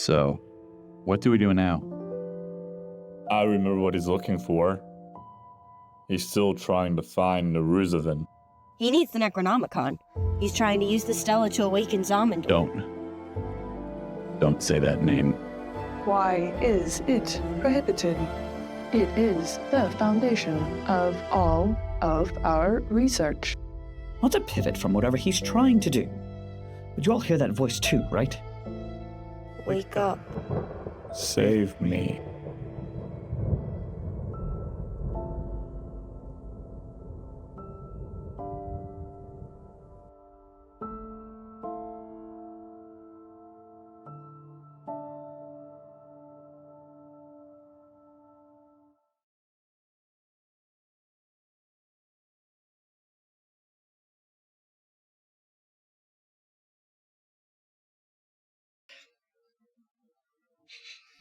So, what do we do now? I remember what he's looking for. He's still trying to find Neruzavin. He needs the Necronomicon. He's trying to use the Stella to awaken Zamindor. Don't say that name. Why is it prohibited? It is the foundation of all of our research. Not to pivot from whatever he's trying to do. But you all hear that voice too, right? Wake up. Save me.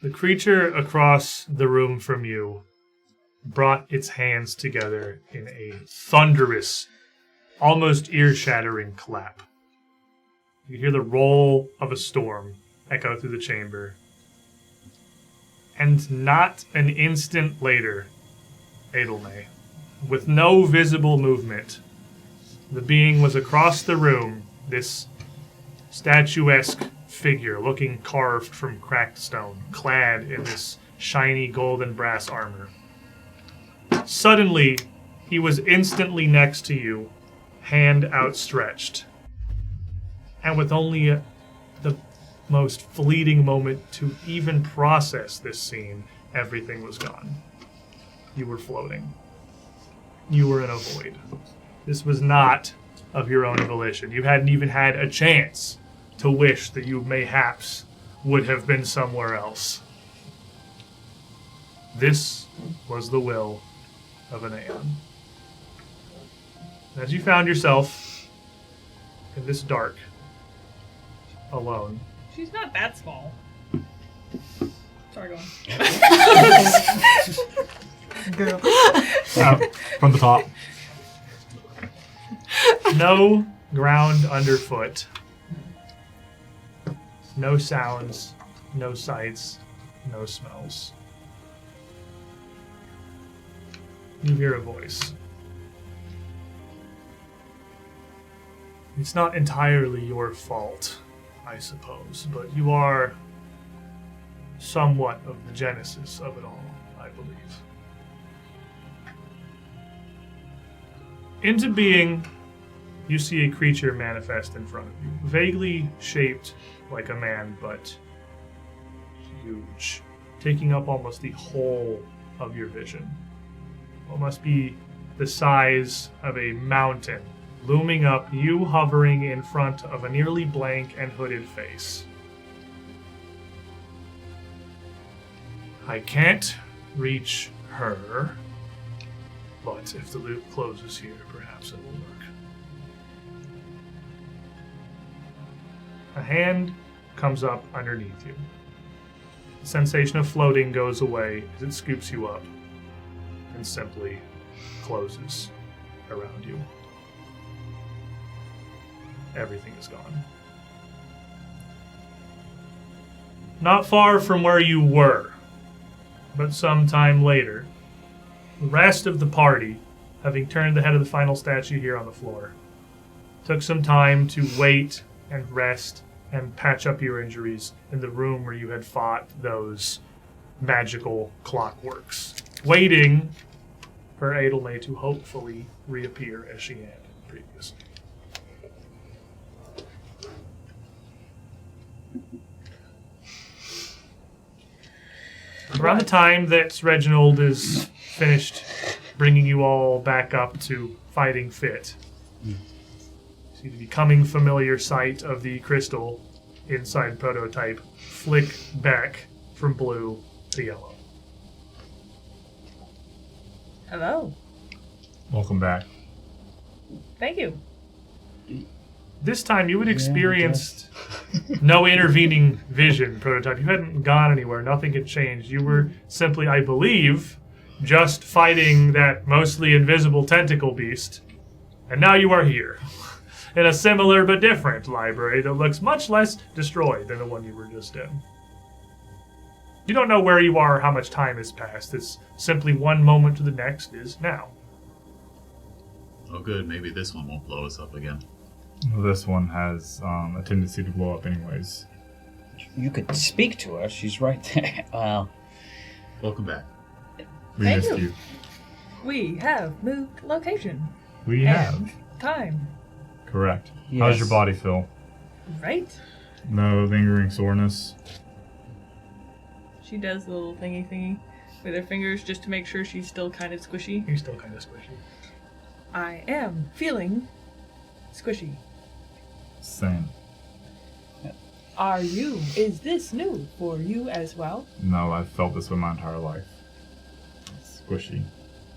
The creature across the room from you brought its hands together in a thunderous, almost ear-shattering clap. You hear the roll of a storm echo through the chamber. And not an instant later, Adelme, with no visible movement, the being was across the room, this statuesque figure looking carved from cracked stone, clad in this shiny golden brass armor. Suddenly, he was instantly next to you, hand outstretched. And with only the most fleeting moment to even process this scene, everything was gone. You were floating. You were in a void. This was not of your own volition. You hadn't even had a chance to wish that you mayhaps would have been somewhere else. This was the will of an Aeon. As you found yourself in this dark, alone. She's not that small. Sorry, go on. Girl. From the top. No ground underfoot. No sounds, no sights, no smells. You hear a voice. It's not entirely your fault, I suppose, but you are somewhat of the genesis of it all, I believe. Into being, you see a creature manifest in front of you, vaguely shaped like a man, but huge, taking up almost the whole of your vision. What must be the size of a mountain, looming up, you hovering in front of a nearly blank and hooded face. I can't reach her, but if the loop closes here, perhaps it will work. A hand comes up underneath you. The sensation of floating goes away as it scoops you up and simply closes around you. Everything is gone. Not far from where you were, but some time later, the rest of the party, having turned the head of the final statue here on the floor, took some time to wait and rest and patch up your injuries in the room where you had fought those magical clockworks, waiting for Adelme to hopefully reappear as she had previously. Around the time that Reginald is finished bringing you all back up to fighting fit, see the becoming familiar sight of the crystal inside prototype flick back from blue to yellow. Hello. Welcome back. Thank you. This time you had experienced no intervening vision, prototype. You hadn't gone anywhere. Nothing had changed. You were simply, I believe, just fighting that mostly invisible tentacle beast. And now you are here in a similar but different library that looks much less destroyed than the one you were just in. You don't know where you are or how much time has passed. It's simply one moment to the next is now. Oh, good. Maybe this one won't blow us up again. Well, this one has a tendency to blow up anyways. You could speak to her. She's right there. Well, Welcome back. We Thank missed you. you. We have moved location. We and have. time, Correct. yes. How's your body feel? right? No lingering soreness? She does the little thingy with her fingers just to make sure she's still kind of squishy. You're still kind of squishy. I am feeling squishy. Same. Are you? Is this new for you as well? No, I've felt this way my entire life. Squishy.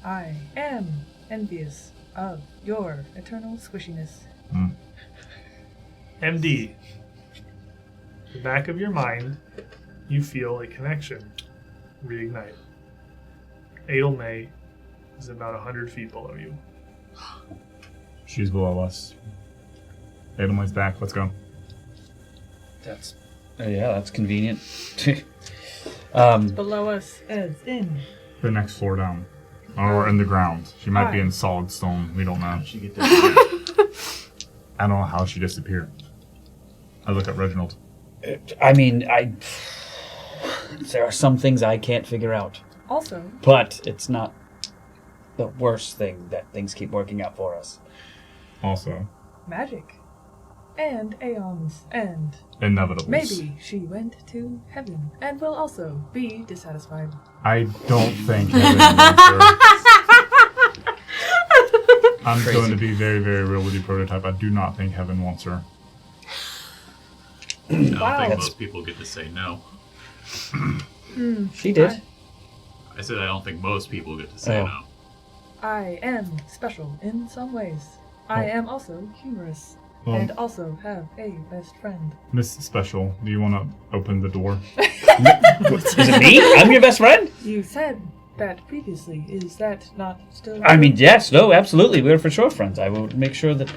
I am envious of your eternal squishiness. MD. The back of your mind, you feel a connection reignite. Adelmay is about 100 feet below you. She's below us. Edelman's back. Let's go. That's that's convenient. Below us as in. The next floor down. Or in the ground. She might be in solid stone. We don't know. She get disappeared. I don't know how she disappeared. I look at Reginald. I mean, there are some things I can't figure out, Also, but it's not the worst thing that things keep working out for us. Also, magic. And Aeons. And inevitables. maybe she went to heaven and will also be dissatisfied. I don't think Heaven wants her. I'm going to be very, very real with you, Prototype. I do not think Heaven wants her. I don't Wow. think most people get to say no. She did. I said I don't think most people get to say Oh. no. I am special in some ways. I am also humorous. Well, And also have a best friend. Miss Special, do you want to open the door? Is it me? I'm your best friend? You said that previously. Is that not still I mean, yes, no, absolutely. We're for sure friends. I will make sure that...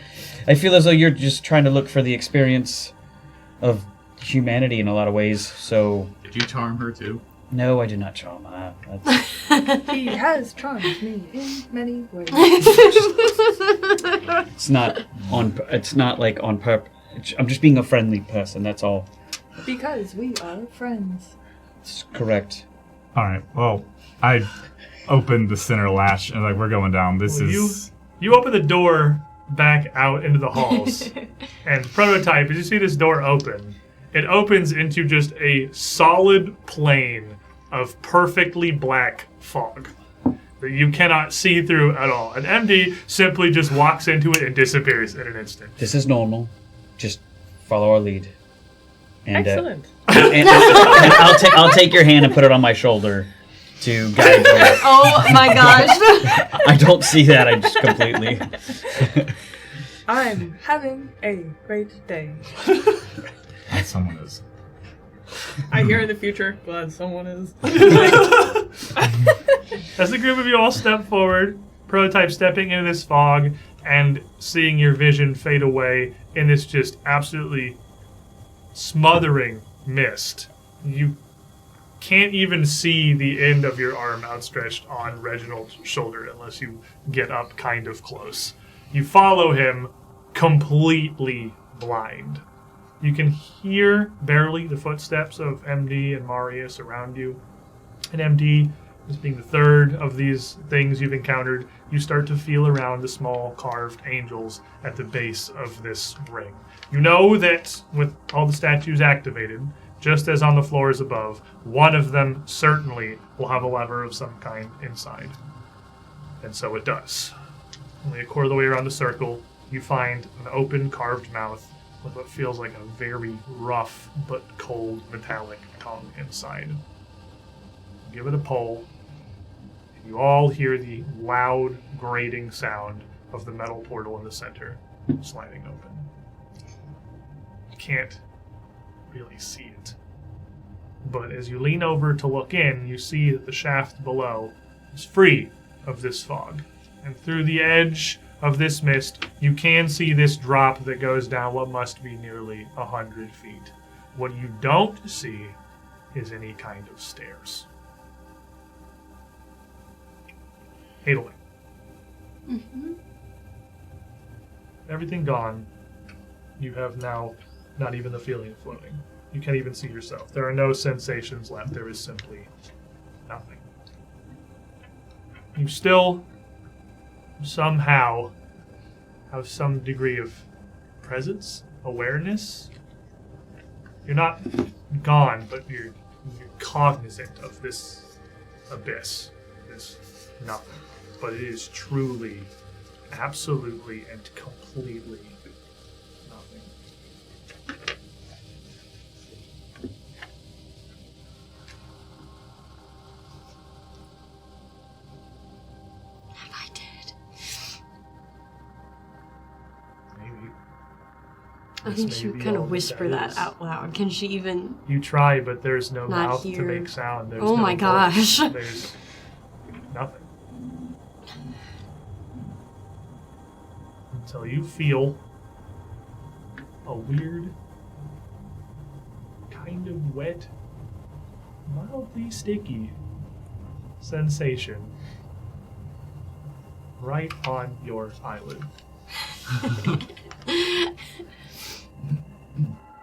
I feel as though you're just trying to look for the experience of humanity in a lot of ways, so... Did you charm her too? No, I do not charm her. He has charmed me in many ways. It's not on... It's not, like, on purpose. I'm just being a friendly person, that's all. Because we are friends. It's correct. Alright, well, I opened the center latch and we're going down. This Well, is... You open the door back out into the halls. And Prototype, as you see this door open, it opens into just a solid plane of perfectly black fog that you cannot see through at all. And MD simply just walks into it and disappears in an instant. This is normal. Just follow our lead. And, Excellent. And I'll take your hand and put it on my shoulder to guide you. Oh my gosh. I don't see that. I just completely... I'm having a great day. Glad someone is. I hear in the future, glad someone is. As the group of you all step forward, Prototype stepping into this fog and seeing your vision fade away in this just absolutely smothering mist. You can't even see the end of your arm outstretched on Reginald's shoulder unless you get up kind of close. You follow him completely blind. You can hear barely the footsteps of MD and Marius around you. And MD, as being the third of these things you've encountered, you start to feel around the small carved angels at the base of this ring. You know that with all the statues activated, just as on the floors above, one of them certainly will have a lever of some kind inside. And so it does. Only a quarter of the way around the circle, you find an open carved mouth with what feels like a very rough but cold metallic tongue inside. Give it a pull, and you all hear the loud grating sound of the metal portal in the center sliding open. You can't really see it. But as you lean over to look in, you see that the shaft below is free of this fog. And through the edge of this mist, you can see this drop that goes down what must be nearly 100 feet. What you don't see is any kind of stairs. Adelaide. Mm-hmm. Everything gone. You have now not even the feeling of floating. You can't even see yourself. There are no sensations left. There is simply nothing. You still somehow have some degree of presence, awareness. You're not gone, but you're cognizant of this abyss, this nothing. But it is truly, absolutely, and completely nothing. Have I did? Maybe. I think she would kind of whisper that out loud. Can she even? You try, but there's no Not mouth hear. to make sound. There's Oh no my voice. gosh. There's nothing. Until you feel a weird, kind of wet, mildly sticky sensation right on your eyelid.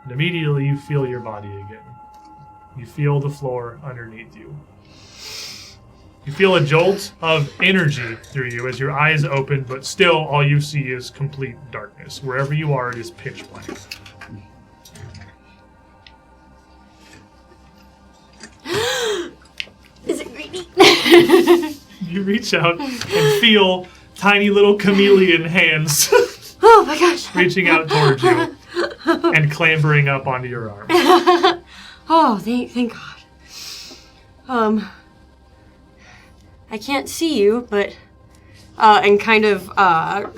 And immediately you feel your body again. You feel the floor underneath you. You feel a jolt of energy through you as your eyes open, but still all you see is complete darkness. Wherever you are, it is pitch black. Is it greedy? You reach out and feel tiny little chameleon hands Oh my gosh. reaching out towards you and clambering up onto your arm. Oh, thank God. I can't see you, but and kind of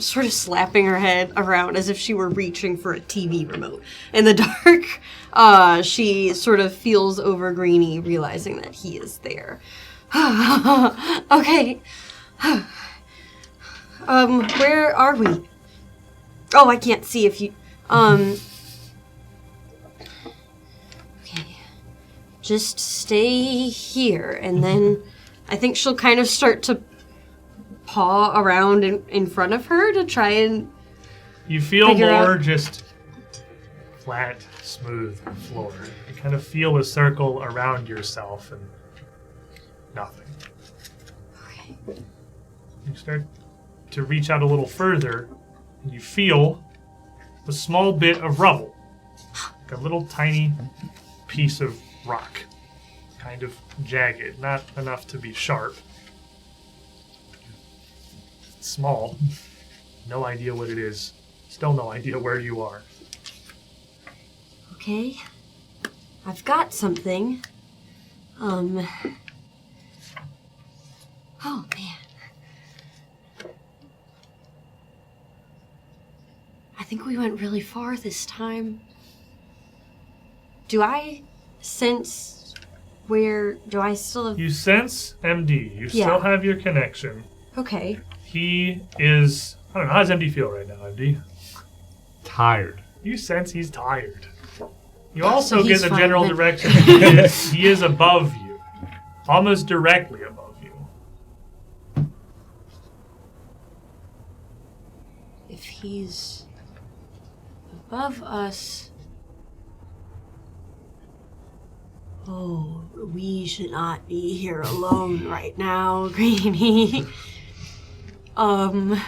sort of slapping her head around as if she were reaching for a TV remote. In the dark, she sort of feels over Greenie, realizing that he is there. Okay. Where are we? Oh, I can't see if you... Okay. Just stay here, and then I think she'll kind of start to paw around in front of her to try and... You feel figure more out- just flat, smooth floor. You kind of feel a circle around yourself and nothing. Okay. You start to reach out a little further, and you feel a small bit of rubble. Like a little tiny piece of rock. Kind of jagged, not enough to be sharp. It's small. No idea what it is. Still no idea where you are. Okay. I've got something. Oh, man. I think we went really far this time. Do I sense where... Do I still have... You sense MD. You Yeah. still have your connection. Okay. He is... I don't know. How does MD feel right now, MD? Tired. You sense he's tired. You also So get he's the fine general then. direction he is above you. Almost directly above you. If he's above us... Oh, we should not be here alone right now, Greenie. Oh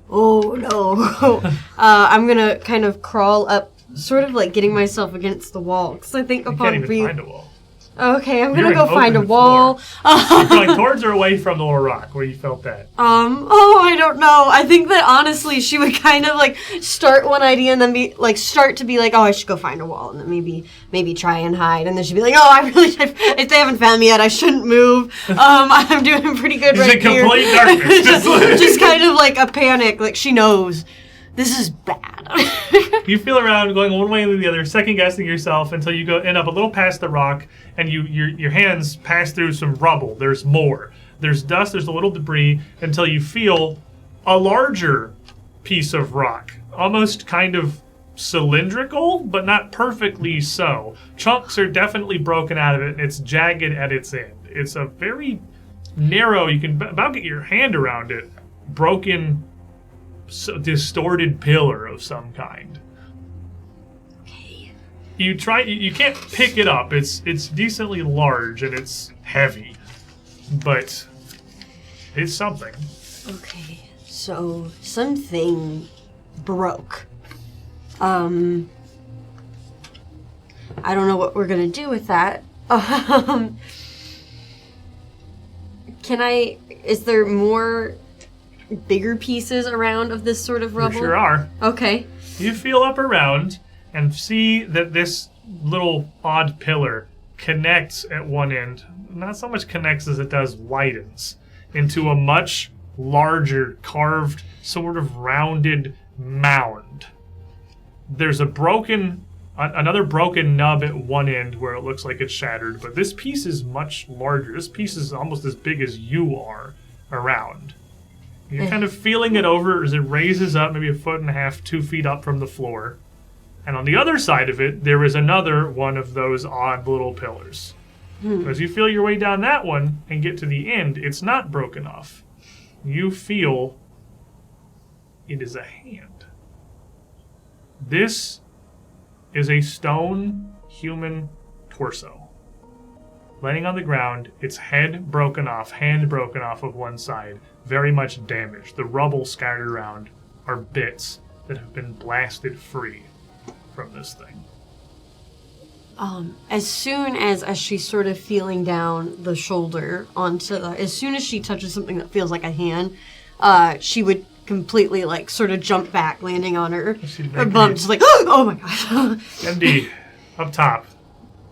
no. I'm gonna kind of crawl up, sort of like getting myself against the wall, because I think You upon can't even find a wall. Okay, I'm You're gonna an go find a open wall. You're going towards or away from the little rock where you felt that? Oh, I don't know. I think that honestly, she would kind of like start one idea and then be like, start to be like, oh, I should go find a wall, and then maybe try and hide, and then she'd be like, oh, if they haven't found me yet, I shouldn't move. I'm doing pretty good He's right in here. complete darkness. just kind of like a panic, like she knows this is bad. You feel around, going one way or the other, second guessing yourself until you end up a little past the rock, and your hands pass through some rubble. There's more. There's dust. There's a little debris until you feel a larger piece of rock, almost kind of cylindrical, but not perfectly so. Chunks are definitely broken out of it, and it's jagged at its end. It's a very narrow, you can about get your hand around it, broken, distorted pillar of some kind. Okay. You can't pick it up. It's decently large and it's heavy, but it's something. Okay. So something broke. I don't know what we're gonna do with that. Is there more bigger pieces around of this sort of rubble? There sure are. Okay. You feel up around and see that this little odd pillar connects at one end. Not so much connects as it does widens into a much larger carved, sort of rounded mound. There's another broken nub at one end where it looks like it's shattered, but this piece is much larger. This piece is almost as big as you are around. You're kind of feeling it over as it raises up maybe 1.5 feet, 2 feet up from the floor. And on the other side of it, there is another one of those odd little pillars. As you feel your way down that one and get to the end, it's not broken off. You feel it is a hand. This is a stone human torso. Laying on the ground, its head broken off, hand broken off of one side, very much damaged. The rubble scattered around are bits that have been blasted free from this thing. As soon as she's sort of feeling down the shoulder as soon as she touches something that feels like a hand, she would completely sort of jump back, landing on her bum, just like, oh my god. MD, up top,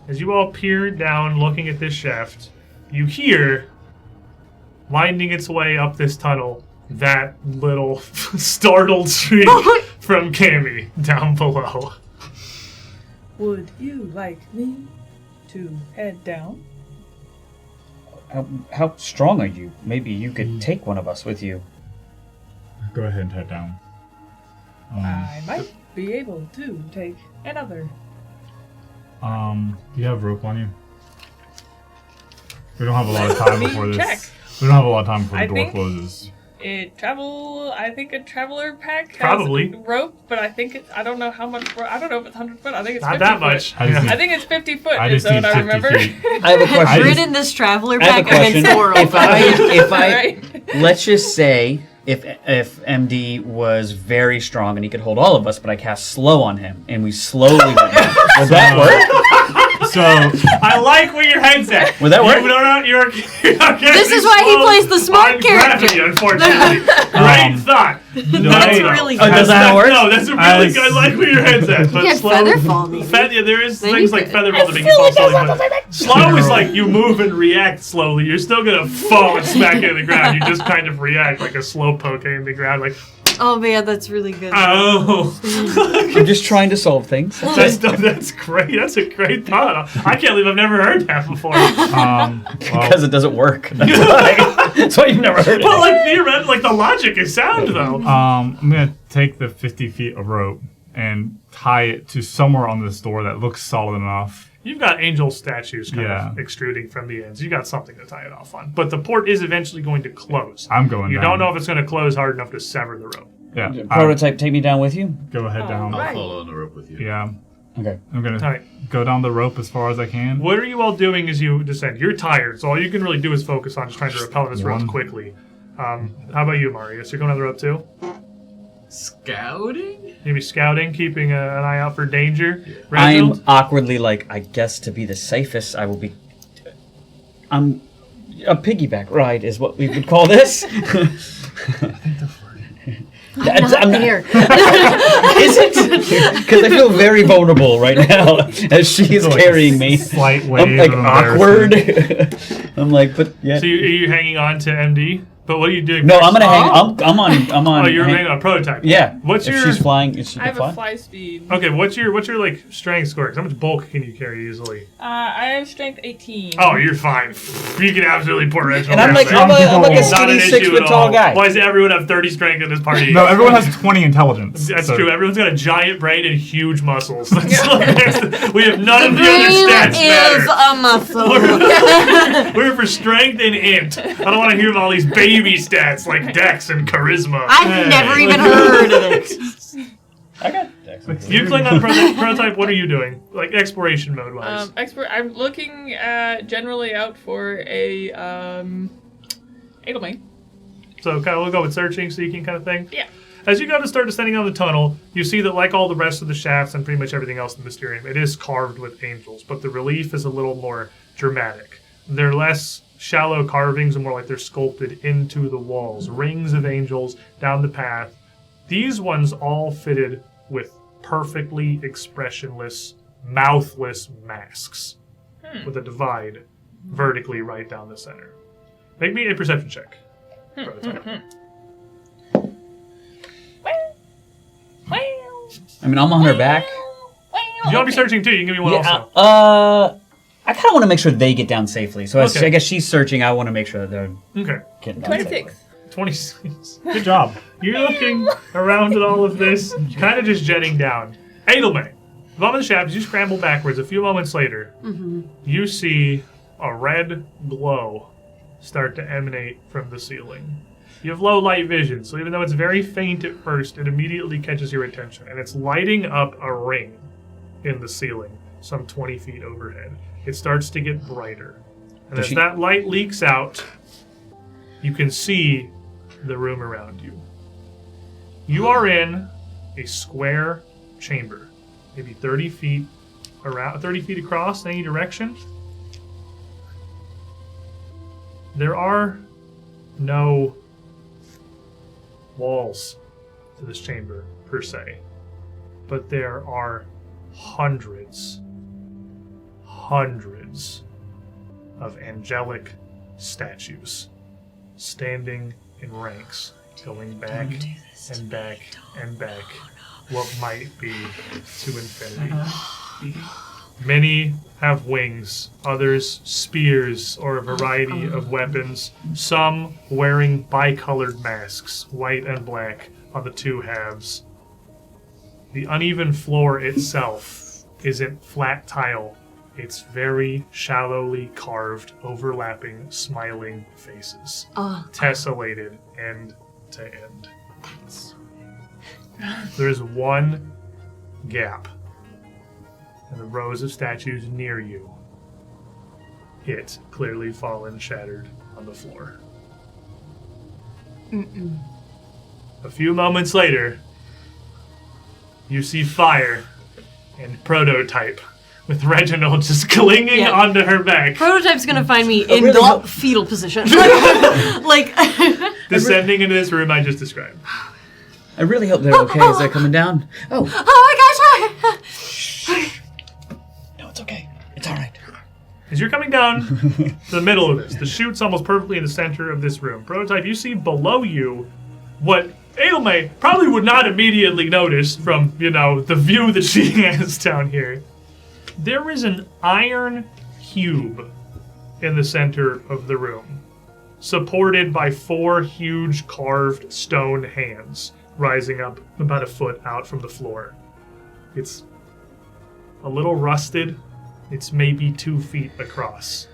as you all peer down looking at this shaft, you hear, winding its way up this tunnel, that little startled shriek from Cammy down below. Would you like me to head down? How strong are you? Maybe you could take one of us with you. Go ahead and head down. I might be able to take another. Do you have rope on you? We don't have a lot of time before this. Check. We don't have a lot of time before the I door think closes. I think a traveler pack has Probably. rope, but I think I don't know how much. I don't know if it's 100 foot. I think it's Not 50 that foot. much. I think it's 50 foot. I Is just need what I 50 remember. feet. I have a question. I've ridden this traveler I have a pack against question. Laurel. If I Right. let's just say if MD was very strong and he could hold all of us, but I cast slow on him and we slowly went down. Would that work? So I like where your head's at. Would that work? You're not This is why he plays the smart on gravity, character. unfortunately. Great thought. That's really Oh, does that work? No, that's a really good. I like where your head's at. But You had slow, featherfall, maybe. Yeah, there is Then things you like could. featherfall that make you fall slowly. But slow is like you move and react slowly. You're still gonna fall and smack into the ground. You just kind of react like a slow poke in the ground, like Oh man, that's really good. oh. I'm just trying to solve things. That's great. That's a great thought. I can't believe I've never heard that before. Because it doesn't work. That's why you've never heard Well, it. like theoretically, like the logic is sound though. I'm gonna take the 50 feet of rope and tie it to somewhere on this door that looks solid enough. You've got angel statues kind Yeah. of extruding from the ends. You got something to tie it off on. But the port is eventually going to close. I'm going You down. don't know if it's going to close hard enough to sever the rope. Yeah. Prototype, take me down with you. Go ahead down. I'll Right. follow on the rope with you. Yeah. Okay. I'm gonna All right. go down the rope as far as I can. What are you all doing as you descend? You're tired, so all you can really do is focus on just trying to rappel this rope One. quickly. How about you, Marius? You're going down the rope too? Scouting? Maybe scouting, keeping an eye out for danger. I'm Reginald? awkwardly I guess to be the safest, I will be. I'm a piggyback ride is what we would call this. I'm not here. Is it? Because I feel very vulnerable right now as she is carrying me. Slight I'm wave like of awkward. embarrassment. I'm like, but yeah. So are you hanging on to MD? But what are you doing? No, first? I'm gonna hang. I'm on. Oh, you're hanging on prototype. Yeah. What's if your? she's flying, is she I have fly? a fly speed. Okay, what's your like strength score? 'Cause how much bulk can you carry easily? I have strength 18. Oh, you're fine. You can absolutely pour Reginald. And I'm down like, there. I'm like a Not skinny an 6 issue foot at tall all. guy. Why does everyone have 30 strength in this party? No, everyone has 20 intelligence. That's so- true. Everyone's got a giant brain and huge muscles. We have none of the other stats is matter. a muscle. We're for strength and int. I don't want to hear about all these baby stats like dex and charisma. I've never even heard of it. I got Dex. You click on prototype. What are you doing? Like exploration mode wise. I'm looking generally out for a Edelmane. So kind of we'll go with searching, seeking kind of thing. Yeah. As you go to start descending on the tunnel, you see that like all the rest of the shafts and pretty much everything else in the Mysterium, it is carved with angels, but the relief is a little more dramatic. They're less shallow carvings and more like they're sculpted into the walls. Rings of angels down the path. These ones all fitted with perfectly expressionless, mouthless masks with a divide vertically right down the center. Make me a perception check. Prototype. I mean, I'm on her back. You want to be searching too? You can give me one also. I kind of want to make sure they get down safely. So Okay. I guess she's searching. I want to make sure that they're Okay. getting down 26. safely. 26. Good job. You're looking around at all of this, kind of just jetting down. Edelmane, above the shaft, as you scramble backwards, a few moments later, you see a red glow start to emanate from the ceiling. You have low light vision, so even though it's very faint at first, it immediately catches your attention, and it's lighting up a ring in the ceiling, some 20 feet overhead. It starts to get brighter. And as that light leaks out, you can see the room around you. You are in a square chamber, maybe 30 feet around, 30 feet across in any direction. There are no walls to this chamber per se, but there are hundreds of angelic statues standing in ranks, going back and back and back, what might be to infinity. Many have wings, others spears or a variety of weapons, some wearing bicolored masks, white and black, on the two halves. The uneven floor itself isn't flat tile. It's very shallowly carved, overlapping, smiling faces. Tessellated end to end. There's one gap in the rows of statues near you. It clearly fallen shattered on the floor. A few moments later, you see fire and prototype with Reginald just clinging onto her back. Prototype's gonna find me in really the fetal position. Like, Descending into this room I just described. I really hope they're okay as they're coming down. Oh, oh my gosh! no, it's okay. It's all right. As you're coming down to the middle of this, the chute's almost perfectly in the center of this room. Prototype, you see below you what Edelmane probably would not immediately notice from, the view that she has down here. There is an iron cube in the center of the room, supported by 4 huge carved stone hands rising up about a foot out from the floor. It's a little rusted. It's maybe 2 feet across.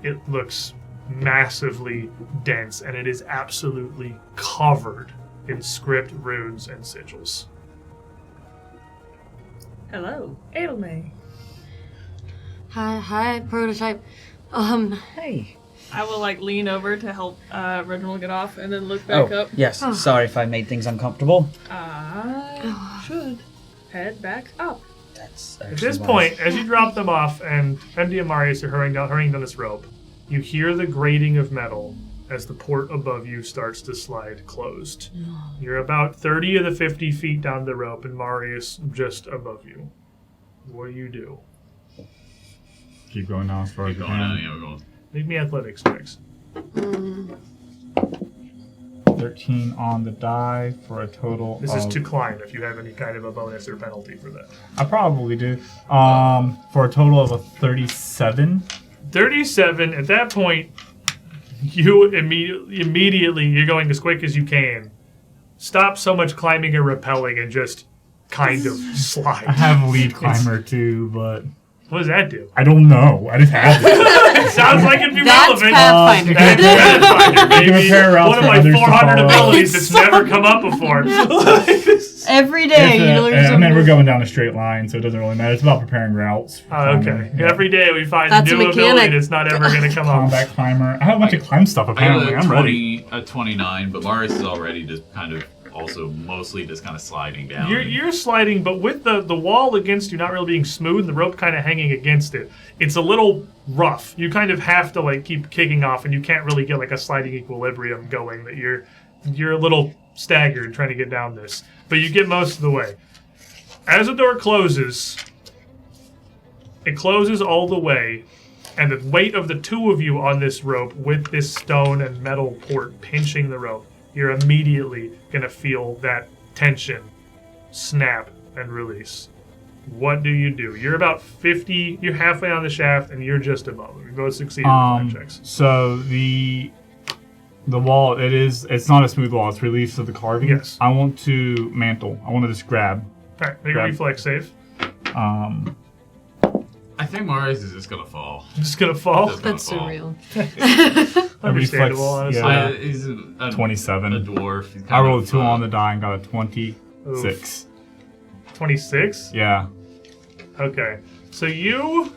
It looks massively dense, and it is absolutely covered in script, runes, and sigils. Hello, Edelmane. Hi, Prototype. Hey. I will lean over to help Reginald get off, and then look back up. Yes. Sorry if I made things uncomfortable. I should head back up. That's At this point, as you drop them off and MD and Marius are hurrying down this rope, you hear the grating of metal as the port above you starts to slide closed. You're about 30 of the 50 feet down the rope, and Marius just above you. What do? Keep going now as far as Keep we going can. down, yeah, we're going. Make me athletics checks. 13 on the die for a total This of... is to climb, if you have any kind of a bonus or penalty for that. I probably do. For a total of a 37. 37, at that point, you immediately, you're going as quick as you can. Stop so much climbing and rappelling and just kind of slide. I have lead climber too, but... What does that do? I don't know. I just have it. It sounds like it'd be That's relevant. Pathfinder. That's Pathfinder, baby. Repair routes One of for my others to 400 follow. abilities that's never come up before. Every day you learn I mean, something. we're going down a straight line, so it doesn't really matter. It's about preparing routes. for Okay. climbing. Yeah. Every day we find That's a a new ability mechanic. that's not ever going to come up. Combat climber. I have a bunch of climb stuff, I got apparently. a I'm ready. 29, but Marius is already just kind of also mostly just kind of sliding down. You're sliding, but with the wall against you not really being smooth, the rope kind of hanging against it, it's a little rough. You kind of have to like keep kicking off, and you can't really get like a sliding equilibrium going. That you're a little staggered trying to get down this, but you get most of the way. As the door closes, it closes all the way, and the weight of the two of you on this rope with this stone and metal port pinching the rope, you're immediately going to feel that tension snap and release. What do? You're about 50, you're halfway on the shaft, and you're just above it. We both succeeded in flat checks. So the wall, it's not a smooth wall, it's reliefs of the carving. Yes. I want to mantle. I want to just grab. All right, make a Grab. reflex save. I think Marius is just gonna fall. Just going to fall. Just gonna That's fall. surreal. Understandable, honestly. yeah. He's a 27. A dwarf. He's I kind rolled a of, 2 on the die and got a 26. 26? Yeah. Okay. So you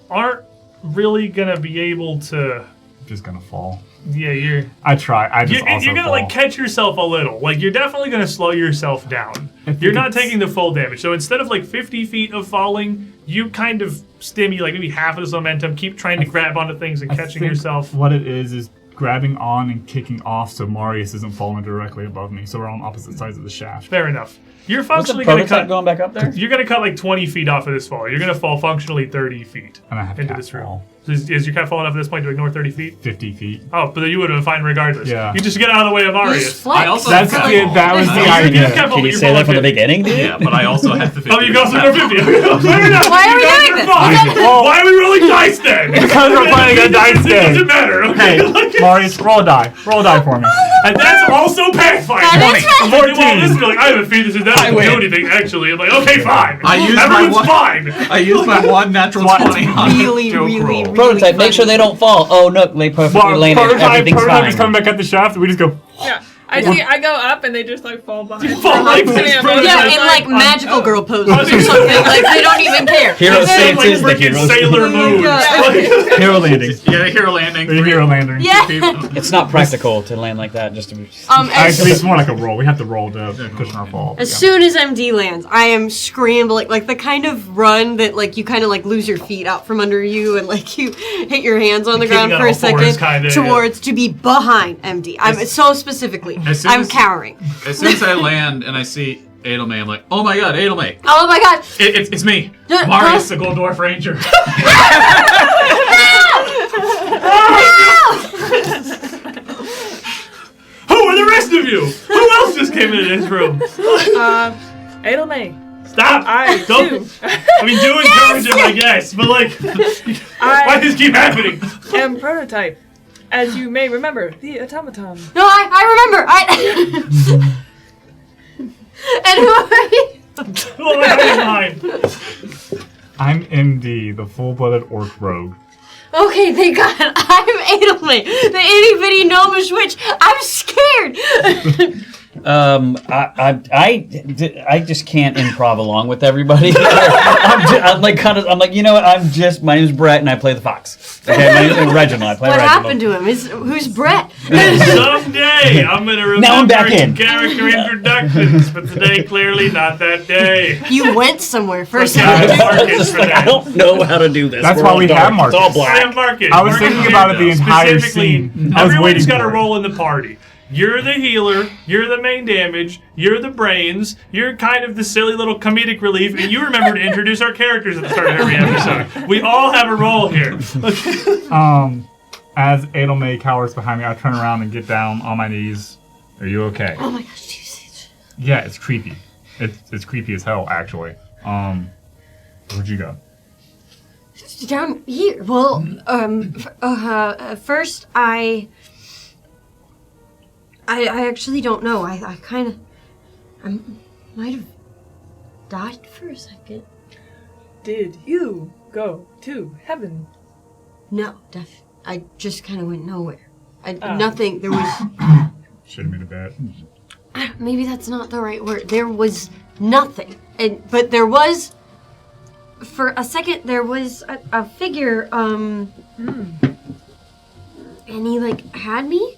aren't really going to be able to... I'm just going to fall. Yeah, you're... I try. I just You're also going to fall. like catch yourself a little. Like you're definitely going to slow yourself down. think You're not it's- taking the full damage. So instead of like 50 feet of falling, you kind of stimulate like maybe half of this momentum. Keep trying to grab onto things and I catching think yourself. What it is grabbing on and kicking off so Marius isn't falling directly above me. So we're on opposite sides of the shaft. Fair enough. You're What's the functionally going to prototype cut. going back up there? You're going to cut like 20 feet off of this fall. You're going to fall functionally 30 feet And I have into cat this room. fall. So is your cat falling off at this point to ignore 30 feet? 50 feet. Oh, but then you would have been fine regardless. Yeah. You just get out of the way of Just Arius. flex. I also That's have the, cat that was fall. the You idea. just kept Can you you say fall that from the like beginning, dude? Yeah, but I also have the 50. Oh, you can also go 50. Fair enough. Why are we You guys doing this? fine. Why are we rolling dice then? Because we're playing a dice It game. doesn't matter. Hey, Okay. Marius, roll a die. Roll a die for me. And that's also Pathfinder. That is Well, this is like, I have a feeling this is not I going to do win. anything, actually. I'm like, okay, fine. I used my Everyone's one- fine. I used my one natural 20 on Really, the joke really, roll. really Prototype, make funny. sure they don't fall. Oh, no, they perfectly Well, landed. Everything's prototype fine. is coming back at the shaft. We just go. Yeah. I go up and they just like fall behind. Fall like Yeah, this. but Yeah, it's in like magical girl poses or something. Like they don't even care. Hero It sounds stance is the like freaking hero. Sailor Moon. Yeah. Hero landing. Yeah, hero landing. Hero landing. Yeah. It's not practical to land like that. Just to be. Actually, it's more like a roll. We have to roll to cushion our fall. As soon as MD lands, I am scrambling, like the kind of run that like you kind of like lose your feet out from under you and like you hit your hands on the Kicking ground on for a all fours, second kinda, towards to be behind MD. I'm so specifically, as soon I'm as- cowering. As soon as I land and I see Edelmay, I'm like, oh my god, Edelmay. Oh my god! It's me. Huh? Marius, the Gold Dwarf Ranger. Who are the rest of you? Who else just came into this room? Edelmay. Stop! I Don't. too I mean, do encourage him, I guess, but like, why does this keep happening? am prototype. As you may remember, the automaton. No, I remember. And who are you? Oh, I have mine. I'm MD, the full-blooded orc rogue. Okay, thank God. I'm Adelman, the itty bitty gnomish witch. I'm scared. I just can't improv along with everybody. I'm like, you know what? My name's Brett and I play the fox. Okay, my name's Reginald. I play What Reginald. happened to him? Who's Brett? Someday I'm gonna remember Now I'm back in. character introductions, but today clearly not that day. You went somewhere first. I have markets for I that. don't know how to do this. That's We're why all we dark. have It's markets. all I black. have markets. I was Markets thinking here, about it though. the entire Specifically, scene. I was everyone's waiting got a for it. role in the party. You're the healer, you're the main damage, you're the brains, you're kind of the silly little comedic relief, and you remember to introduce our characters at the start of every episode. We all have a role here. As Edelmay cowers behind me, I turn around and get down on my knees Are you okay? Oh my gosh, Jesus. Yeah, it's creepy. It's creepy as hell, actually. Where'd you go? Down here. Well, first I actually don't know. I might have died for a second. Did you go to heaven? No, I just kind of went nowhere. Nothing. There was. Should have made a bet. Maybe that's not the right word. There was nothing, but there was. For a second, there was a figure. And he had me.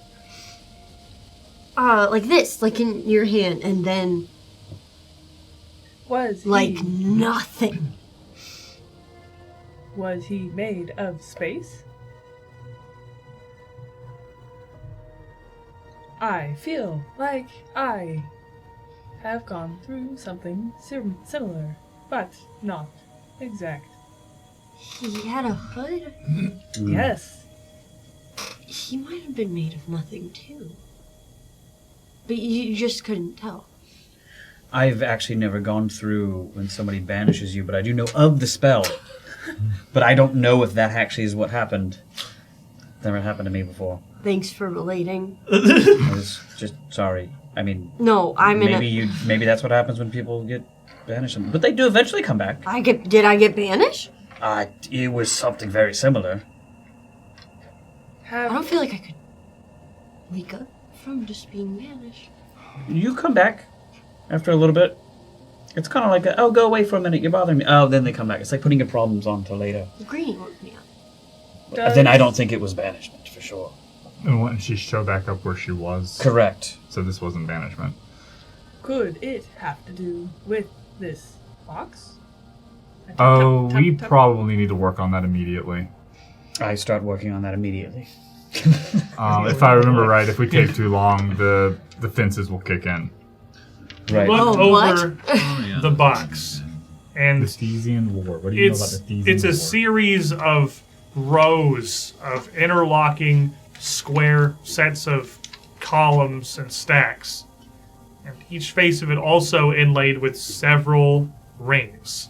Like this, like in your hand, and then. Was he? Nothing. Was he made of space? I feel like I have gone through something similar, but not exact. He had a hood? Yes. He might have been made of nothing, too. But you just couldn't tell. I've actually never gone through when somebody banishes you, but I do know of the spell. But I don't know if that actually is what happened. Never happened to me before. Thanks for relating. I was just sorry. I mean, no, maybe that's what happens when people get banished. But they do eventually come back. Did I get banished? It was something very similar. I don't feel like I could wake up from just being banished. You come back after a little bit. It's kind of like, go away for a minute, you're bothering me. Oh, then they come back. It's like putting your problems on to later. Greenie woke me up. Then I don't think it was banishment, for sure. And when she showed back up where she was. Correct. So this wasn't banishment. Could it have to do with this box? We probably need to work on that immediately. I start working on that immediately. If I remember right, if we take too long, the fences will kick in. Right. Look over the box. And the Thesian War. What do you know about the Thesian War? It's a series of rows of interlocking square sets of columns and stacks. And each face of it also inlaid with several rings.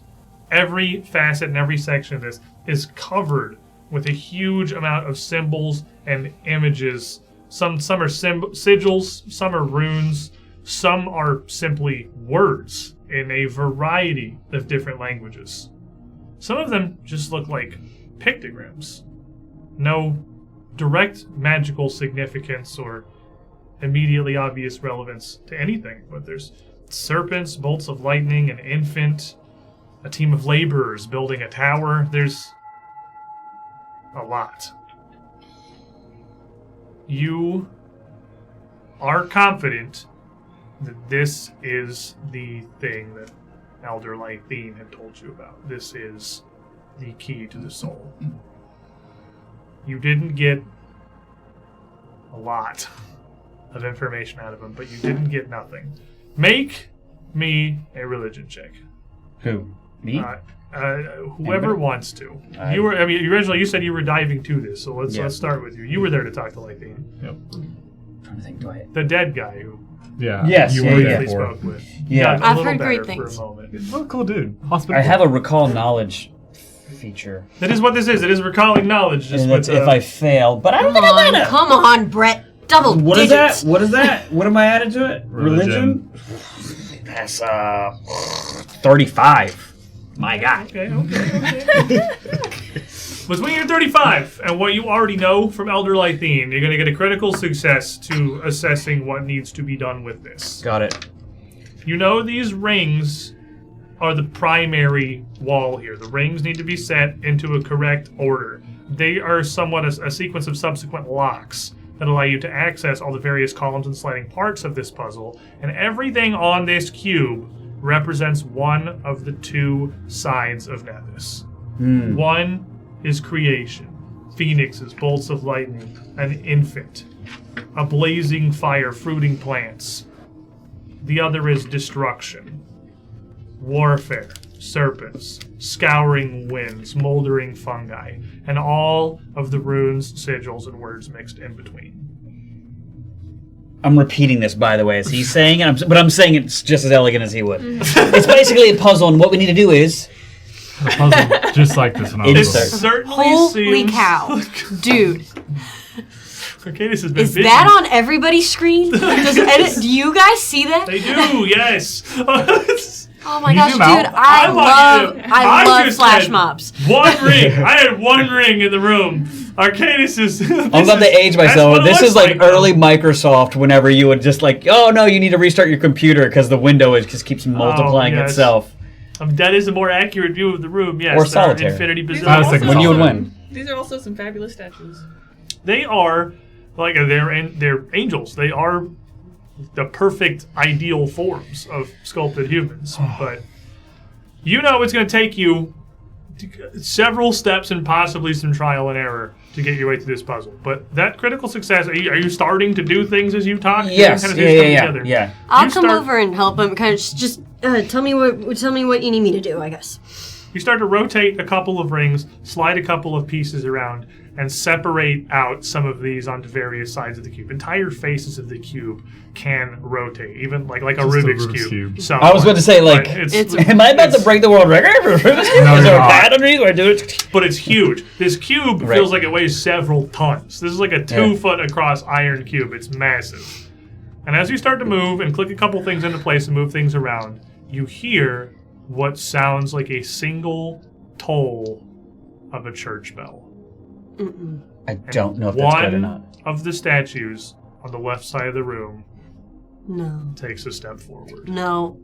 Every facet and every section of this is covered with a huge amount of symbols and images. Some are sigils, some are runes, some are simply words in a variety of different languages. Some of them just look like pictograms. No direct magical significance or immediately obvious relevance to anything, but there's serpents, bolts of lightning, an infant, a team of laborers building a tower. There's a lot. You are confident that this is the thing that Elder Lythene had told you about. This is the key to the soul. You didn't get a lot of information out of him, but you didn't get nothing. Make me a religion check. Who? Me? Whoever wants to. Originally you said you were diving to this, so let's start with you. You were there to talk to Lythene. Yep. I'm trying to think, do I? The dead guy who you briefly spoke with. Yeah. I've heard great things. For a moment. Oh, cool dude. I have a recall knowledge feature. That is what this is. It is recalling knowledge. Just And with, it's if I fail, but I don't think I'm gonna. Come on, Brett. Double What is digits. that? What is that? What am I added to it? Religion. That's 35. My God. Okay. Between your 35 and what you already know from Elder Lythene, you're going to get a critical success to assessing what needs to be done with this. Got it. You know these rings are the primary wall here. The rings need to be set into a correct order. They are somewhat a sequence of subsequent locks that allow you to access all the various columns and sliding parts of this puzzle, and everything on this cube represents one of the two sides of Nethys. One is creation, phoenixes, bolts of lightning, an infant, a blazing fire, fruiting plants. The other is destruction, warfare, serpents, scouring winds, moldering fungi, and all of the runes, sigils, and words mixed in between. I'm repeating this, by the way, as he's saying, but I'm saying it's just as elegant as he would. It's basically a puzzle, and what we need to do is... A puzzle just like this one. It certainly Holy seems... cow. Dude. Arcadis has been Is busy. that on everybody's screen? Do you guys see that? They do, yes. Oh my You gosh, zoom dude, out. I love just flash had mobs. One ring. I had one ring in the room. Arcadis is... I'm about to age myself. This is like early Microsoft whenever you would just like, oh no, you need to restart your computer because the window just keeps multiplying itself. That is a more accurate view of the room, yes. Or solitaire. Infinity These Bazaar. are also When you would win. These are also some fabulous statues. They are, like, they're angels. They are the perfect, ideal forms of sculpted humans. But you know it's going to take you several steps and possibly some trial and error to get your way through this puzzle. But that critical success, are you starting to do things as you talk? Yes, yeah. I'll come over and help him. Kind of just tell me what you need me to do, I guess. You start to rotate a couple of rings, slide a couple of pieces around, and separate out some of these onto various sides of the cube. Entire faces of the cube can rotate, even like a Rubik's cube. So I was going to say, like, am I about to break the world record for Rubik's cube? No, Is there a you're not. pad underneath where I do it? But it's huge. This cube Right. feels like it weighs several tons. This is like a 2-foot across iron cube. It's massive. And as you start to move and click a couple things into place and move things around, you hear what sounds like a single toll of a church bell. I don't know if that's good or not. One of the statues on the left side of the room takes a step forward. No.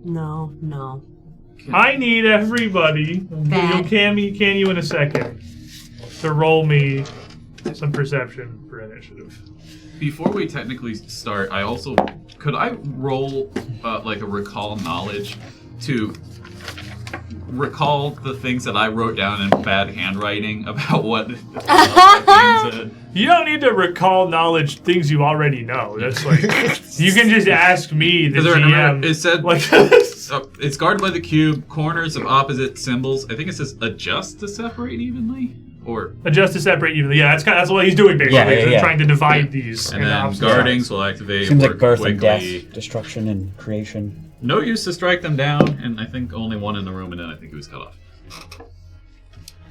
I need everybody, you'll can you in a second, to roll me some perception for initiative. Before we technically start, could I roll like a recall knowledge to recall the things that I wrote down in bad handwriting about what things said? You don't need to recall knowledge things you already know. That's like you can just ask me, the GM. It said like it's guarded by the cube, corners of opposite symbols. I think it says adjust to separate evenly, or adjust to separate evenly. Yeah, that's what he's doing basically. He's trying to divide these. And then guardings will activate. Seems like birth quickly. and death, destruction and creation. No use to strike them down, and I think only one in the room, and then I think he was cut off.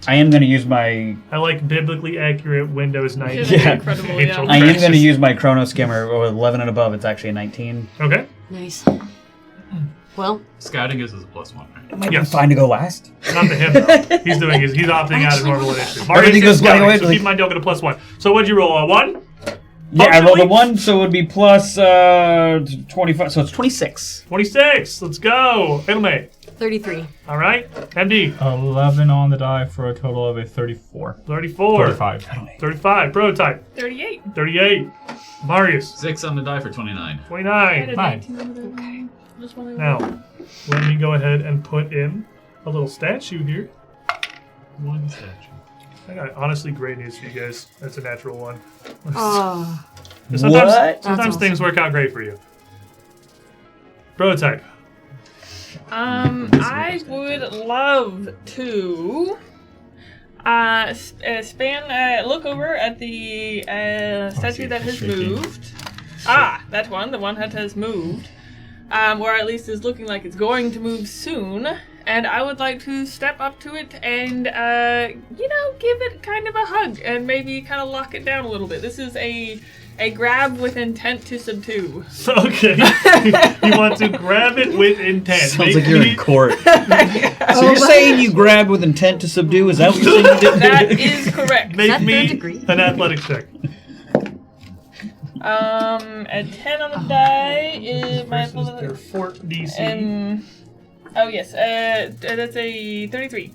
I am going to use my... I like biblically accurate Windows 9. Yeah. Incredible, I am going to use my Chrono Skimmer with 11 and above. It's actually a 19. Okay. Nice. Well, scouting is a +1, right? It might be fine to go last. Not to him, though. He's opting out of normal initiative. Everything goes scouting, so keep in mind, don't get a +1. So what'd you roll? A 1? Yeah, I rolled a 1, so it would be plus 25, so it's 26. 26, let's go. Elme. 33. All right, MD. 11 on the die for a total of a 34. 35. 35, prototype. 38. 38. Marius. 6 on the die for 29. 29. Okay. Now, let me go ahead and put in a little statue here. One statue. I got honestly great news for you guys. That's a natural one. Oh. Sometimes things work out great for you. Prototype. I would love to look over at the statue that has moved. That one, the one that has moved, or at least is looking like it's going to move soon. And I would like to step up to it and, give it kind of a hug and maybe kind of lock it down a little bit. This is a grab with intent to subdue. Okay. You want to grab it with intent. Sounds like you're in court. So you're saying you grabbed with intent to subdue? Is that what you're saying you did? That is correct. Make me an athletics check. A 10 on the die is my their fort DC. Oh yes, that's a 33.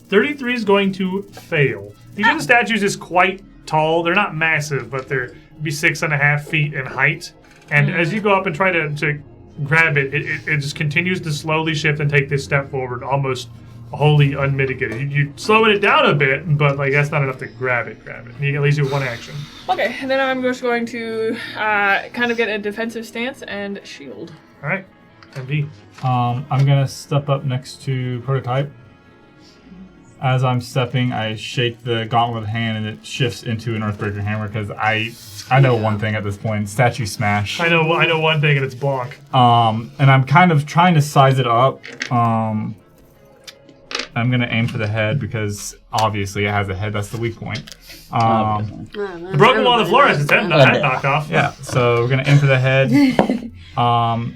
33 is going to fail. Each of the statues is quite tall. They're not massive, but they're be 6.5 feet in height. And as you go up and try to grab it, it just continues to slowly shift and take this step forward, almost wholly unmitigated. You slowing it down a bit, but like that's not enough to grab it. You at least do one action. Okay, and then I'm just going to kind of get a defensive stance and shield. All right, MV. I'm gonna step up next to Prototype As I'm stepping, I shake the gauntlet hand and it shifts into an Earthbreaker hammer because I know one thing at this point: statue smash. I know one thing, and it's bonk. And I'm kind of trying to size it up. I'm gonna aim for the head because obviously it has a head. That's the weak point. The broken wall on the floor has its head knocked off. Yeah, so we're gonna aim for the head.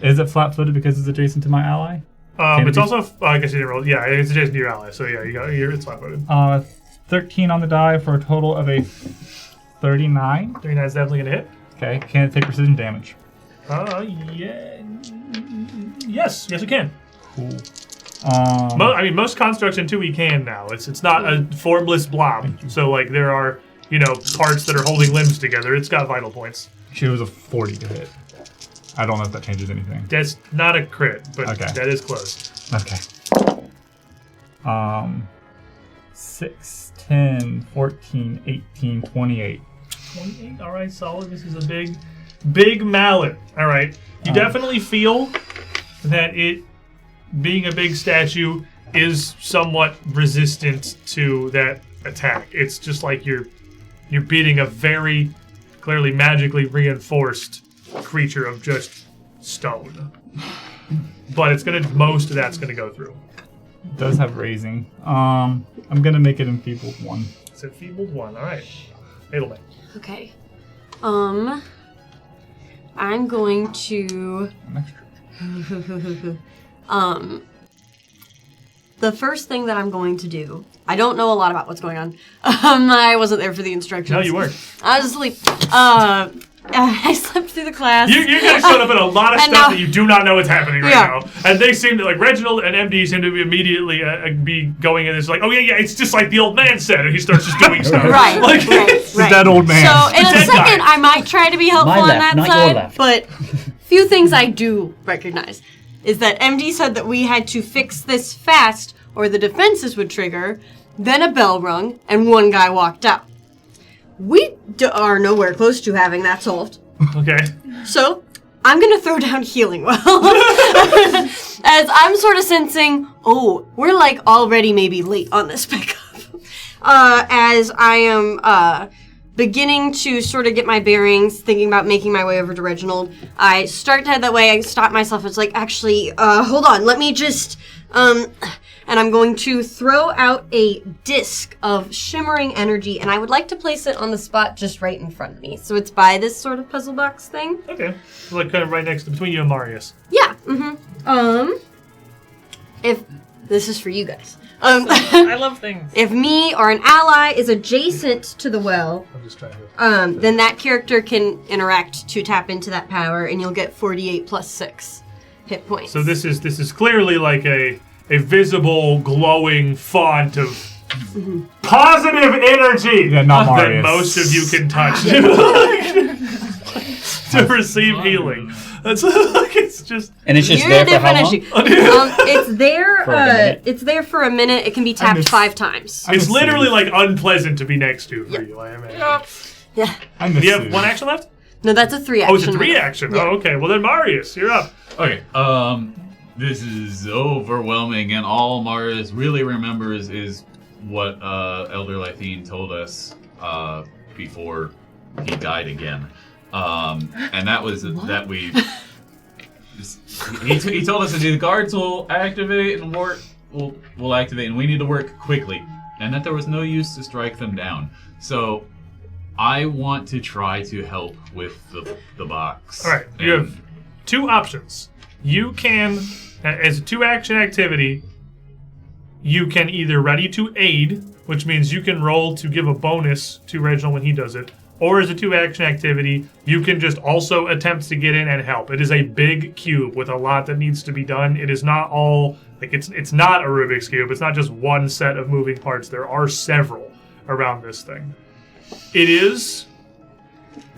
Is it flat-footed because it's adjacent to my ally? It's also, I guess you didn't roll. Yeah, it's adjacent to your ally, so yeah, it's flat-footed. 13 on the die for a total of a 39. 39 is definitely gonna hit. Okay, can it take precision damage? Yeah. Yes, it can. Cool. Most constructs in 2E can now. It's not a formless blob. So like there are parts that are holding limbs together. It's got vital points. She was a 40 to hit. I don't know if that changes anything. That's not a crit, but that is close. Okay. 6, 10, 14, 18, 28. 28. All right, solid. This is a big mallet. All right. You definitely feel that it, being a big statue, is somewhat resistant to that attack. It's just like you're beating a very clearly magically reinforced creature of just stone. But most of that's gonna go through. It does have raising. I'm gonna make it enfeebled 1. It's enfeebled 1. All right. Edelman. Okay. I'm going to. The first thing that I'm going to do. I don't know a lot about what's going on. I wasn't there for the instructions. No, you weren't. I was asleep. I slept through the class. You guys showed up in a lot of stuff that you do not know what's happening right now. And they seem to, like, Reginald and MD seem to be immediately be going in this, like, oh, yeah, it's just like the old man said, and he starts just doing stuff. Right. That old man. So, in a second, I might try to be helpful on that side, but few things I do recognize is that MD said that we had to fix this fast or the defenses would trigger, then a bell rung, and one guy walked out. We are nowhere close to having that solved. Okay. So, I'm going to throw down Healing Well. As I'm sort of sensing, we're like already maybe late on this pickup. As I am beginning to sort of get my bearings, thinking about making my way over to Reginald, I start to head that way. I stop myself. It's like, actually, hold on. Let me just... and I'm going to throw out a disc of shimmering energy, and I would like to place it on the spot just right in front of me. So it's by this sort of puzzle box thing. Okay. So like kind of right next to, between you and Marius. Yeah. If this is for you guys. I love things. If me or an ally is adjacent to the well, I'm just trying to... then that character can interact to tap into that power, and you'll get 48 plus 6 hit points. So this is clearly like a visible, glowing font of positive energy that most of you can touch to receive healing. That's like it's just. And it's just there for how long? It's there. It's there for a minute. It can be tapped 5 times. It's literally like unpleasant to be next to for you. I imagine. Yeah. Do you have 1 action left? No, that's a 3 action. Oh, it's a 3 action. Yeah. Oh, okay. Well then, Marius, you're up. Okay. This is overwhelming, and all Marius really remembers is what Elder Lythine told us before he died again. And that was that we... He told us that the guards will activate and work... will activate, and we need to work quickly. And that there was no use to strike them down. So, I want to try to help with the box. Alright, you have 2 options. You can, as a 2-action activity, you can either ready to aid, which means you can roll to give a bonus to Reginald when he does it, or as a 2-action activity, you can just also attempt to get in and help. It is a big cube with a lot that needs to be done. It is not all, like it's not a Rubik's Cube. It's not just one set of moving parts. There are several around this thing. It is,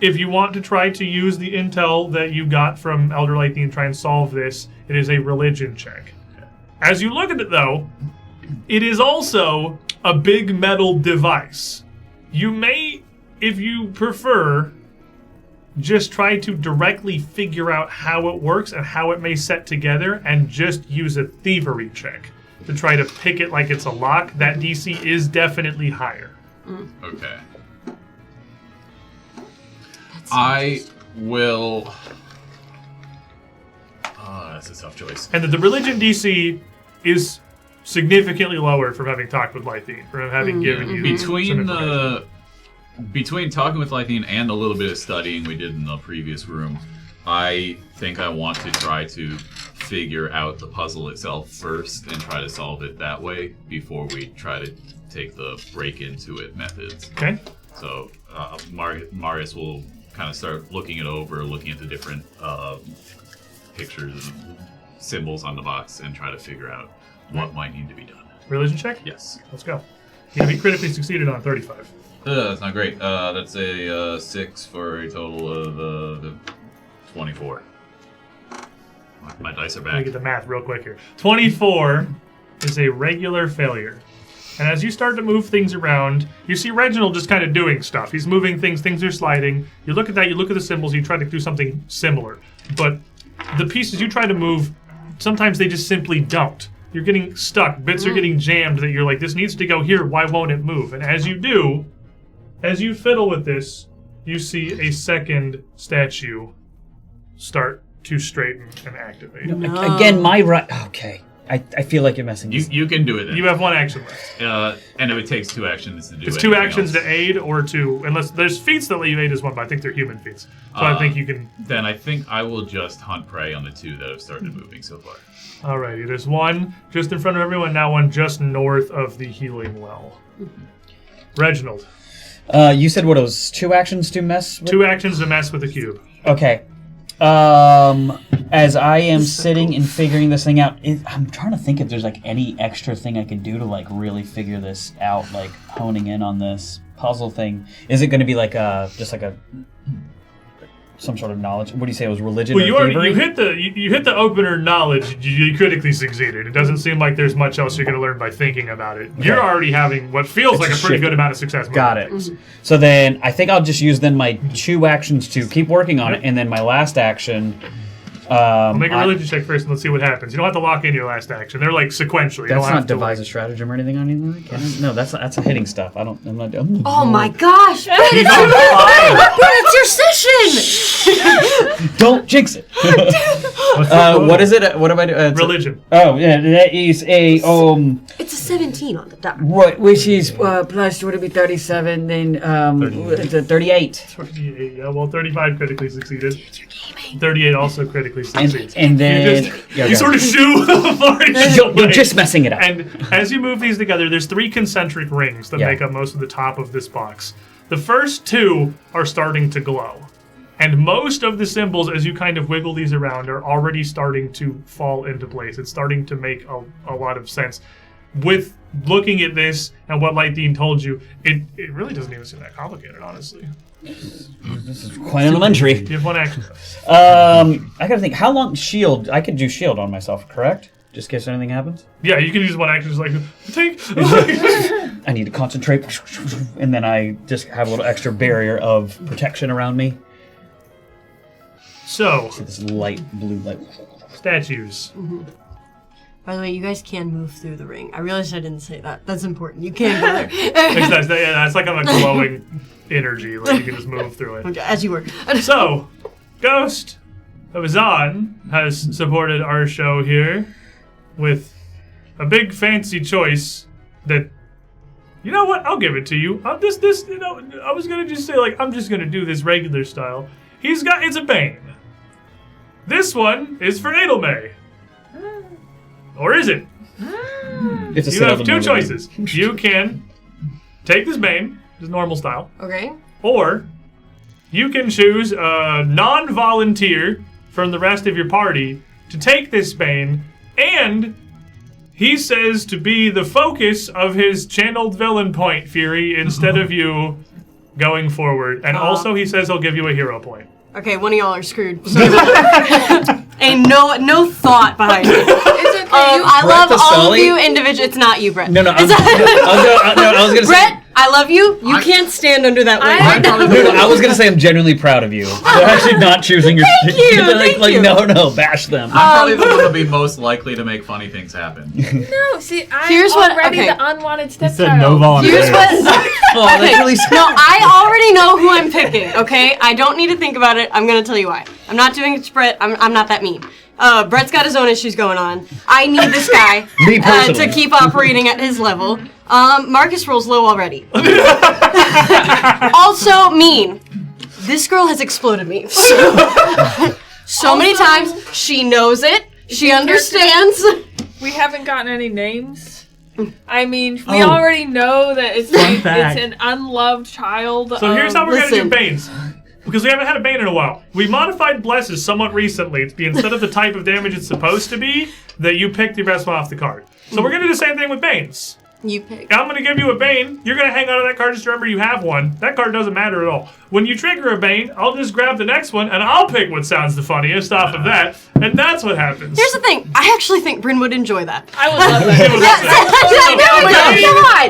if you want to try to use the intel that you got from Elder Lythine and try and solve this, it is a religion check. As you look at it, though, it is also a big metal device. You may, if you prefer, just try to directly figure out how it works and how it may set together and just use a thievery check. to try to pick it like it's a lock, that DC is definitely higher. Okay. I will... that's a tough choice. And the religion DC is significantly lower from having talked with Lythine, from having given you Between talking with Lythine and a little bit of studying we did in the previous room, I think I want to try to figure out the puzzle itself first and try to solve it that way before we try to take the break into it methods. Okay. So Marius will kind of start looking it over, looking at the different pictures and symbols on the box and try to figure out what might need to be done. Religion check? Yes. Let's go. You're going to be critically succeeded on 35. That's not great. That's a 6 for a total of 24. My dice are Let me back. get the math real quick here. 24 is a regular failure. And as you start to move things around, you see Reginald just kind of doing stuff. He's moving things are sliding. You look at that, you look at the symbols, you try to do something similar. But the pieces you try to move, sometimes they just simply don't. You're getting stuck. Bits are getting jammed that you're like, this needs to go here, why won't it move? And as you do, as you fiddle with this, you see a second statue start to straighten and activate. No. Again, my right. Okay. I feel like you're messing this. You can do it then. You have one action left. And if it takes 2 actions to do it. It's 2 actions to aid or to, unless there's feats that let you aid as one, but I think they're human feats. So I think you can. Then I think I will just hunt prey on the 2 that have started moving so far. Alrighty, there's one just in front of everyone, now one just north of the healing well. Reginald. You said what it was? 2 actions to mess with? 2 actions to mess with the cube. Okay. As I am sitting and figuring this thing out, I'm trying to think if there's like any extra thing I could do to like really figure this out, like honing in on this puzzle thing. Is it going to be like just like some sort of knowledge? What do you say? It was religion? Well, or you hit the opener knowledge. You critically succeeded. It doesn't seem like there's much else you're going to learn by thinking about it. Okay. You're already having what feels like a pretty good amount of success. Got it. So then I think I'll just use then my 2 actions to keep working on it, and then my last action. I'll make a religion check first, and let's see what happens. You don't have to lock in your last action. They're like sequential. That's not devise a stratagem or anything on either. No, that's a hitting stuff. I'm not doing. Oh my gosh! It's your session. Don't jinx it. What is it? What am I doing? Religion. Oh yeah, that is a It's a 17 on the dot. Right, which is plus would it be 37? Then 38. 38. Yeah, well, 35 critically succeeded. 38 also critically succeeds. And then you sort of shoo You're just messing it up. And as you move these together, there's 3 concentric rings that make up most of the top of this box. The first 2 are starting to glow. And most of the symbols, as you kind of wiggle these around, are already starting to fall into place. It's starting to make a lot of sense. With looking at this and what Lythine told you, it really doesn't even seem that complicated, honestly. This is quite elementary. You have 1 action. I gotta think. How long shield? I could do shield on myself, correct? Just in case anything happens. Yeah, you can use 1 action. Just like take. I need to concentrate, and then I just have a little extra barrier of protection around me. So see this light blue light. Statues. Mm-hmm. By the way, you guys can move through the ring. I realized I didn't say that. That's important. You can go there. That's like on a glowing energy. Like you can just move through it. Okay, as you were. So, Ghost of Azan has supported our show here with a big fancy choice that, you know what? I'll give it to you. I was gonna just say like I'm just gonna do this regular style. It's a Bane. This one is for Nadelmay. Or is it? It's you have 2 choices. You can take this Bane, just normal style. Okay. Or you can choose a non-volunteer from the rest of your party to take this Bane, and he says to be the focus of his channeled villain point, Fury, instead of you going forward. And also he says he'll give you a hero point. Okay, one of y'all are screwed. Ain't no thought behind it. I love all of you individually. It's not you, Brett. No, I was gonna Brett, say. I love you. You can't stand under that weight. I was gonna say I'm genuinely proud of you. They're actually not choosing your. Thank you, They're like, thank you. no, bash them. I'm probably the one to be most likely to make funny things happen. No, see, I'm Here's what- already okay. the unwanted He stepchild. said no volunteers. Here's what. Oh, that's Okay. really sad. No, I already know who I'm picking. Okay, I don't need to think about it. I'm gonna tell you why. I'm not doing it to Brett. I'm not that mean. Brett's got his own issues going on. I need this guy Me personally. to keep operating at his level. Marcus rolls low already. Also mean. This girl has exploded me so many times. She knows it. She understands. We haven't gotten any names. I mean, we already know that it's an unloved child. So here's how we're going to do listen. Banes. Because we haven't had a Bane in a while. We modified Blesses somewhat recently to be instead of the type of damage it's supposed to be, that you pick the best one off the card. So we're going to do the same thing with Banes. You pick. I'm going to give you a Bane. You're going to hang on to that card just to remember you have one. That card doesn't matter at all. When you trigger a Bane, I'll just grab the next one, and I'll pick what sounds the funniest off of that. And that's what happens. Here's the thing. I actually think Bryn would enjoy that. I would love that.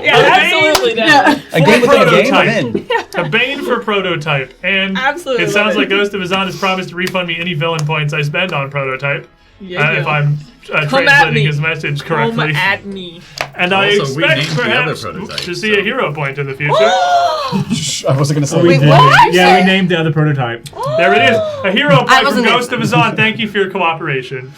Yeah, Absolutely down. A game within a game. I'm prototype. in. A Bane for prototype. And Absolutely it sounds love like Ghost of Azan has promised to refund me any villain points I spend on prototype. Yeah, If I'm Come at translating me. his message Come correctly. at me. And I Also, we expect named the other perhaps prototype, to see a hero point in the future. I wasn't gonna say. Wait, did. what? Yeah, we named the other prototype. There it is. A hero point from wasn't there. Ghost of Azan. Thank you for your cooperation.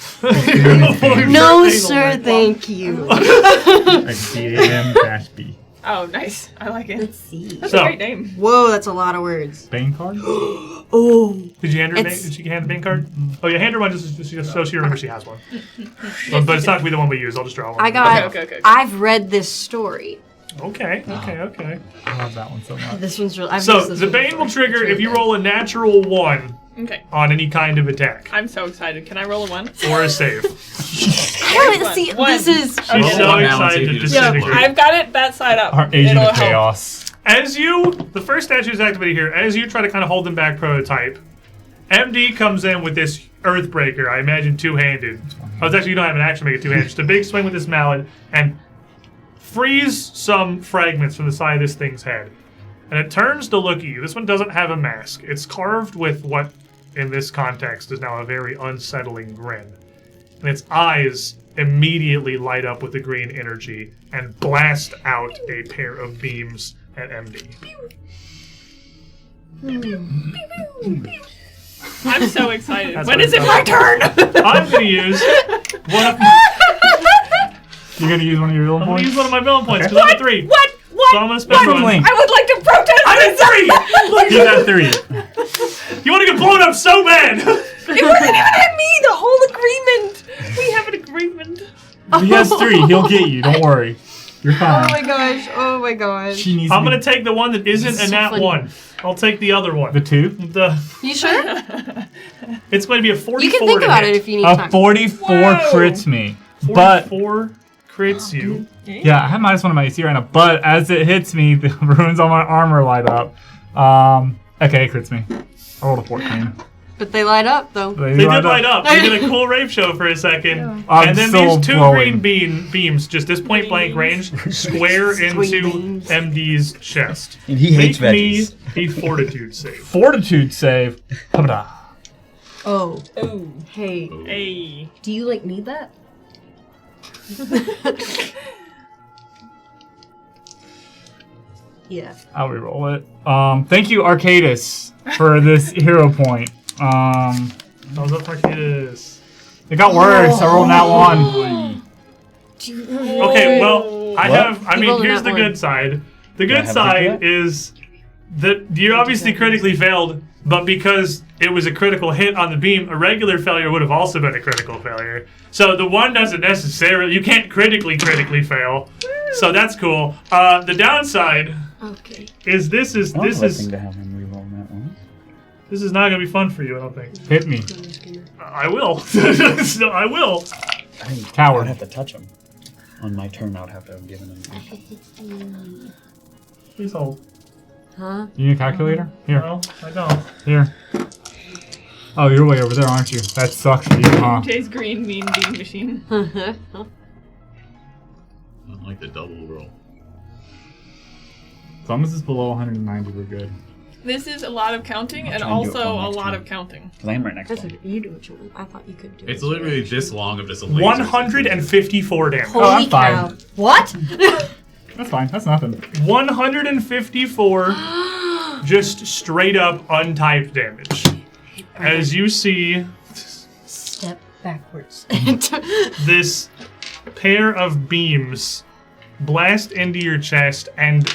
No, sir, thank you. Like DAM-B. Oh, nice. I like it. Let's see. That's So- a great name. Whoa, that's a lot of words. Bane card? Oh. Did you hand her a name? It's- Did she hand a Bane card? Oh, yeah, hand her one just so she remembers she has one. But it's not going to be the one we use. I'll just draw one. I got. Okay. I've read this story. Okay. I love that one so much. This one's really. I've So used this the one Bane before. will trigger It's if you really roll a natural 1 Okay. on any kind of attack I'm so excited. Can I roll a 1? or a save. good. Hell, see, One. this is. She's Okay. so One now and see excited if to you just disintegrate. I've got it that side up. Our Agent It'll of help. Chaos. As you, the first statue is activated here. As you try to kind of hold them back, prototype, MD comes in with this Earthbreaker. I imagine two-handed. Oh, it's actually you don't have an action to make it two-handed. Just a big swing with this mallet and frees some fragments from the side of this thing's head. And it turns to look at you. This one doesn't have a mask. It's carved with what, in this context, is now a very unsettling grin. And its eyes immediately light up with the green energy and blast out a pair of beams at MD. I'm so excited. That's When what is it it my turn? I'm going to use one of You're going to use one of your villain I'm going to points? use one of my villain points because I'm at 3. What? So I'm going to spend one. Link. I would like to protest I'm at 3! He's at 3. You want to get blown up so bad! It wasn't even at me. The whole agreement. We have an agreement. He has 3. He'll get you. Don't worry. You're Oh fine. my gosh! Oh my gosh! She needs I'm to going to take the one that isn't a so nat funny. 1. I'll take the other one. The 2? You sure? It's going to be a 44 You can think to about hit. it if you need A time. 44 Whoa. crits me. But 44 crits you. yeah, I have -1 on my AC right now. But as it hits me, the runes on my armor light up. Okay, it crits me. I rolled a 14. But they light up though. They did light up. They did a cool rave show for a second. I'm And then still these two glowing. green beams, just this point blank range, square into beams. MD's chest. And he hates Make me veggies. a fortitude save. Fortitude save. Ba-ba-da. Oh. Ooh. Hey. Hey. Do you need that? Yeah. I'll reroll it. Thank you, Arcadis, for this hero point. Thumbs up, Marquez. It got worse. I rolled that 1. Okay, well, I You mean, rolled a here's nat the one. good side. The Do I good have side to do is that you obviously critically failed, but because it was a critical hit on the beam, a regular failure would have also been a critical failure. So the one doesn't necessarily, you can't critically Oh, fail. So that's cool. The downside Okay. is this is to have him reroll that one. this is not gonna be fun for you, I don't think. Hit me. I will. So I will. I would Coward. have to touch him. On my turn, I would have to have given him. Please hold. Huh? You need a calculator? Here. No, I don't. Here. Oh, you're way over there, aren't you? That sucks for you, huh? Jay's green mean bean machine. I don't like the double roll. As long as it's below 190, we're good. This is a lot of counting and try and do it also one a next lot time. of counting. Because I am right next That's to okay. You do what you want. I thought you could do it. It's literally this long of just a laser. 154 damage. Holy I'm fine. cow. What? That's fine. That's nothing. 154 just straight up untyped damage. As you see Step backwards. this pair of beams blast into your chest and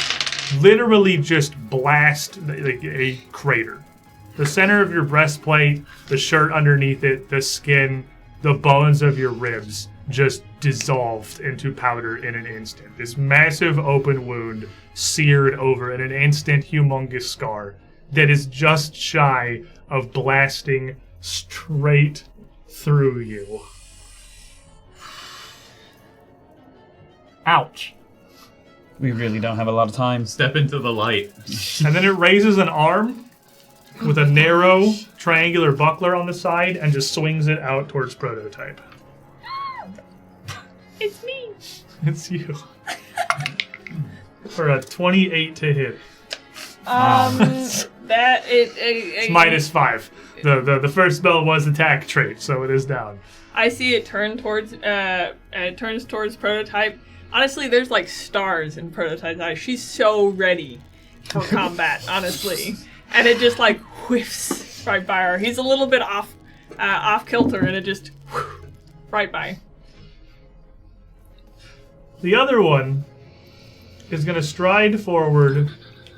literally just blast like a crater. The center of your breastplate, the shirt underneath it, the skin, the bones of your ribs just dissolved into powder in an instant. This massive open wound seared over in an instant humongous scar that is just shy of blasting straight through you. Ouch. We really don't have a lot of time. Step into the light. And then it raises an arm with a narrow triangular buckler on the side and just swings it out towards Prototype. It's me. It's you. For a 28 to hit. That It's it -5. The first spell was attack trait, so it is down. I see it turn towards it turns towards Prototype. Honestly, there's like stars in Prototype's eyes. She's so ready for combat, honestly. And it just like whiffs right by her. He's a little bit off kilter and it just right by. The other one is going to stride forward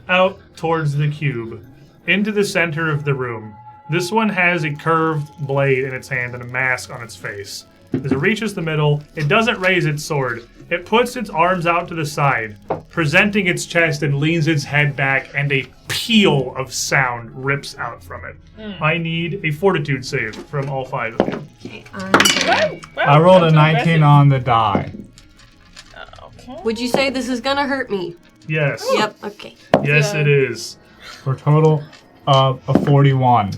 out towards the cube, into the center of the room. This one has a curved blade in its hand and a mask on its face. As it reaches the middle, it doesn't raise its sword. It puts its arms out to the side, presenting its chest and leans its head back, and a peal of sound rips out from it. I need a fortitude save from all 5 of you. Okay, I rolled a that's 19 impressive. on the die. would you say this is gonna hurt me? Yes. Yep. Okay. Yes, it is. For a total of a 41.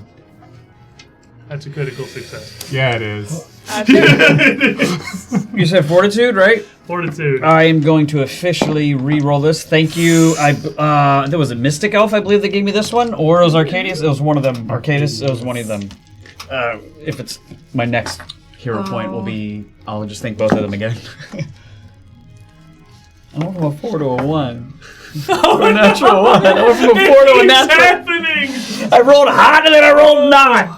That's a critical success. Yeah, it is. You said fortitude, right? Fortitude. I am going to officially re-roll this. Thank you. There was a Mystic Elf, I believe, that gave me this one, or it was Arcadius. It was one of them. Arcadius. It was one of them. If it's my next hero point, will be. I'll just think both of them again. I went from a 4 to a 1. Or a natural 1. I went from a 4 to a natural. happening? I rolled hot and then I rolled 9.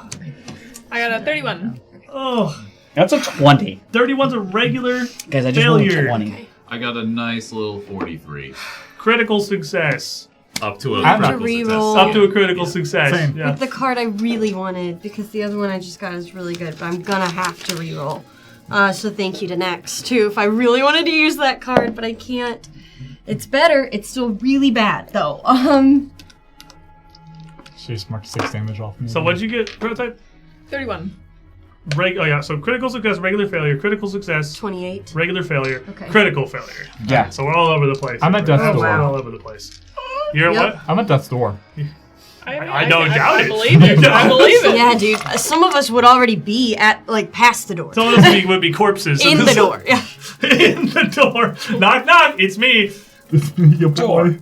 I got a 31. Oh, That's a 20. 31's a regular Guys, I just rolled a failure. 20. I got a nice little 43. Critical success. Up to a I'm not- critical Reroll. success. Up to a critical success. Same. Yeah. With the card I really wanted, because the other one I just got is really good, but I'm gonna have to reroll. So thank you to Nex, too, if I really wanted to use that card, but I can't. It's better. It's still really bad, though. She just marked 6 damage off me. So what'd you get, Prototype? 31. So critical success, regular failure, critical success, 28. regular failure, Okay. critical failure. Yeah. So we're all over the place. I'm at death's We're door. all over the place. You're Yep. what? I'm at death's door. I don't doubt I it. believe it. I believe it. Yeah, dude. Some of us would already be at, like, past the door. Some of us would be corpses. In the door. Yeah. In the door. Knock, knock. It's me. Your boy.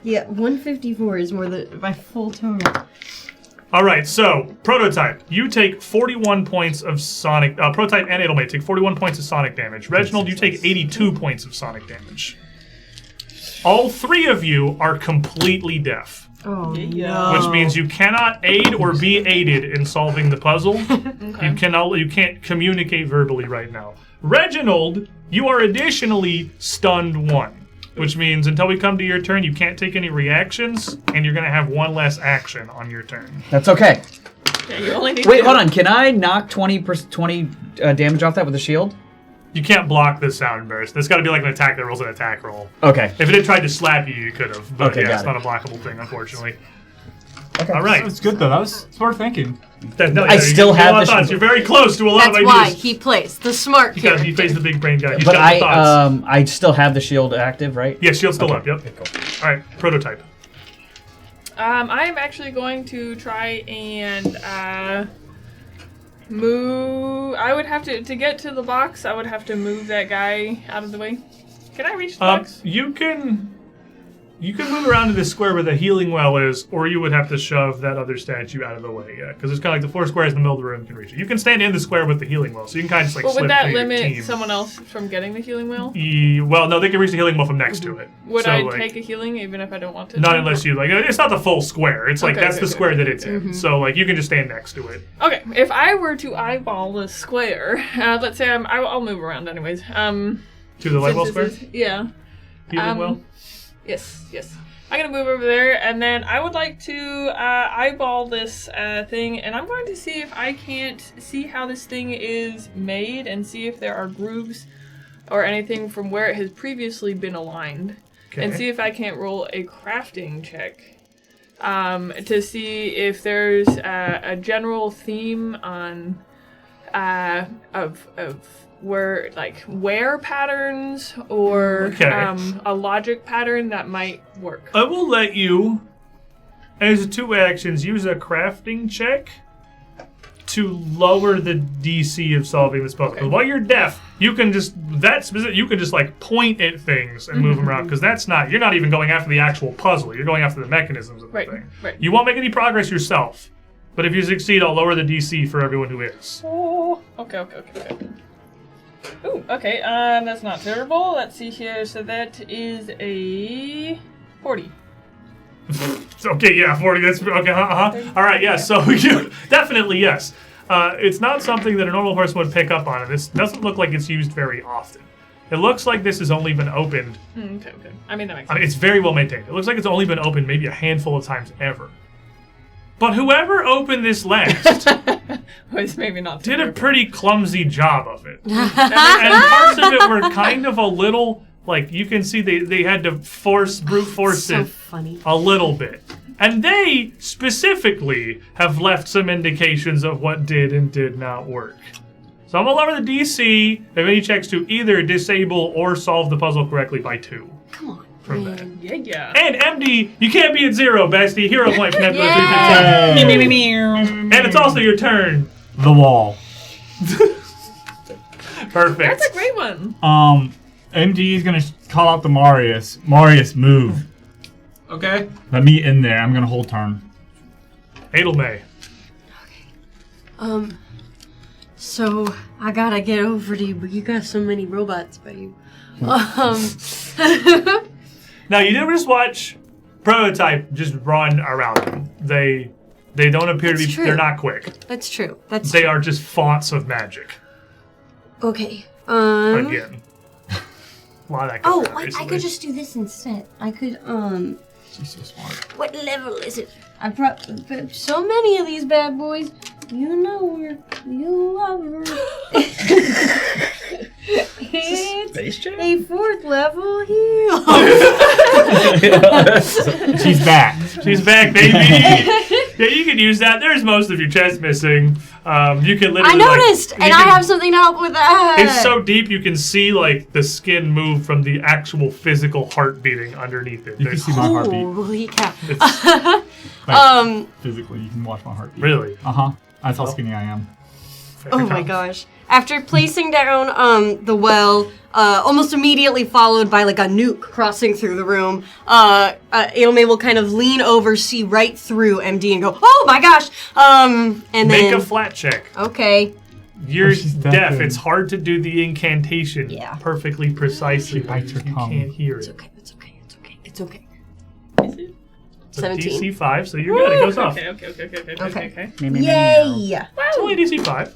Yeah, 154 is more than my full total. All right, so Prototype, you take 41 points of sonic. Prototype and Edelmate take 41 points of sonic damage. Reginald, you take 82 points of sonic damage. All 3 of you are completely deaf, Oh, Yeah. which means you cannot aid or be aided in solving the puzzle. You can't communicate verbally right now. Reginald, you are additionally stunned 1. Which means until we come to your turn, you can't take any reactions, and you're going to have 1 less action on your turn. That's okay. Yeah, you only need Wait, to- hold on. Can I knock 20 damage off that with a shield? You can't block the sound burst. There's got to be like an attack that rolls an attack roll. Okay. If it had tried to slap you, you could have. But Okay, yeah, got it's it. not a blockable thing, unfortunately. Okay. All right. That's good, though. That was smart thinking. I still have the thoughts. shield. You're very close to a lot That's of why ideas. he plays the smart Because character. he plays the big brain guy. He's But got the thoughts. I still have the shield active, right? Yeah, shield's still Okay. up. Yep. All right, Prototype. I am actually going to try and move. I would have to get to the box. I would have to move that guy out of the way. Can I reach the box? You can You can move around in this square where the healing well is, or you would have to shove that other statue out of the way. Yeah, because it's kind of like the 4 squares in the middle of the room can reach it. You can stand in the square with the healing well, so you can kind of just like Well, slip would that through your limit team. someone else from getting the healing wheel? Well, no, they can reach the healing well from next to it. Would So, I like, take a healing even if I don't want to? Not unless you like. It's not the full square. It's like Okay, that's okay, the square okay, that it's okay. in. So like you can just stand next to it. Okay, if I were to eyeball the square, let's say I'll move around anyways. To the light well square. Yeah. Healing well. Yes. I'm gonna move over there, and then I would like to eyeball this thing, and I'm going to see if I can't see how this thing is made, and see if there are grooves or anything from where it has previously been aligned, and see if I can't roll a crafting check to see if there's a general theme on of where like wear patterns or a logic pattern that might work. I will let you, as 2 actions, use a crafting check to lower the DC of solving this puzzle. 'Cause while you're deaf, you can just you can just like point at things and move them around. Because you're not even going after the actual puzzle. You're going after the mechanisms of the thing. Right. You won't make any progress yourself, but if you succeed, I'll lower the DC for everyone who is. Oh, okay. Ooh, okay, that's not terrible. Let's see here. So that is a 40. Okay, yeah, 40. That's okay. All right, yeah. So you definitely yes. It's not something that a normal person would pick up on, and this doesn't look like it's used very often. It looks like this has only been opened. Okay. I mean, that makes sense. It's very well maintained. It looks like it's only been opened maybe a handful of times ever. But whoever opened this last was maybe not did a pretty clumsy job of it. And parts of it were kind of a little, like, you can see they had to brute force So it funny. a little bit. And they specifically have left some indications of what did and did not work. So I'm going to lower the DC of any checks to either disable or solve the puzzle correctly by 2. Come on. From that. Yeah. And MD, you can't be at 0, bestie. Hero point from that. And it's also your turn. The wall. Perfect. That's a great one. MD is gonna call out to Marius. Marius, move. Okay. Let me in there. I'm gonna hold turn. Adelmay. So I gotta get over to you, but you got so many robots, babe. Now you did just watch Prototype just run around them. They don't appear to be. True. They're not quick. That's true. They are just fonts of magic. Okay. Again. A lot of that goes down I recently. could just do this instead. I could She's so smart. What level is it? I brought so many of these bad boys. You know her. You love her. It's a 4th level heal. She's back. She's back, baby. Yeah, you can use that. There's most of your chest missing. You can literally. I noticed, and I have something to help with that. It's so deep you can see like the skin move from the actual physical heart beating underneath it. You can see my heartbeat. Holy cow. Physically, you can watch my heartbeat. Really? That's how skinny I am. Oh my gosh. After placing down the well, almost immediately followed by like a nuke crossing through the room, Adelmay will kind of lean over, see right through MD and go, oh my gosh! And Make then... a flat check. Okay. You're she's that deaf. good. It's hard to do the incantation perfectly precisely. She bites her You tongue. can't hear it. It's okay. It's okay. It's okay. It's okay. It's a 17. DC 5, so you're good. It goes off. Okay. Yay! It's only DC 5.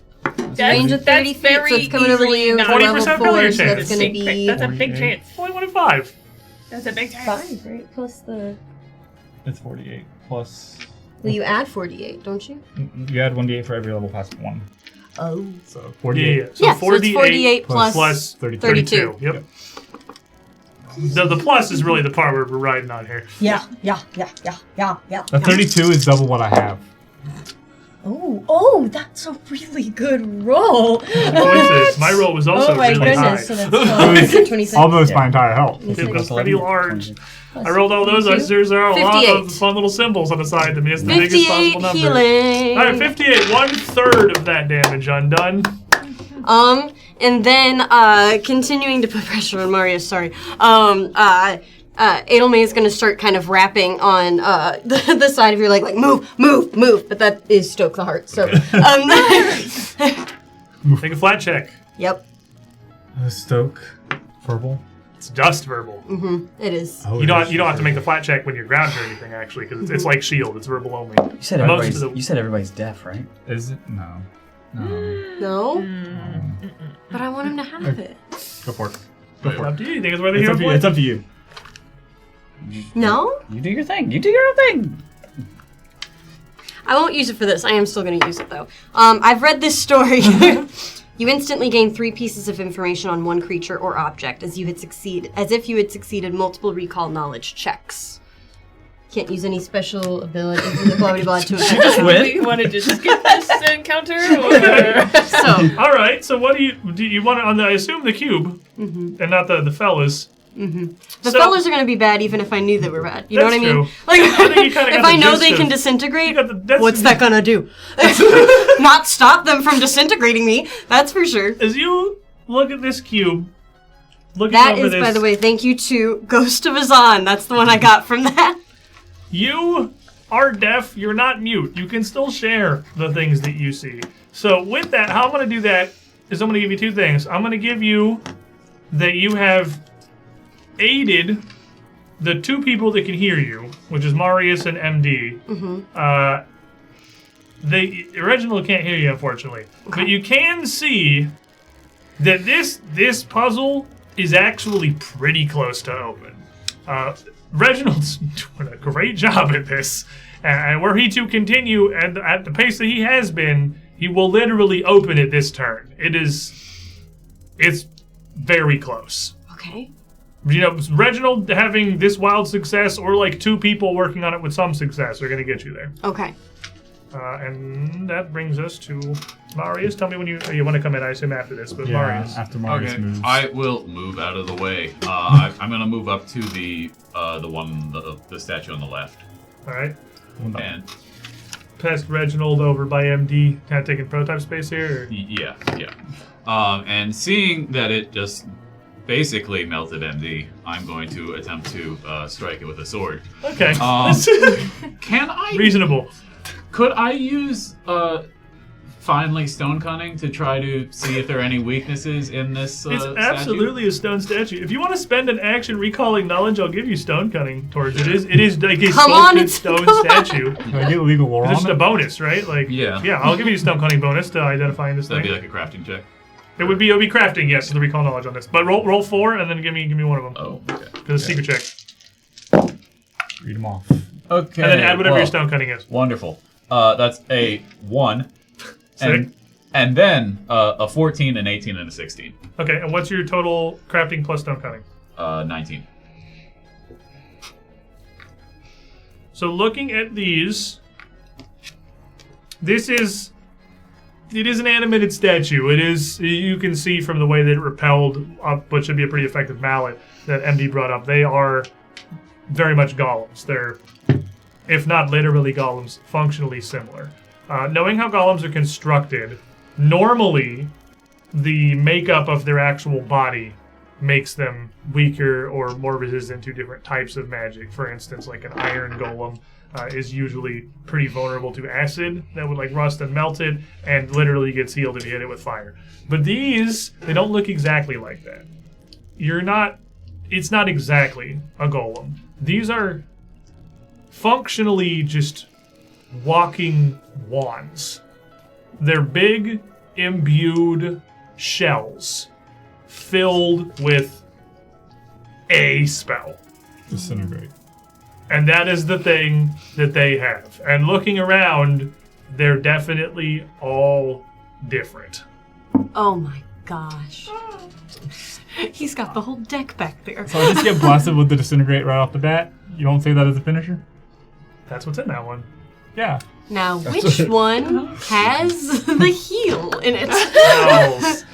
Range of 30 feet, so it's coming over to you. 20% Level 4, failure so chance. that's going to be... That's a big chance. Only 1 in 5. That's a big chance. 5, right? Plus the... It's 48 plus. Well, you add 48, don't you? You add 1d8 for every level past 1. Oh. So 48. Yeah. So Yeah, so it's 48 plus 32. Yep. The plus is really the part we're riding on here. Yeah. The 32 is double what I have. Oh, that's a really good roll. Coincidence. My roll was also Oh my really high. goodness, so that's 26. Almost my entire health. It was pretty large. I rolled all those. There's a lot 58. of fun little symbols on the side to me. It's the biggest 58 possible number. healing. All right, 58. 1/3 of that damage undone. And then, continuing to put pressure on Marius, sorry. Adelme is going to start kind of rapping on the side of your leg, like, move, move, move. But that is Stoke the Heart, so... Make a flat check. Yep. Stoke. Verbal. It's just verbal. Mm-hmm. It is. Oh, You don't have to make the flat check when you're grounded or anything, actually, because it's like shield. It's verbal only. You said everybody's deaf, right? Is it? No. No? But I want him to have it. Go for it. It's up to you. You think it's worth a hero point? It's up to you. No? You do your thing. You do your own thing. I won't use it for this. I am still going to use it, though. I've read this story. You instantly gain 3 pieces of information on one creature or object as if you had succeeded multiple recall knowledge checks. Can't use any special abilities in the blah blah blah to just win. You wanted to skip this encounter, or So, All right. So what do you want it on the? I assume the cube, and not the fellas. the So- fellas are going to be bad even if I knew they were bad. You know what I That's mean? true. Like, I think you kinda if got I the know gist they of- can disintegrate, that's- what's that going to do? Not stop them from disintegrating me. That's for sure. As you look at this cube, looking That over is, this, by the way, thank you to Ghost of Azan. That's the one I got from that. you are deaf. You're not mute. You can still share the things that you see. So with that, how I'm going to do that is I'm going to give you 2 things. I'm going to give you that you have aided the 2 people that can hear you, which is Marius and MD. The original can't hear you, unfortunately, but you can see that this puzzle is actually pretty close to open. Reginald's doing a great job at this, and were he to continue at the pace that he has been, he will literally open it this turn. It's very close. Okay. You know, Reginald having this wild success, or like 2 people working on it with some success, are going to get you there. Okay. And that brings us to Marius. Tell me when you want to come in. I assume after this, but Yeah, Marius. after Marius Okay, moves. I will move out of the way. I'm gonna move up to the statue on the left, All right. and Past Reginald over by MD, kind of taking prototype space here. Or? yeah. And seeing that it just basically melted MD, I'm going to attempt to strike it with a sword. Okay. Can I? Reasonable. Could I use finally stone cunning to try to see if there are any weaknesses in this It's statue? absolutely a stone statue. If you want to spend an action recalling knowledge, I'll give you stone cunning towards it. It is like a sculpted stone statue. Can I get legal lore It's on just a it? bonus, right? Like Yeah. I'll give you a stone cunning bonus to identifying this That'd thing. be like a crafting check. It would be crafting, yes, to the recall knowledge on this. But roll 4 and then give me one of them. Oh, okay. Because it's a secret check. Read them off. Okay. And then add whatever your well, stone cunning is. Wonderful. That's a 1. Sick. And then a 14, an 18, and a 16. Okay, and what's your total crafting plus stone cunning? 19. So looking at these, it is an animated statue. It is, you can see from the way that it repelled up what should be a pretty effective mallet that MD brought up. They are very much golems. They're, if not literally golems, functionally similar. Knowing how golems are constructed, normally the makeup of their actual body makes them weaker or more resistant to different types of magic. For instance, like an iron golem is usually pretty vulnerable to acid that would like rust and melt it, and literally gets healed if you hit it with fire. But these, they don't look exactly like that. It's not exactly a golem. These are functionally just walking wands. They're big, imbued shells filled with a spell. Disintegrate. And that is the thing that they have. And looking around, they're definitely all different. Oh my gosh. He's got the whole deck back there. So I just get blasted with the disintegrate right off the bat? You don't say that as a finisher? That's what's in that one. Yeah. Now, which one has the heal in it? Spells.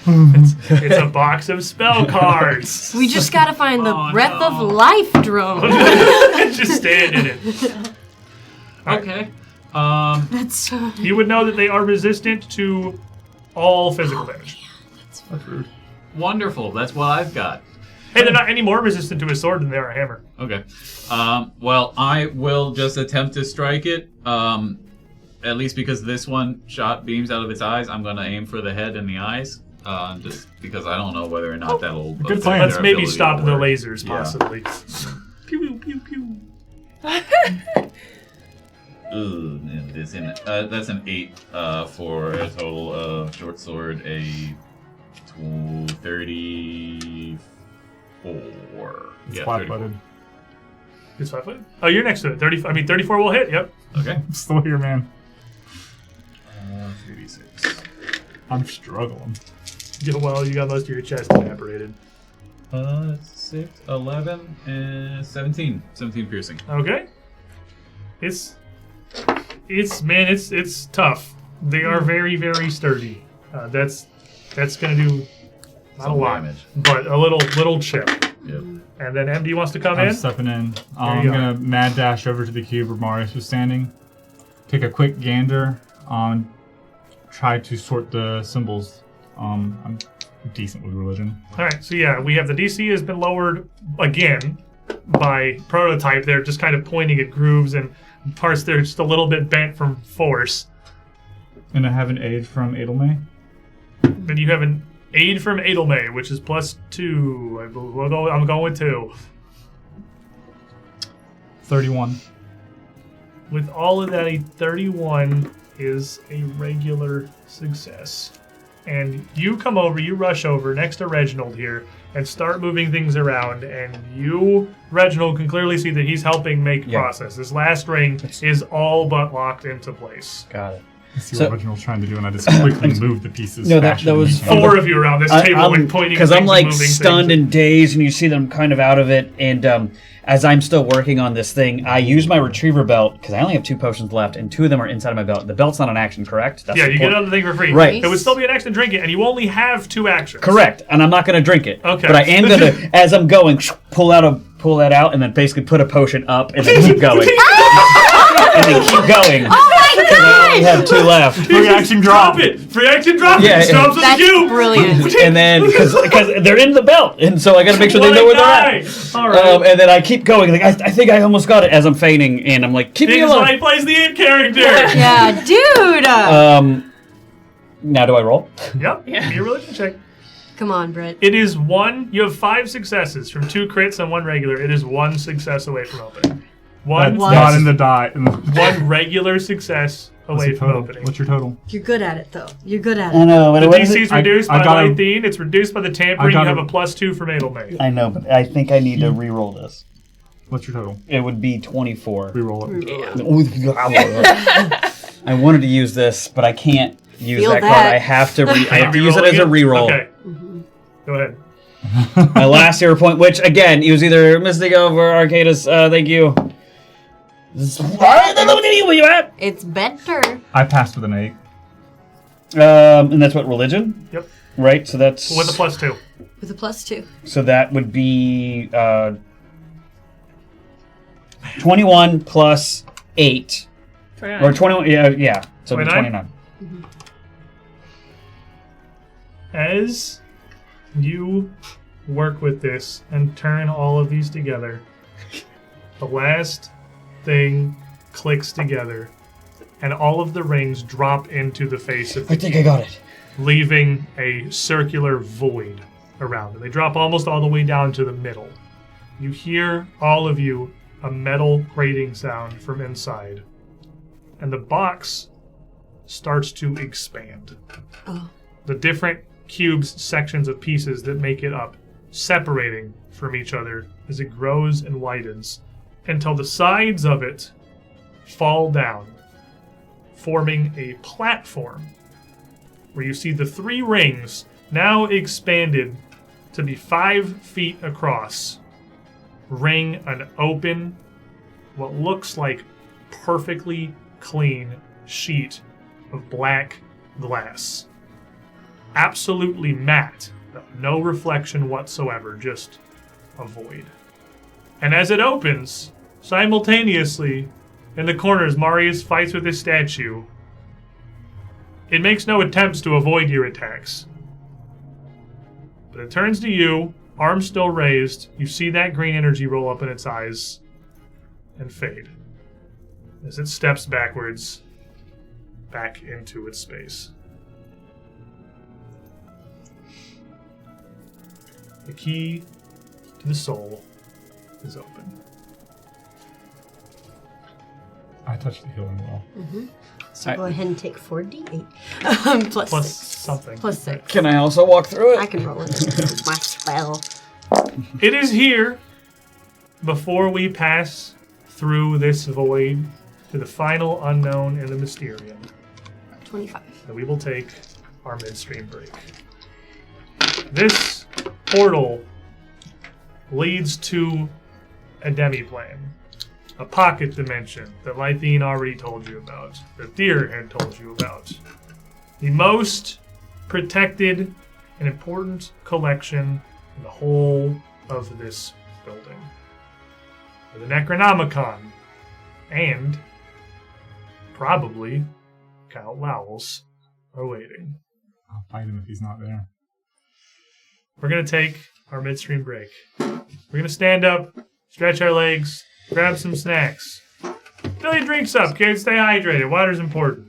It's a box of spell cards. We just gotta find the Breath of Life drone. Just stand in it. Okay. That's You would know that they are resistant to all physical damage. Wonderful. That's what I've got. Hey, Hey, they're not any more resistant to a sword than they are a hammer. Okay. Well, I will just attempt to strike it. At least because this one shot beams out of its eyes, I'm going to aim for the head and the eyes. Just because I don't know whether or not that'll... Good plan. Let's maybe stop the lasers, possibly. Pew, pew, pew. That's an 8 for a total of short sword, a 34. It's Yeah, flat-footed. It's 5 foot? Oh, you're next to it. 34 will hit, yep. Okay. I'm still here, man. 3d6. I'm struggling. Yeah, well, you got most of your chest evaporated. 6, 11, and 17. 17 piercing. Okay. It's tough. They are very, very sturdy. That's gonna do not Some a lot, damage. but a little chip. Yep. And then MD wants to come I'm in. stepping in. you I'm go. gonna mad dash over to the cube where Marius was standing. Take a quick gander. Try to sort the symbols. I'm decent with religion. All right, so yeah, we have the DC has been lowered again by prototype. They're just kind of pointing at grooves and parts that are just a little bit bent from force. And I have an aid from Edelmay. Then you have an aid from Edelmay, which is +2. I'm going with 2. 31. With all of that, a 31 is a regular success. And you come over, you rush over next to Reginald here and start moving things around. And you, Reginald, can clearly see that he's helping make process. This last ring is all but locked into place. Got it. I see what Reginald's trying to do, and I just quickly move the pieces. No, that faster was than he can. 4 of you around this table and pointing because things I'm like and moving stunned things. and dazed, and you see them kind of out of it. And as I'm still working on this thing, I use my retriever belt because I only have 2 potions left, and 2 of them are inside of my belt. The belt's not an action, correct? That's Yeah, you get important. another thing for free. Right. It would still be an action to drink it, and you only have 2 actions. Correct, and I'm not going to drink it. Okay. But I am going to, as I'm going, pull that out, and then basically put a potion up, and then keep going. And then keep going. Oh my Because I only have 2 left. Free action drop. Drop it! Free action drop Yeah, it! Stops on the That's cube! brilliant. And then, because they're in the belt, and so I got to make sure they know where they're at. All right. And then I keep going. Like I think I almost got it as I'm feigning, and I'm like, keep me This is alive. why he plays the int character! Yeah, dude. Now do I roll? Yep, give me a religion check. Come on, Britt. It is 1. You have 5 successes from 2 crits and 1 regular. It is 1 success away from opening. That's One not in the die. 1 regular success What's away your from total? opening. What's your total? You're good at it, though. You're good at I it. know, but The what is DC it? is reduced I by gotta- Lythine. It's reduced by the tampering. You gotta- have a +2 from Edelmay. I know, but I think I need to re-roll this. What's your total? It would be 24. Reroll it. I wanted to use this, but I can't use Feel that card. that. I have to. I have to use it as a reroll. Okay. Go ahead. My last hero point, which again, it was either Mystico or Arcadus. Thank you. Where you at? It's better. I passed with an 8. And that's what, religion? Yep. Right. So that's With a +2. With a +2. So that would be 21 plus 8. 29. Or 21. Yeah. So it'd be 29? 29. As you work with this and turn all of these together, the last thing clicks together, and all of the rings drop into the face of the I think I got it. leaving a circular void around it. They drop almost all the way down to the middle. You hear, all of you, a metal grating sound from inside. And the box starts to expand. Oh. The different cubes, sections of pieces that make it up, separating from each other as it grows and widens, until the sides of it fall down, forming a platform where you see the 3 rings now expanded to be 5 feet across, ring an open, what looks like perfectly clean sheet of black glass. Absolutely matte, no reflection whatsoever, just a void. And as it opens, simultaneously, in the corners, Marius fights with his statue. It makes no attempts to avoid your attacks. But it turns to you, arm still raised. You see that green energy roll up in its eyes and fade as it steps backwards back into its space. The key to the soul is open. I touched the healing well. So go ahead and take 4d8. Plus Plus 6. something. Plus 6. Can I also walk through I it? can roll it. It's my spell. It is here, before we pass through this void to the final unknown in the Mysterium, 25. that we will take our midstream break. This portal leads to a demi-plane, a pocket dimension that Lythine already told you about, that Deer had told you about. The most protected and important collection in the whole of this building. Where the Necronomicon and probably Count Lowls are waiting. I'll fight him if he's not there. We're going to take our midstream break. We're going to stand up, stretch our legs, grab some snacks. Fill your drinks up, kids. Stay hydrated. Water's important.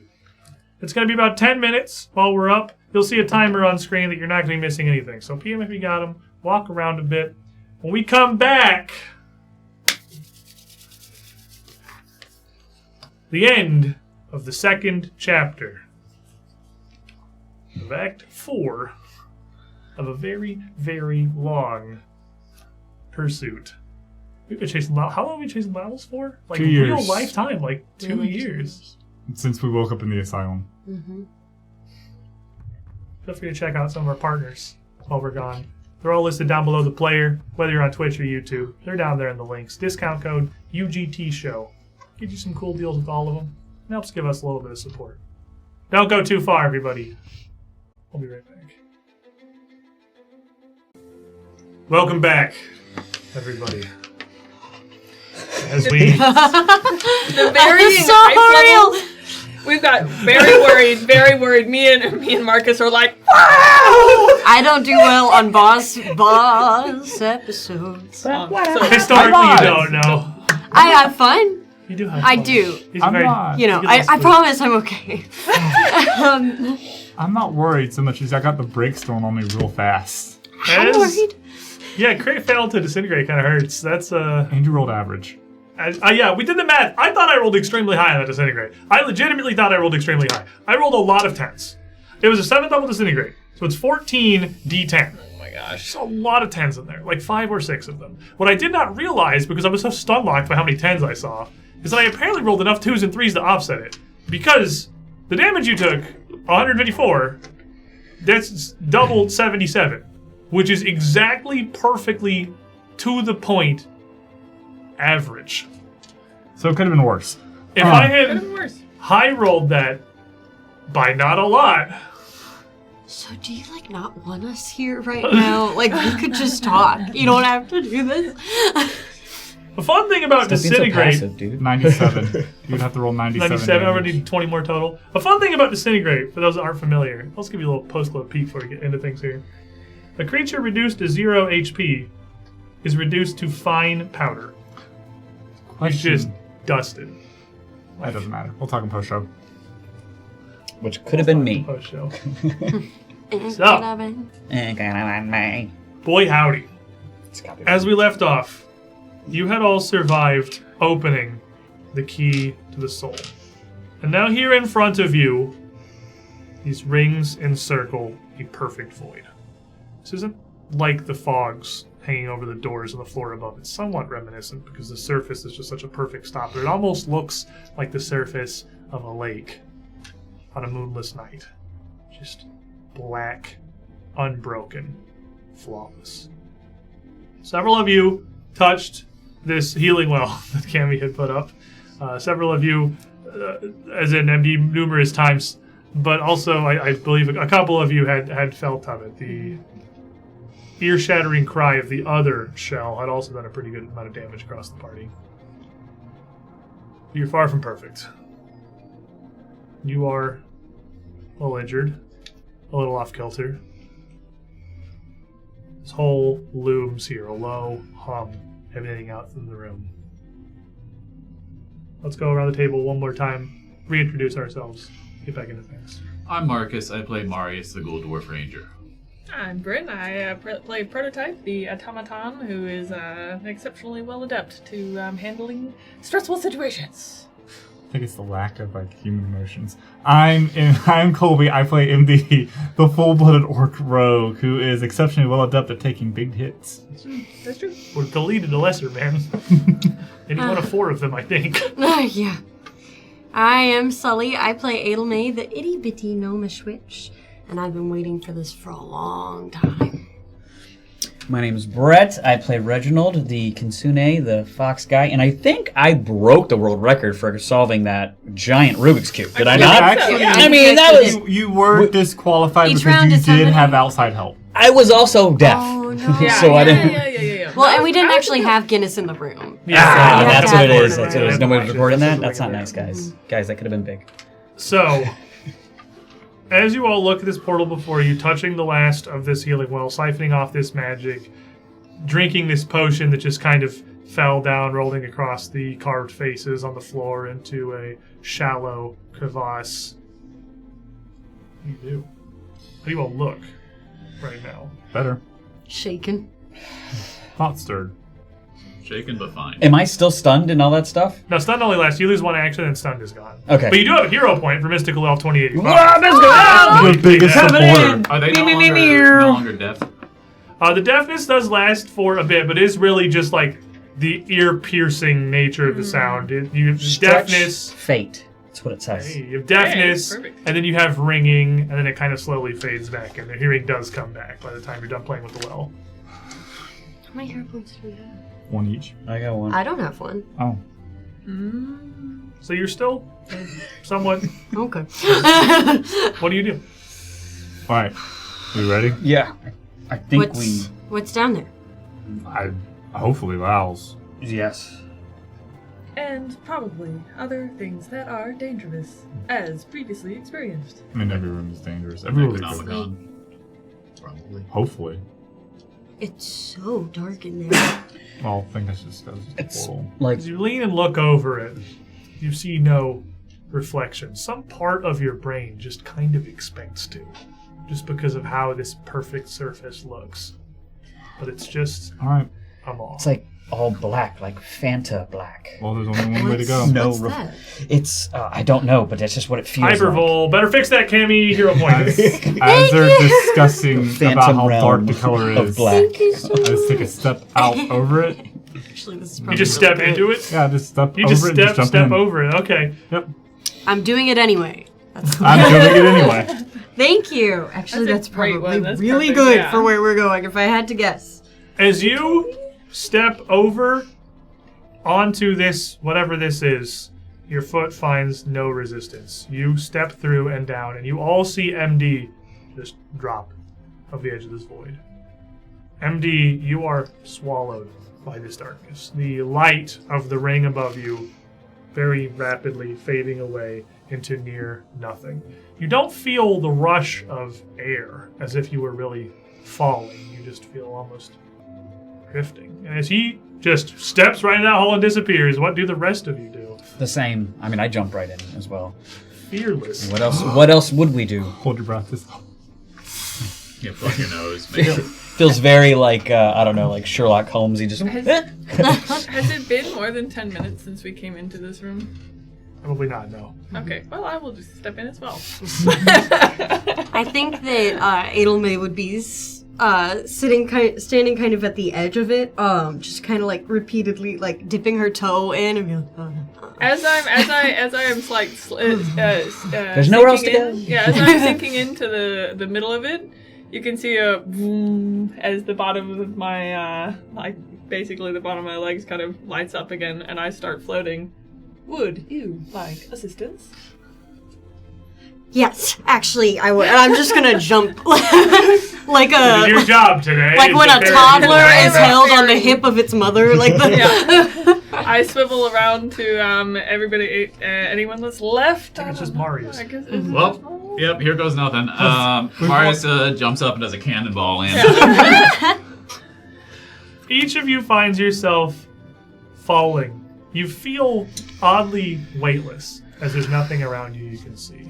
It's going to be about 10 minutes while we're up. You'll see a timer on screen that you're not going to be missing anything. So PM if you got them. Walk around a bit. When we come back, the end of the second chapter of Act 4 of a very, very long pursuit. We've been chasing Lowls. How long have we been chasing Lowls for? Like 2 years. real lifetime, like 2 years. Since we woke up in the asylum. Feel free to check out some of our partners while we're gone. They're all listed down below the player, whether you're on Twitch or YouTube. They're down there in the links. Discount code UGT Show. Get you some cool deals with all of them. It helps give us a little bit of support. Don't go too far, everybody. We'll be right back. Welcome back, everybody. As we The varying hype levels. We've got very worried. Me and Marcus are like, I don't do well on boss episodes. so historically you don't know. I have fun. You do have I fun. do. He's I'm very- not. You know, He gets I us promise I'm okay. I'm not worried so much as I got the brakes thrown on me real fast. I'm As- worried. Yeah, crit fail to disintegrate kind of hurts. That's Andrew rolled average. yeah, we did the math. I thought I rolled extremely high on that disintegrate. I legitimately thought I rolled extremely high. I rolled a lot of 10s. It was a 7th level disintegrate, so it's 14 d10. oh my gosh. There's a lot of 10s in there, like 5 or 6 of them. What I did not realize, because I was so stun locked by how many 10s I saw, is that I apparently rolled enough 2s and 3s to offset it. Because the damage you took, 154, that's double 77, which is exactly perfectly to the point average. So it could have been worse. If I Could have had been worse. high rolled that by not a lot, So do you not want us here right now? Like we could just talk. You don't have to do this. the fun thing about Stop being so disintegrate, passive, dude. 97. You'd have to roll 97. 97, I damage. already need 20 more total. A fun thing about disintegrate, for those that aren't familiar, let's give you a little post-load peek before we get into things here. A creature reduced to 0 HP is reduced to fine powder. It's Question. just dusted. That doesn't matter. We'll talk in post show. Which could have been me. Post show. So. Boy howdy. As we left off, you had all survived opening the key to the soul. And now here in front of you, these rings encircle a perfect void. This isn't like the fogs hanging over the doors on the floor above. It's somewhat reminiscent because the surface is just such a perfect stop. But it almost looks like the surface of a lake on a moonless night. Just black, unbroken, flawless. Several of you touched this healing well that Cammy had put up. Several of you, as in MD numerous times, but also I believe a couple of you had felt of it. The ear-shattering cry of the other shell had also done a pretty good amount of damage across the party. You're far from perfect. You are a little injured, a little off-kilter. This whole looms here, a low hum emanating out from the room. Let's go around the table one more time, reintroduce ourselves, get back into things. I'm Marcus. I play Marius, the Ghoul Dwarf Ranger. I'm Bryn. I play Prototype, the automaton, who is exceptionally well adept to handling stressful situations. I think it's the lack of human emotions. I'm Colby. I play MD, the full-blooded orc rogue, who is exceptionally well adept at taking big hits. That's true. We're deleted the lesser, man. Any one of 4 of them, I think. Yeah. I am Sully. I play Adelmay, the itty-bitty gnomish witch, and I've been waiting for this for a long time. My name is Brett. I play Reginald, the Kitsune, the fox guy, and I think I broke the world record for solving that giant Rubik's Cube. Did I not? Actually, I mean, that was... You were disqualified Each because round you is did somebody- have outside help. I was also deaf. Oh, no. So I didn't... Yeah. Well, and we didn't actually have Guinness in the room. Ah, Yeah. that's what it is. Yeah. That's what it is. Nobody's recording that? That's not nice, guys. Guys, that could have been big. So, as you all look at this portal before you, touching the last of this healing well, siphoning off this magic, drinking this potion that just kind of fell down, rolling across the carved faces on the floor into a shallow crevasse. What do you do? How do you all look right now? Better. Shaken. Not stirred. Shaken but fine. Am I still stunned and all that stuff? Now, stun only lasts. You lose 1 action, and stun is gone. Okay. But you do have a hero point for Mystical Elf 2085. Wow, let's go! The biggest supporter. Are they no longer deaf? The deafness does last for a bit, but it is really just the ear-piercing nature of the sound. You have deafness. Fate. That's what it says. Hey, you have deafness, perfect. and then you have ringing, and then it kind of slowly fades back, and the hearing does come back by the time you're done playing with the well. How many hero points do we have? 1 each. I got one. I don't have one. Oh. So you're still somewhat... Okay. What do you do? Alright. We ready? Yeah. I think What's down there? Hopefully Lowls. Yes. And probably other things that are dangerous, as previously experienced. I mean, every room is dangerous. Every room is Necronomicon. Probably. Hopefully. It's so dark in there. Well, I think that's just because it's a portal. Like, As you lean and look over it, you see no reflection. Some part of your brain just kind of expects to, just because of how this perfect surface looks. But it's just Alright. a moth. it's like all black, like Fanta black. Well, there's only one way to go. No, What's that? it's I don't know, but that's just what it feels Hypervol. Better fix that, Cammy. Hero points. As they're discussing Phantom about how dark realm the color of is, black. Thank you so I much. just take a step out over it. Actually, this is You probably just really step good. into it? Yeah, just step You over just it. step Just jump in. over it. Okay. Yep. I'm doing it anyway. That's I'm doing it anyway. Thank you. Actually, That's that's a great probably one. That's really perfect, good yeah. for where we're going, if I had to guess. As you step over onto this, whatever this is, your foot finds no resistance. You step through and down, and you all see MD just drop off the edge of this void. MD, you are swallowed by this darkness. The light of the ring above you very rapidly fading away into near nothing. You don't feel the rush of air as if you were really falling. You just feel almost drifting. And as he just steps right in that hole and disappears, what do the rest of you do? The same. I mean, I jump right in as well. Fearless. What else? What else would we do? Hold your breath. Just... Yeah, plug your nose. Make sure. Feels very like I don't know, like Sherlock Holmes. He just. Has it been more than 10 minutes since we came into this room? Probably not, no. Okay, well, I will just step in as well. I think that Adelmay would be standing kind of at the edge of it, just kind of like repeatedly like dipping her toe in and be like, As I am like There's nowhere else to go. Yeah, as I'm sinking into the middle of it, you can see a boom as the bottom of my basically the bottom of my legs kind of lights up again, and I start floating. Would you like assistance? yes, actually, I would. And I'm just gonna jump like This is your job today. like is when to a ferry toddler people is around. held on the hip of its mother, like the. Yeah. I swivel around to everybody, anyone that's left. I think it's just Marius. I guess it's Well, yep, here goes nothing. Marius jumps up and does a cannonball in. Each of you finds yourself falling. You feel oddly weightless, as there's nothing around you can see.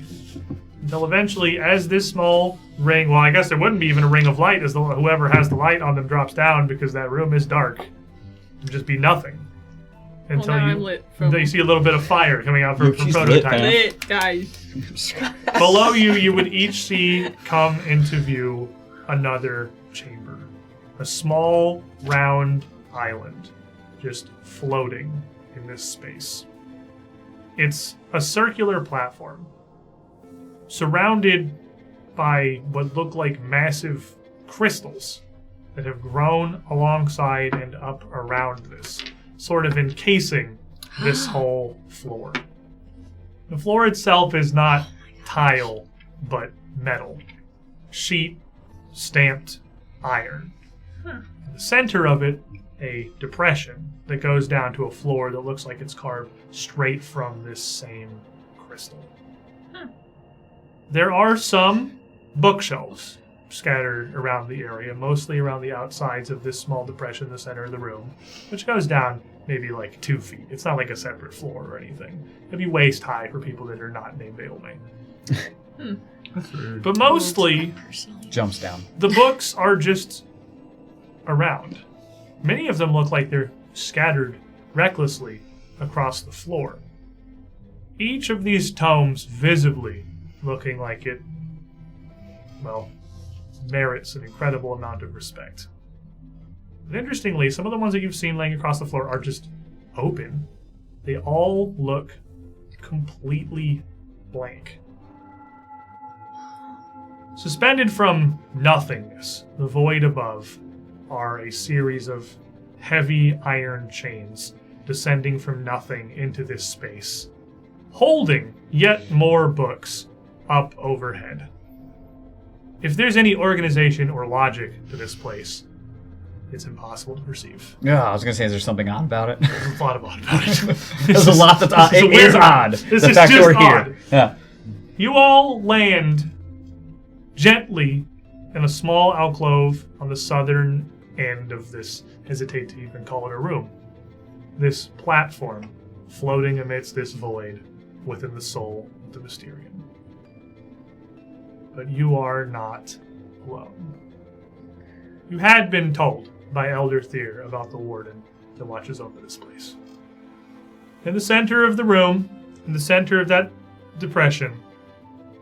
Until eventually, as this small ring, well, I guess there wouldn't be even a ring of light, as whoever has the light on them drops down, because that room is dark. It'd just be nothing. Until now I'm lit from- until you see a little bit of fire coming out from She's prototype. Lit, guys. Below you, you would each see come into view another chamber. A small, round island, just floating in this space. It's a circular platform, surrounded by what look like massive crystals that have grown alongside and up around this, sort of encasing this whole floor. The floor itself is not tile, but metal. Sheet, stamped iron. In the center of it, a depression that goes down to a floor that looks like it's carved straight from this same crystal. There are some bookshelves scattered around the area, mostly around the outsides of this small depression in the center of the room, which goes down maybe like 2 feet. It's not like a separate floor or anything. It'd be waist high for people that are not named Ailmain. But mostly, Jumps down. the books are just around. Many of them look like they're scattered recklessly across the floor. Each of these tomes visibly looking like it, well, merits an incredible amount of respect. But interestingly, some of the ones that you've seen laying across the floor are just open. They all look completely blank. Suspended from nothingness, the void above, are a series of heavy iron chains descending from nothing into this space, holding yet more books up overhead. If there's any organization or logic to this place, it's impossible to perceive. Yeah, I was gonna say, is there something odd about it? There's a lot of odd about it. There's a lot that's odd. This is It is weird. odd. This The is fact that just we're odd. here. Yeah. You all land gently in a small alcove on the southern end of this, hesitate to even call it a room, this platform floating amidst this void within the soul of the Mysterium. But you are not alone. You had been told by Elder Thier about the warden that watches over this place. In the center of the room, in the center of that depression,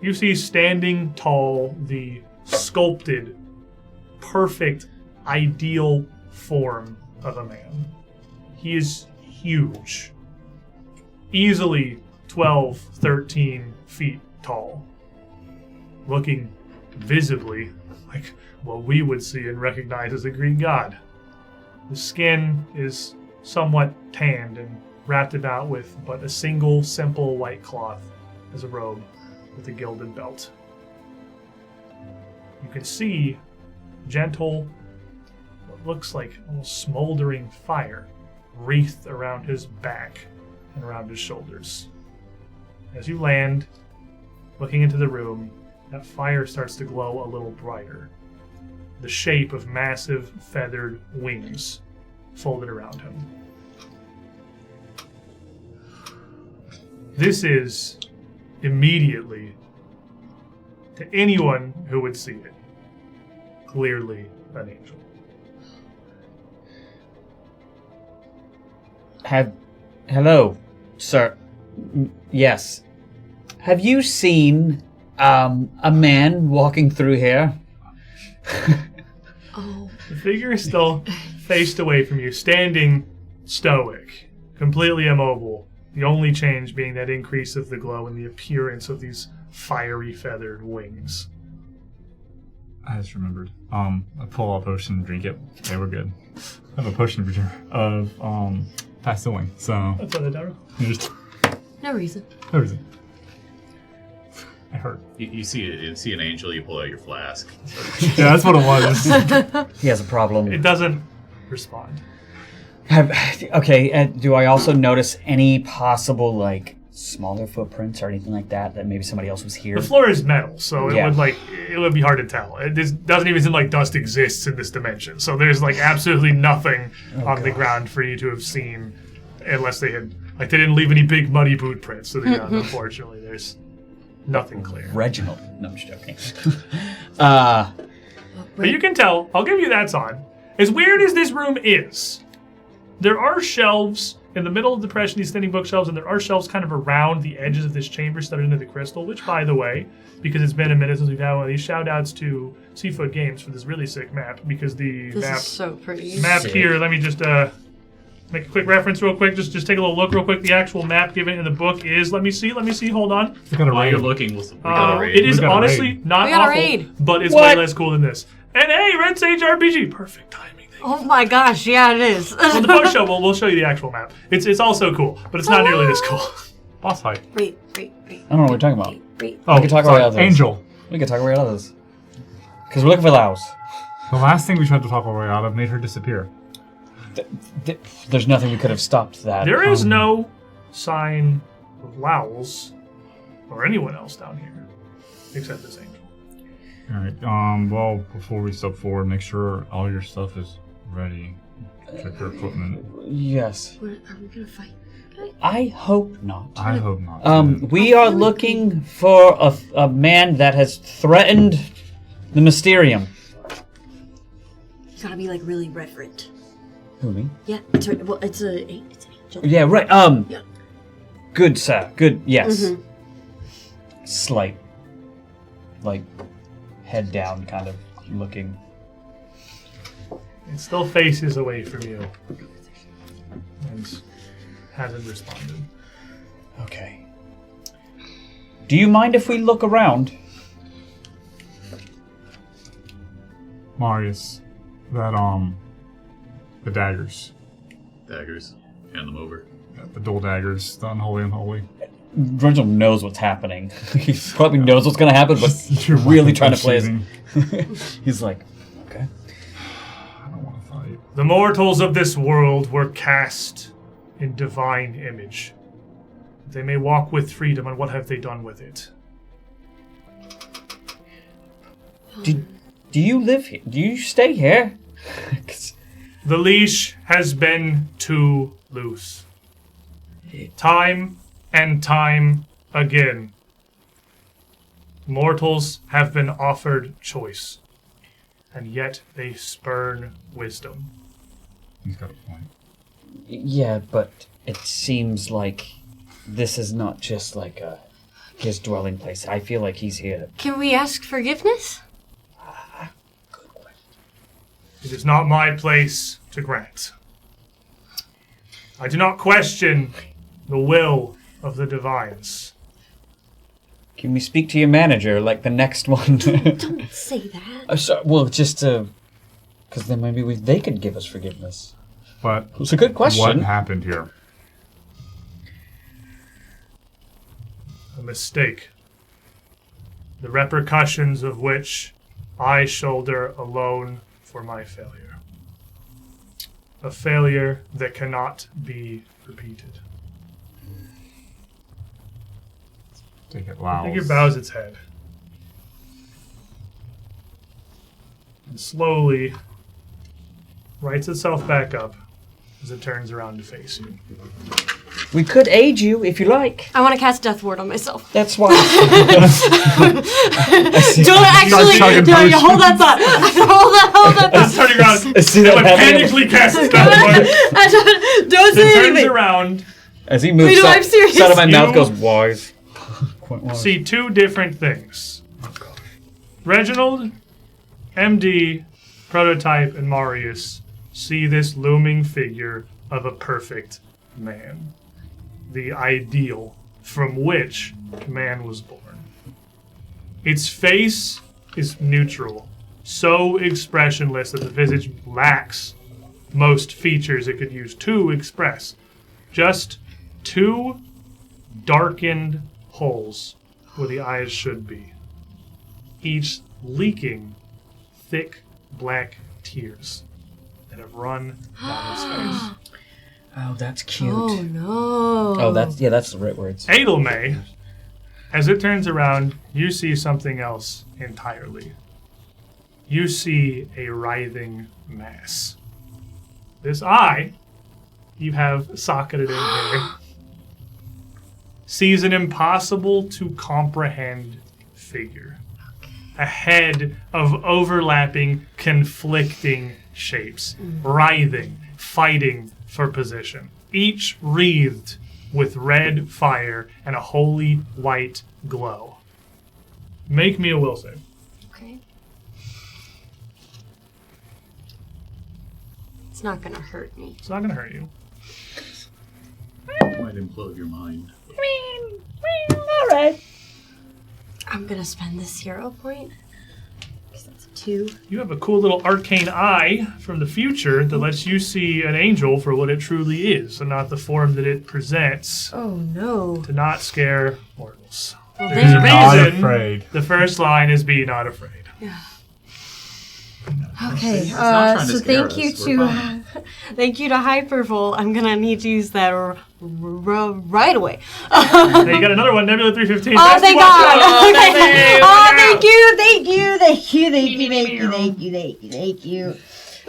you see standing tall the sculpted, perfect, ideal form of a man. He is huge, easily 12, 13 feet tall, looking visibly like what we would see and recognize as a Greek god. The skin is somewhat tanned and wrapped about with but a single simple white cloth as a robe with a gilded belt. You can see gentle, what looks like almost smoldering fire wreathed around his back and around his shoulders. As you land, looking into the room, that fire starts to glow a little brighter. The shape of massive feathered wings folded around him. This is immediately, to anyone who would see it, clearly an angel. Hello, sir. Yes. Have you seen a man walking through here? Oh. The figure is still faced away from you, standing stoic, completely immobile. The only change being that increase of the glow and the appearance of these fiery feathered wings. I just remembered. I pull out a potion and drink it. Okay, we're good. I have a potion of fast healing, so That's what I don't know. just No reason. no reason. I hurt. You see an angel, you pull out your flask. Yeah, that's what it was. He has a problem. It doesn't respond. Okay, do I also notice any possible, like, smaller footprints or anything like that maybe somebody else was here? The floor is metal, so Yeah. it would be hard to tell. It doesn't even seem like dust exists in this dimension. So there's like absolutely nothing on the ground for you to have seen, unless they had they didn't leave any big muddy boot prints to the ground. Unfortunately, there's nothing clear. Reginald. No, I'm just joking. But you can tell. I'll give you that sign. As weird as this room is, there are shelves in the middle of the depression, these standing bookshelves, and there are shelves kind of around the edges of this chamber studded into the crystal, which, by the way, because it's been a minute since we've had one of these, shout-outs to Seafoot Games for this really sick map, because the This is so pretty. map Sick. here, let me just make a quick reference real quick, just take a little look real quick. The actual map given in the book is, let me see, hold on. We got a While raid. you're looking, we got a raid. It is We got a honestly raid. not We got a awful, raid. but it's What? way less cool than this. And hey, Red Sage RPG, perfect timing. Oh my gosh, yeah, it is. On the post show, we'll show you the actual map. It's also cool, but it's not nearly this cool. Boss fight. Wait. I don't know what we're talking about. Wait. Oh, We can talk sorry, about others. Angel. We can talk about others. Because we're looking for Lowls. The last thing we tried to talk our way out of made her disappear. There's nothing we could have stopped that. There is no sign of Lowls or anyone else down here, except this angel. Alright, well, before we step forward, make sure all your stuff is ready. Check your equipment. Yes. Are we gonna fight? I hope not. I hope not. We are looking for a man that has threatened the Mysterium. You gotta be like really reverent. Who, me? Yeah, it's an angel. Yeah, right. Yeah. Good, sir. Good, yes. Mhm. Slight, like, head down kind of looking. It still faces away from you and hasn't responded. Okay. Do you mind if we look around? Marius, that, the daggers. Daggers. Hand them over. The dual daggers, the unholy. Reginald knows what's happening. He probably knows what's going to happen, but You're really trying to weapon play us. He's like, okay. I don't want to fight. The mortals of this world were cast in divine image. They may walk with freedom, and what have they done with it? Do you live here? Do you stay here? 'Cause The leash has been too loose. Time and time again, mortals have been offered choice, and yet they spurn wisdom. He's got a point. Yeah, but it seems like this is not just like his dwelling place. I feel like he's here. Can we ask forgiveness? It is not my place to grant. I do not question the will of the divines. Can we speak to your manager like the next one? Don't say that. Well, just to... Because then maybe they could give us forgiveness. But It's a good question. what happened here? A mistake. The repercussions of which I shoulder alone for my failure. A failure that cannot be repeated. Take it I loud. think it bows its head. And slowly rights itself back up as it turns around to face you. We could aid you if you like. I want to cast Death Ward on myself. That's why. Don't actually. chugging No, you potion. hold that thought. Hold that It's thought. turning around. I see that and happening. mechanically casts that Don't It say turns anything. around. As he moves, Wait, no, I'm serious. side of my mouth You- goes wise. Quite wise. See two different things. Reginald, MD, Prototype, and Marius see this looming figure of a perfect man. The ideal from which man was born. Its face is neutral, so expressionless that the visage lacks most features it could use to express. Just two darkened holes where the eyes should be, each leaking thick black tears that have run down his face. Oh, that's cute. Oh no. Oh, that's the right words. Adelmay, as it turns around, you see something else entirely. You see a writhing mass. This eye you have socketed in here sees an impossible to comprehend figure. A head of overlapping, conflicting shapes, writhing, fighting for position, each wreathed with red fire and a holy white glow. Make me a will save. Okay. It's not gonna hurt me. It's not going to hurt you. Might implode your mind. All right. I'm gonna spend this hero point. Because that's a 2. You have a cool little arcane eye from the future that lets you see an angel for what it truly is and not the form that it presents Oh no. to not scare mortals. Well, There's a Be not reason afraid. the first line is be not afraid. Okay, It's not trying to so scare thank you us. We're fine. thank you to Hypervolt. I'm gonna need to use that right away. Now you got another one, Nebula 315. Oh, That's thank what- God! Oh, Okay. thank you. Oh, thank you.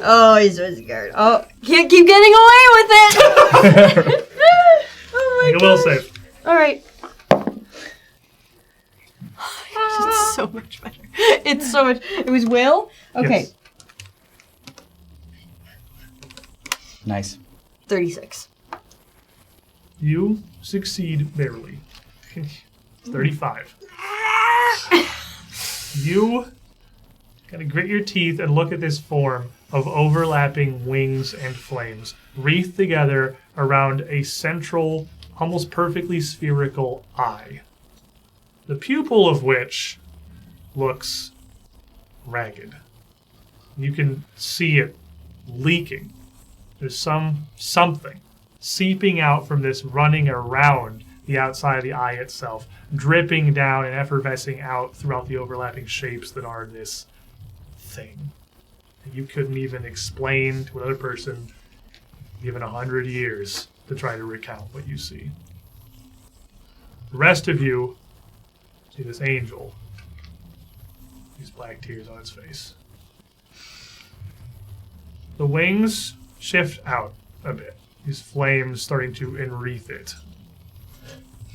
Oh, he's so scared. Oh, can't keep getting away with it. Oh Make my a will God. save. All right. It's so much better. It's so much. It was Will. Okay. Yes. Nice. 36. You succeed barely. 35. You kind of grit your teeth and look at this form of overlapping wings and flames wreathed together around a central, almost perfectly spherical eye, the pupil of which looks ragged. You can see it leaking. There's something seeping out from this, running around the outside of the eye itself, dripping down and effervescing out throughout the overlapping shapes that are this thing that you couldn't even explain to another person given 100 years to try to recount what you see. The rest of you see this angel, these black tears on its face. The wings shift out a bit, these flames starting to enwreath it.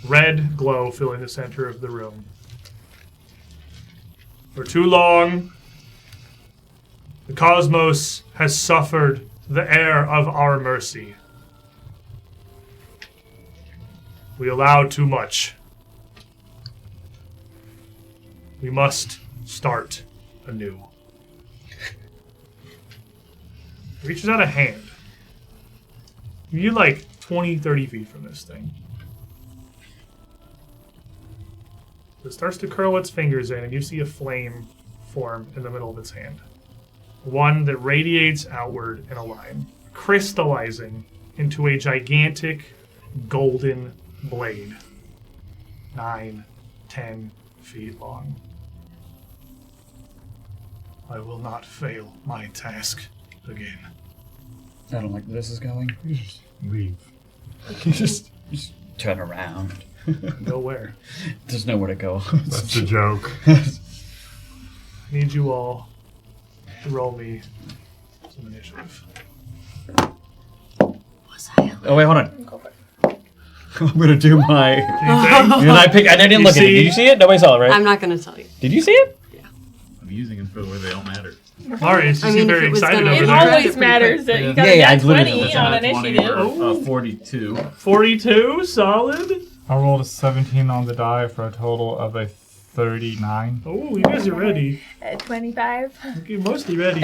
Red glow filling the center of the room. For too long, the cosmos has suffered the heir of our mercy. We allowed too much. We must start anew. Reaches out a hand. You're like 20, 30 feet from this thing. It starts to curl its fingers in, and you see a flame form in the middle of its hand. One that radiates outward in a line, crystallizing into a gigantic golden blade. 9, 10 feet long. I will not fail my task again. I don't like where this is going. Leave. just turn around. Go where? There's nowhere to go. That's the joke. I need you all to roll me some initiative. Oh wait, hold on. I'm gonna do my. Anything? And I didn't You look at it. see- Did you see it? Nobody saw it, right? I'm not gonna tell you. Did you see it? I'm using them for where they don't matter. Marius, you I seem mean, if very it was excited gonna- over It Yeah. there. always matters that you got Yeah, a I nat literally 20 was on Nat 20 initiative. or 42. 42, solid. I rolled a 17 on the die for a total of a 39. Oh, you guys are ready. 25. You're mostly ready.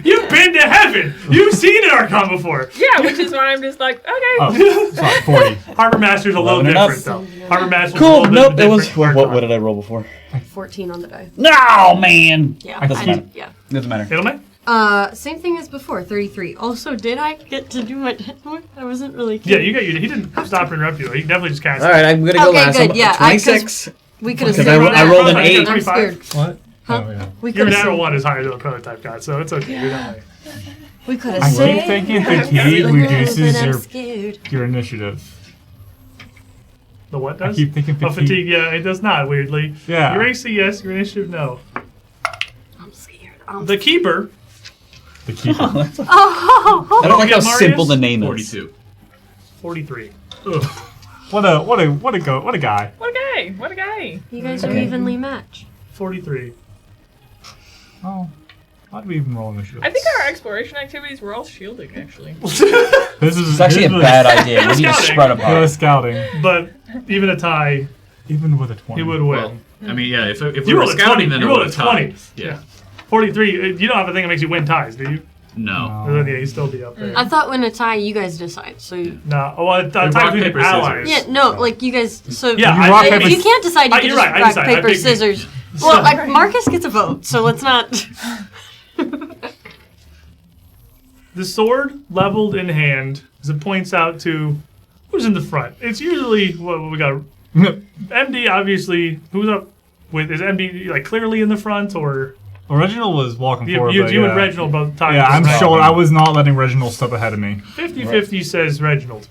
You've been to heaven. You've seen an Archon before. Yeah, which is why I'm just like, okay. Oh, sorry, 40. Harbor Master's a little 11 enough. different, though. Harbor Master's Cool. a little Nope. bit It was. different What did I roll before? 14 on the die. No, man. Yeah. Doesn't matter. Yeah. Doesn't matter. Middleman? Same thing as before, 33. Also, did I get to do my death mark? I wasn't really Yeah, kidding. you got you. He didn't stop and interrupt you. He definitely just cast. All right, I'm gonna go Okay, last. good, I'm yeah, 26. We could have Because said I rolled an that. 8. I'm scared. What? Huh? Oh, yeah. We Your could have natural said. one is higher than the prototype got, so it's okay. You're not late. We could have I saved. keep thinking fatigue reduces I'm your scared. initiative. The what I does? keep thinking Oh, fatigue. fatigue, yeah, it does not, weirdly. Yeah. Your AC, yes, your initiative, no. I'm scared. The Keeper, The keeper. Oh, I don't like how Marius? simple the name is. 42. 43. What a guy. What a guy! What a guy! you guys are evenly matched. 43. Oh, why do we even roll initiative? I think our exploration activities were all shielding, actually. This is It's actually a bad idea. We need to Scouting. spread Go apart. scouting, But even a tie, even with a 20. he would win. Well, I mean, yeah, if we You were rolled a scouting, 20. then You it rolled would a have 20. tied. Yeah. 43. You don't have a thing that makes you win ties, do you? No. No. Then, yeah, you'd still be up there. I thought when a tie, you guys decide. So No. Oh, well, ties rock, between paper, allies. yeah, no, like you guys. So Yeah, You rock, I- paper, if you can't decide, you can you're just right, I rock decide. I paper pick me. scissors. Well, like Marcus gets a vote, so let's not. The sword leveled in hand, as it points out to who's in the front. It's usually what we got. MD, obviously, who's up with? Is MD like clearly in the front, or Reginald was walking you, forward. you, but you yeah. and Reginald both times? Yeah, I'm right? sure I was not letting Reginald step ahead of me. 50-50 says Reginald.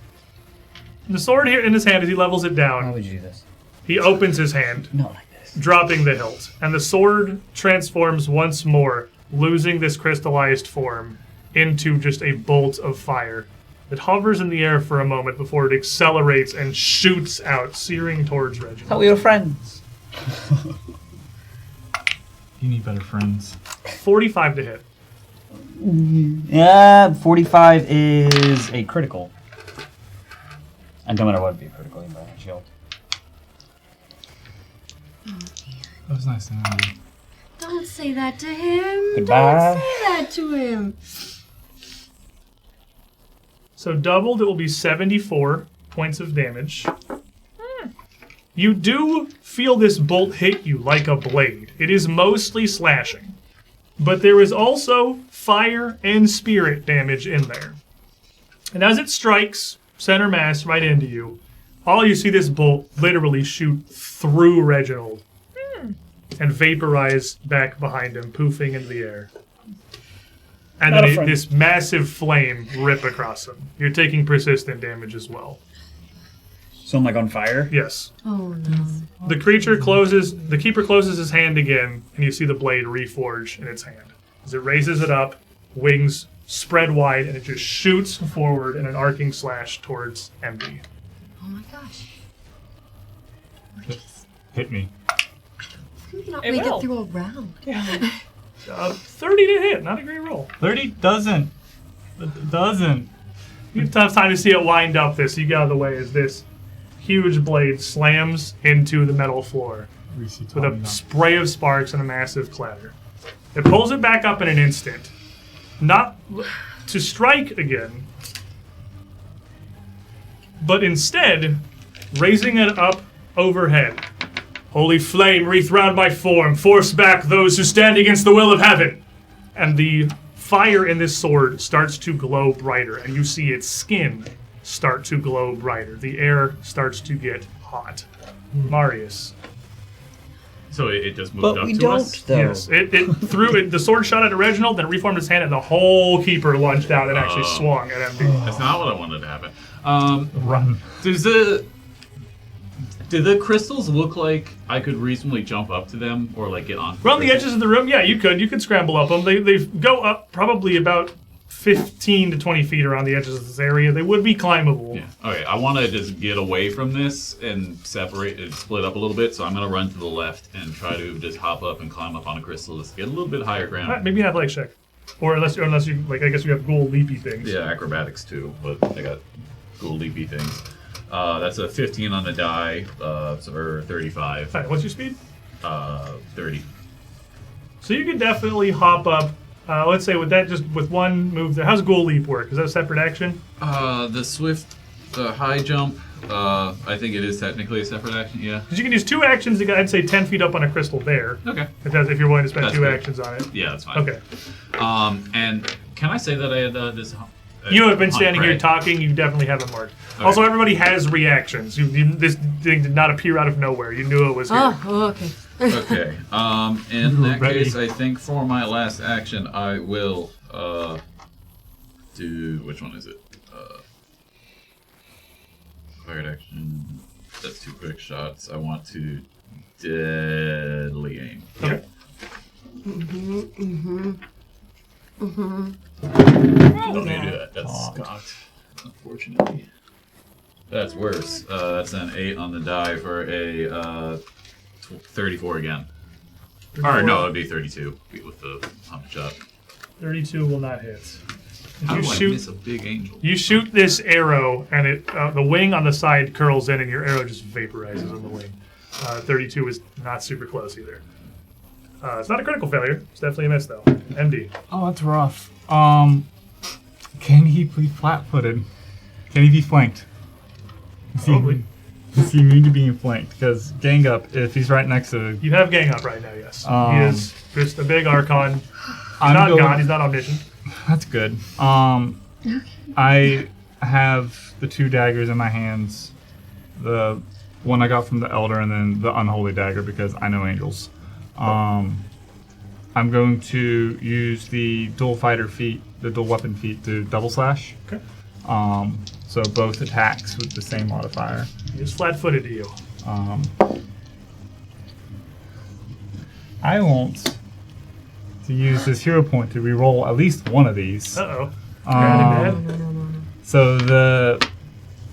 The sword here in his hand, as he levels it How down, would you do this? he opens his hand, Not like this. dropping the hilt, and the sword transforms once more, losing this crystallized form into just a bolt of fire. It hovers in the air for a moment before it accelerates and shoots out, searing towards Reginald. Thought we were friends. You need better friends. 45 to hit. Yeah, 45 is a critical. And no matter what, it'd be a critical even by a shield. That was nice to know you. Don't say that to him. Goodbye. Don't say that to him. So doubled, it will be 74 points of damage. You do feel this bolt hit you like a blade. It is mostly slashing. But there is also fire and spirit damage in there. And as it strikes center mass right into you, all you see this bolt literally shoot through Reginald and vaporize back behind him, poofing into the air. And Not a then friend. this massive flame rip across him. You're taking persistent damage as well. So I'm like on fire? Yes. Oh no. The keeper closes his hand again, and you see the blade reforge in its hand. As it raises it up, wings spread wide, and it just shoots forward in an arcing slash towards MD. Oh my gosh. Hit me. Maybe not It make will. it through a round. 30 to hit, not a great roll. 30 doesn't. It doesn't. You have time to see it wind up this. You get out of the way as this huge blade slams into the metal floor with a spray of sparks and a massive clatter. It pulls it back up in an instant. Not to strike again, but instead raising it up overhead. Holy flame, wreathed round my form, force back those who stand against the will of heaven. And the fire in this sword starts to glow brighter, and you see its skin start to glow brighter. The air starts to get hot. Marius. So it just moved But up we to don't, us? though. Yes, it threw it. The sword shot at Reginald, then it reformed his hand, and the whole keeper lunged out and actually swung at MD. That's not what I wanted to happen. Run. Do the crystals look like I could reasonably jump up to them or like get on? Around the edges of the room, yeah, you could scramble up them. They go up probably about 15 to 20 feet around the edges of this area. They would be climbable. Yeah. Okay. I want to just get away from this and separate and split up a little bit. So I'm gonna run to the left and try to just hop up and climb up on a crystal to get a little bit higher ground. Alright, maybe an athletics check, or unless you like, I guess you have ghoul leapy things. Yeah, acrobatics too, but I got cool leapy things. That's a 15 on the die, or 35. Alright, what's your speed? 30. So you could definitely hop up. Let's say with one move there. How's ghoul leap work? Is that a separate action? The swift, high jump. I think it is technically a separate action. Yeah. Because you can use two actions to get, I'd say, 10 feet up on a crystal there. Okay. If you're willing to spend That's two good. actions on it. Yeah, that's fine. Okay. And can I say that I had this? You have been hunt, standing here right? talking. You definitely have it marked. Okay. Also, everybody has reactions. This thing did not appear out of nowhere. You knew it was here. Oh, okay. Okay. In that Ready. case, I think for my last action, I will do which one is it? Fired action. That's 2 quick shots. I want to deadly aim. Okay. Don't need to do that. That's cocked. Unfortunately. That's worse. That's an 8 on the die for a 34 again. 34. Or no, it'd be 32 with the hump shot. 32 will not hit. How You do I shoot. miss a big angel? You shoot this arrow, and it the wing on the side curls in, and your arrow just vaporizes on the wing. 32 is not super close either. It's not a critical failure. It's definitely a miss, though. MD. Oh, that's rough. Can he be flat-footed? Can he be flanked? Probably. Is he immune to being flanked? Because gang up, if he's right next to... You have gang up right now, yes. He is just a big archon. He's I'm not going- God, he's not omniscient. That's good. I have the 2 daggers in my hands. The one I got from the Elder, and then the Unholy Dagger, because I know angels. I'm going to use the dual fighter feat, the dual weapon feat, to double slash. Okay. So both attacks with the same modifier. He's flat-footed to you. I want to use this hero point to reroll at least one of these. Uh-oh. So the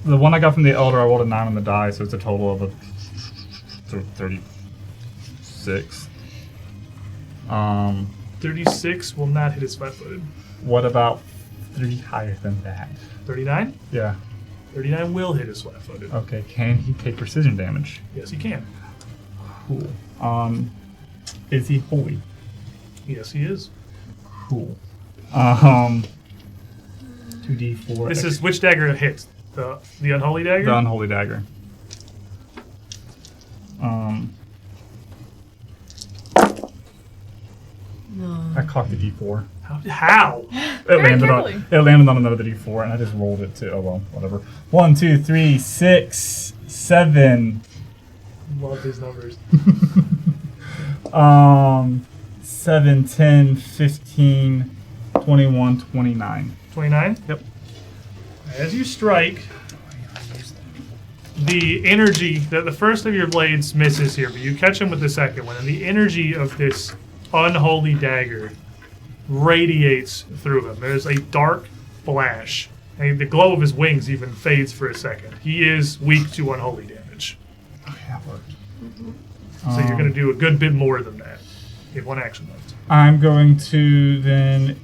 one I got from the Elder, I rolled a 9 on the die, so it's a total of a 36. 36 will not hit his flat-footed. What about 3 higher than that? 39? Yeah. 39 will hit his flat-footed. Okay, can he take precision damage? Yes, he can. Cool. Is he holy? Yes, he is. Cool. 2d4. This is which dagger hits? The unholy dagger? The Unholy Dagger. I cocked the d4. How? It landed on another d4, and I just rolled it to. Oh well, whatever. 1, 2, 3, 6, 7. Love these numbers. 7, 10, 15, 21, 29. 29? Yep. As you strike, the energy, the first of your blades misses here, but you catch him with the second one, and the energy of this unholy dagger radiates through him. There's a dark flash, and the glow of his wings even fades for a second. He is weak to unholy damage. Okay, that worked. So you're going to do a good bit more than that. You have 1 action left. I'm going to then,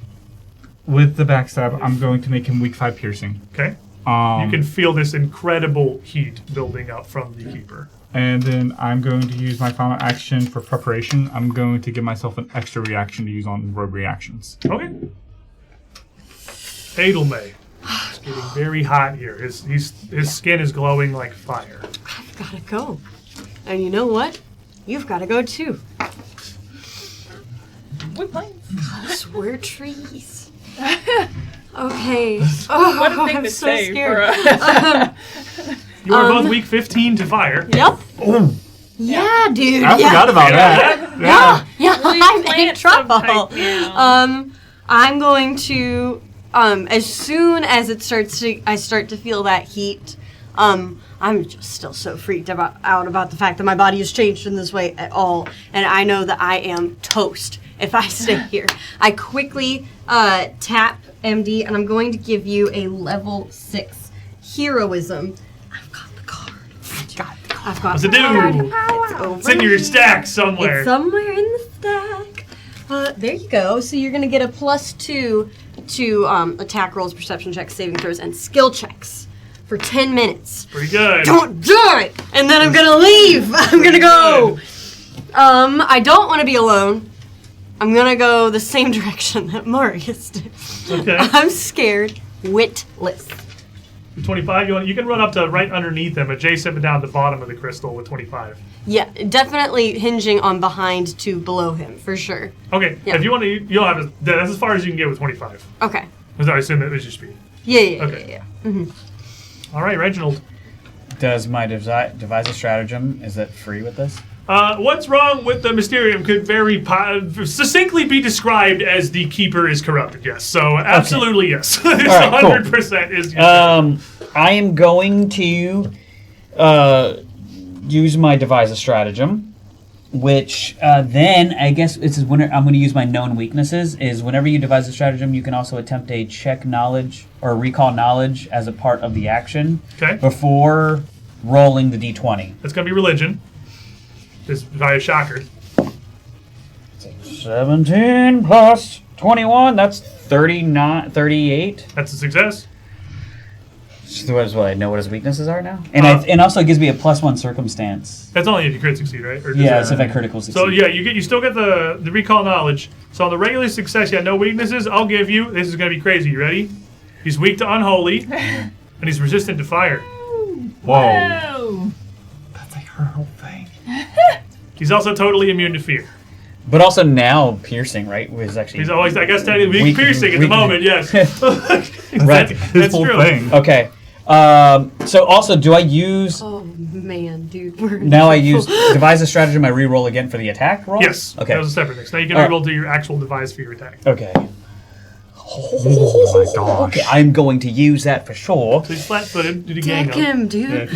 with the backstab, I'm going to make him weak 5 piercing. Okay? You can feel this incredible heat building up from the Keeper. And then I'm going to use my final action for preparation. I'm going to give myself an extra reaction to use on rogue reactions. Okay. Edelmay. It's getting very hot here. His skin is glowing like fire. I've got to go. And you know what? You've got to go too. What planes? Swear trees. Okay. Oh, What a thing I'm to so say scared. for a... You are both weak 15 to fire. Yep. Oh, Yeah, dude. I forgot about that. Yeah, Really I'm in plant trouble. some type, yeah. I'm going to, as soon as I start to feel that heat, I'm just still so freaked out about the fact that my body has changed in this way at all, and I know that I am toast if I stay here. I quickly tap MD, and I'm going to give you a level 6 heroism. I've got the card. I've got What's the it do? card. It's in your stack somewhere. It's somewhere in the stack. There you go. So you're going to get a +2 to attack rolls, perception checks, saving throws, and skill checks for 10 minutes. Pretty good. Don't do it! And then I'm going to leave. I'm going to go. I don't want to be alone. I'm going to go the same direction that Marius did. Okay. I'm scared. Witless. 25. You can run up to right underneath him, adjacent but down at the bottom of the crystal with 25. Yeah, definitely hinging on behind to below him, for sure. Okay. Yeah. If you want to, you'll have to. That's as far as you can get with 25. Okay. Because I assume that was your speed. Yeah. Okay. All right, Reginald. Does my devise a stratagem, is it free with this? What's wrong with the Mysterium could very succinctly be described as the keeper is corrupted, yes. So, absolutely yes. It's right, 100% is I am going to use my devise a stratagem, which then I guess this is when I'm going to use my known weaknesses. Is whenever you devise a stratagem, you can also attempt a check knowledge or recall knowledge as a part of the action before rolling the d20. That's going to be religion. This is probably a shocker. 17 plus 21, that's 38. That's a success. So what I know what his weaknesses are now? And and also it gives me a +1 circumstance. That's only if you crit succeed, right? Or yeah, it's if I critical succeed. So yeah, you still get the recall knowledge. So on the regular success, you had no weaknesses. I'll give you, this is going to be crazy. You ready? He's weak to unholy, and he's resistant to fire. Whoa. That's like her whole thing. He's also totally immune to fear. But also now piercing, right? Was actually He's always, I guess, technically weak piercing at the moment. Yes. Right. His whole true. thing. Okay. So also, do I use? Oh man, dude. Now I use devise a stratagem. I re-roll again for the attack roll. Yes. Okay. That was a separate thing. So now you can reroll to your actual device for your attack. Okay. Oh my gosh. Okay, I'm going to use that for sure. So he's flat-footed due to gang Deck up. him, dude.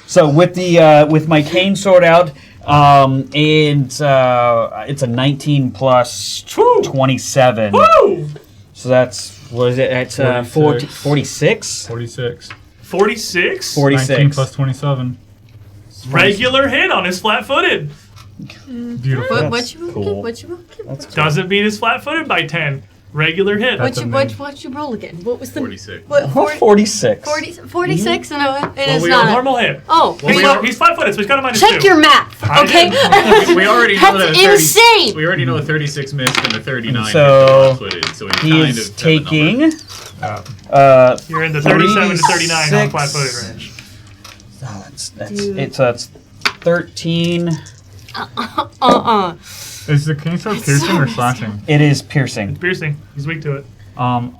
So with the with my cane sword out, and it's a 19 plus 27. Woo! So that's what is it? It's 46. 46. 46? 46. 19 plus 27. Regular hit on his flat-footed. Beautiful. What you cool. what you roll again? That's cool. Doesn't beat his flat-footed by 10. Regular hit. That's What you roll again? What was the 46. What, 46. 46? No, it is We not. are normal hit. Oh, He's flat-footed, so he's got a -2. check your math, okay? We already know that That's a 30, insane. we already know a 36 missed and a 39 So, footed, so we He kind is of have a number. taking. You're in the 37 to 39 on flat-footed range. Oh, that's 13. Is the cane sword piercing or slashing? It is piercing. Piercing. He's weak to it. I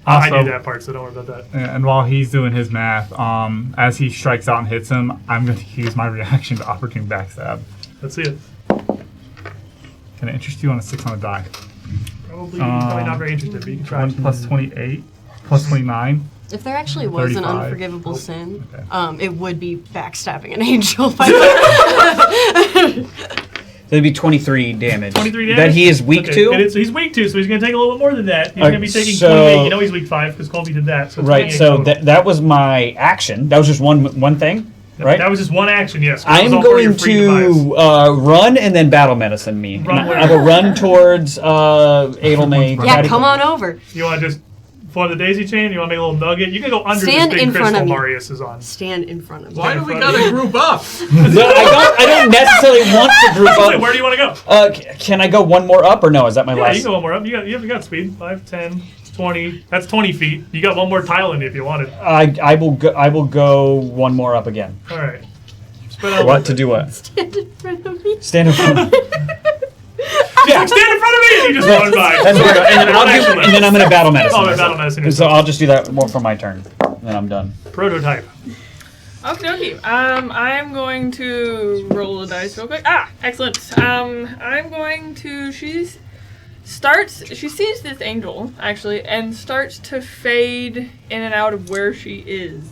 Also, do that part, so don't worry about that. and while he's doing his math, as he strikes out and hits him, I'm going to use my reaction to opportune backstab. Let's see it. Can I interest you on a 6 on the die? Probably not very interested, but you can try. 1 plus 28 plus 29. If there actually was an 35. unforgivable sin, Okay. it would be backstabbing an angel. That'd be 23 damage. 23 damage? That he is weak Okay, to? and so he's weak to, so he's going to take a little bit more than that. He's going to be taking so- 28. You know he's weak 5 because Colby did that. So Right, 28 so total. that was my action. That was just one thing, right? That was just one action, yes. I That was am all part of your going free device. to run and then battle medicine me. Run And where? I will run towards Adelmaid. Yeah, come on over. You want to just form the daisy chain? You want to make a little nugget? You can go under Stand this big in front crystal of me. Marius is on. Stand in front of me. Why do we gotta group up? No, I don't necessarily want to group Wait, up. where do you want to go? Can I go one more up or no? Is that my Yeah, last? you can go one more up. You got speed. 5, 10, 20. That's 20 feet. You got one more tile in you if you wanted. I will go one more up again. All right. Spread out. What to do? What? Stand in front of me. Stand in front. Yeah, stand in front of me and you just run by. That's what and then I'm gonna battle medicine. Oh, battle medicine. So I'll just do that more for my turn, and then I'm done. Prototype. Okie dokie. I'm going to roll the dice real quick. Ah, excellent. I'm going to. She sees this angel actually, and starts to fade in and out of where she is.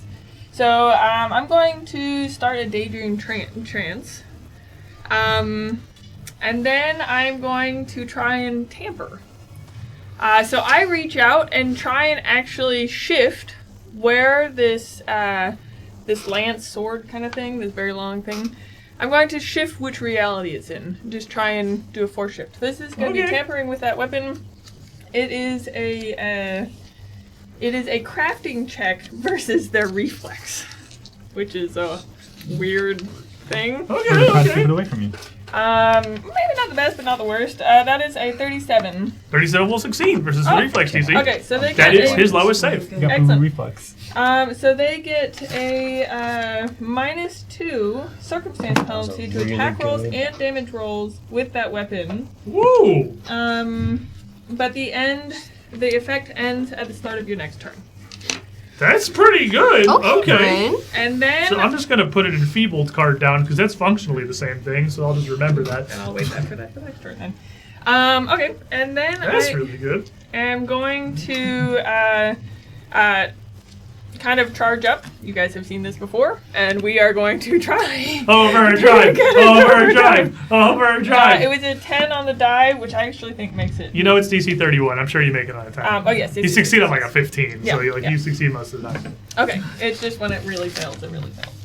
So I'm going to start a daydream trance. And then I'm going to try and tamper. So I reach out and try and actually shift where this this lance sword kind of thing, this very long thing. I'm going to shift which reality it's in. Just try and do a force shift. This is going to be tampering with that weapon. It is a crafting check versus their reflex, which is a weird thing. Try to keep it away from you. Maybe not the best, but not the worst. That is a 37. 37 will succeed versus the reflex DC. Okay, so they That get is his lowest save. You got Excellent. reflex. So they get a -2 circumstance penalty to really attack rolls good. and damage rolls with that weapon. Woo! But the effect ends at the start of your next turn. That's pretty good. Okay. Bryn. And then So I'm just going to put an enfeebled card down because that's functionally the same thing, so I'll just remember that. And I'll wait for that for the next turn then. Okay, and then That's really good. am going to kind of charge up. You guys have seen this before, and we are going to try. Overdrive! Overdrive! It was a 10 on the die, which I actually think makes it. You know it's DC 31. I'm sure you make it on a time. Oh yes. You succeed on like a 15, Yeah, so you succeed most of the time. Okay, it's just when it really fails, it really fails.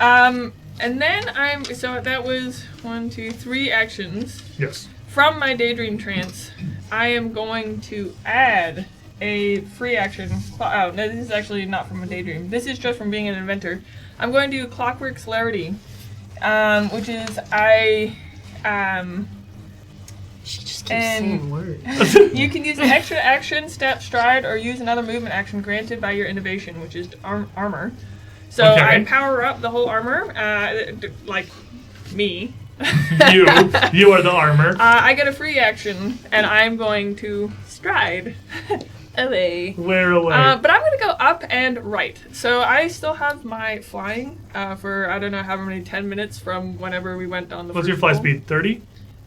And then so that was 1, 2, 3 actions. Yes. From my daydream trance, I am going to add a free action. Oh, no, this is actually not from a daydream. This is just from being an inventor. I'm going to do Clockwork Celerity, which is She just keeps And- saying words. you can use an extra action, step, stride, or use another movement action granted by your innovation, which is armor. So Okay. I power up the whole armor, like me. You are the armor. I get a free action, and I'm going to stride away. Where away? But I'm going to go up and right. So I still have my flying for, I don't know how many, 10 minutes from whenever we went on the What's first your fly roll. speed? 30?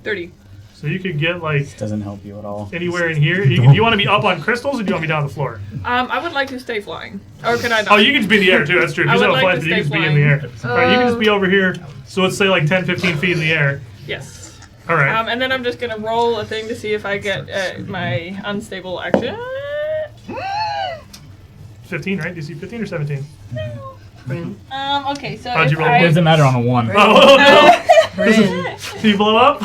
30. So you could get like This doesn't help you at all. anywhere in here. You want to be up on crystals or do you want to be down on the floor? I would like to stay flying. Or can I not? Oh, you can just be in the air too. That's true. If I you would have a like fly to speed, you can stay just be in the air. flying. Alright, you can just be over here. So let's say like 10, 15 feet in the air. Yes. Alright. And then I'm just going to roll a thing to see if I get my unstable action. 15, right? DC 15 or 17? Okay, so How'd you if roll? I- Doesn't matter on a 1. Oh, no! Bryn, Do you blow up?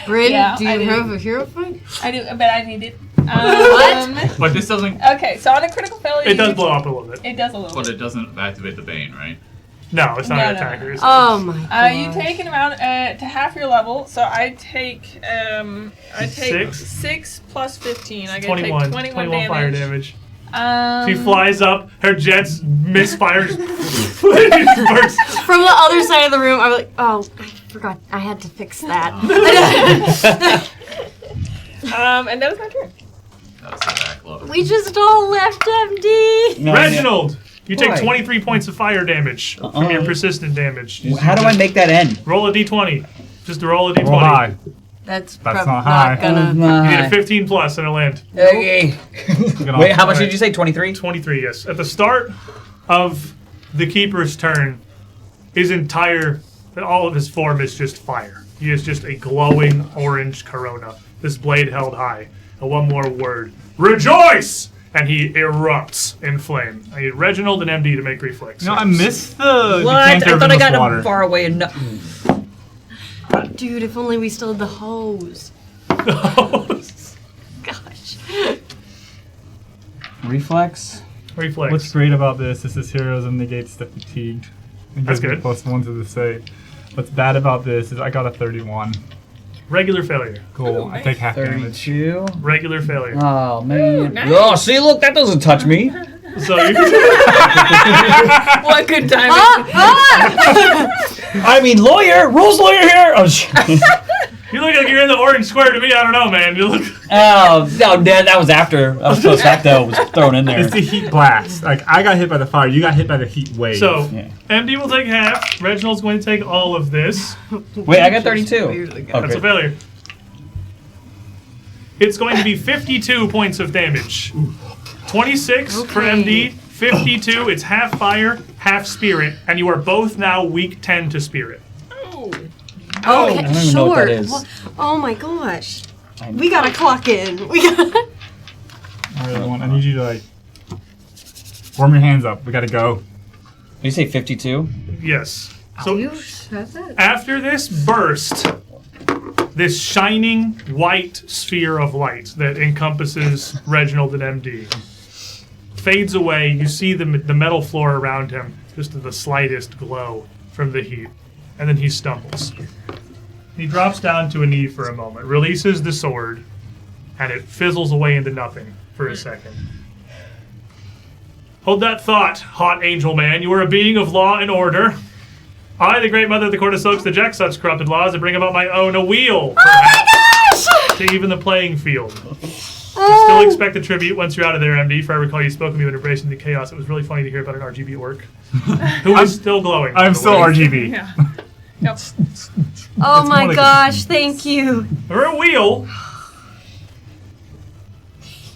Bryn, Yeah, do I you do. have a hero point? I do, but I need it. What? But this doesn't. Okay, so on a critical failure, It does you- blow up a little bit. It does a little But bit. it doesn't activate the Bane, right? No, it's not No, an no, attacker. Oh my god. You take an amount to half your level, so I take Six? 6 plus 15. I get 21. take 21 fire damage. damage. She flies up, her jets misfires. Bursts. From the other side of the room, I'm like, oh, I forgot. I had to fix that. And that was my turn. That's the backlog. We just all left MD. No, Reginald, you take Why? 23 points of fire damage from your persistent damage. How do I make that end? Roll a d20. Just roll a d20. Roll high. That's not not high. gonna. You need a 15 plus and a land. Okay. Wait, how much did you say? 23? 23, yes. At the start of the Keeper's turn, all of his form is just fire. He is just a glowing orange corona. This blade held high. And one more word. Rejoice! And he erupts in flame. I need Reginald and MD to make reflex. No, I missed the What? I decanter thought I in got the water. him far away enough. Dude, if only we still had the hose. saves. Gosh. Reflex? Reflex. What's great about this is heroes and negates the fatigued. It That's gives me good. +1 to the save. What's bad about this is I got a 31. Regular failure. Cool. I take half damage. 32. Regular failure. Oh, man. nice. Oh, see, look, that doesn't touch me. So you What good time. I mean, lawyer. Rules lawyer here. Oh, you look like you're in the orange square to me. I don't know, man. You look. no, that was after. I was post facto was thrown in there. It's the heat blast. Like, I got hit by the fire, you got hit by the heat wave. So Yeah. MD will take half. Reginald's going to take all of this. Wait, I got 32. That's a Okay. failure. It's going to be 52 points of damage. 26 for MD, 52. It's half fire, half spirit, and you are both now weak 10 to spirit. Oh, I don't even know what that is. Oh my gosh. We gotta clock in. We gotta. I need you to, like, warm your hands up. We gotta go. Did you say 52? Yes. So said that. after this burst, this shining white sphere of light that encompasses Reginald and MD fades away. You see the metal floor around him, just the slightest glow from the heat. And then he stumbles. He drops down to a knee for a moment, releases the sword, and it fizzles away into nothing for a second. Hold that thought, hot angel man. You are a being of law and order. I, the great mother of the court of silks, reject such corrupted laws and bring about my own a wheel, perhaps, to even the playing field. Still expect the tribute once you're out of there, MD. If I recall, you spoke of me when embracing the chaos. It was really funny to hear about an RGB orc who is still glowing. I'm still RGB. Yeah. Yep. Oh my like gosh, thank you. For a wheel,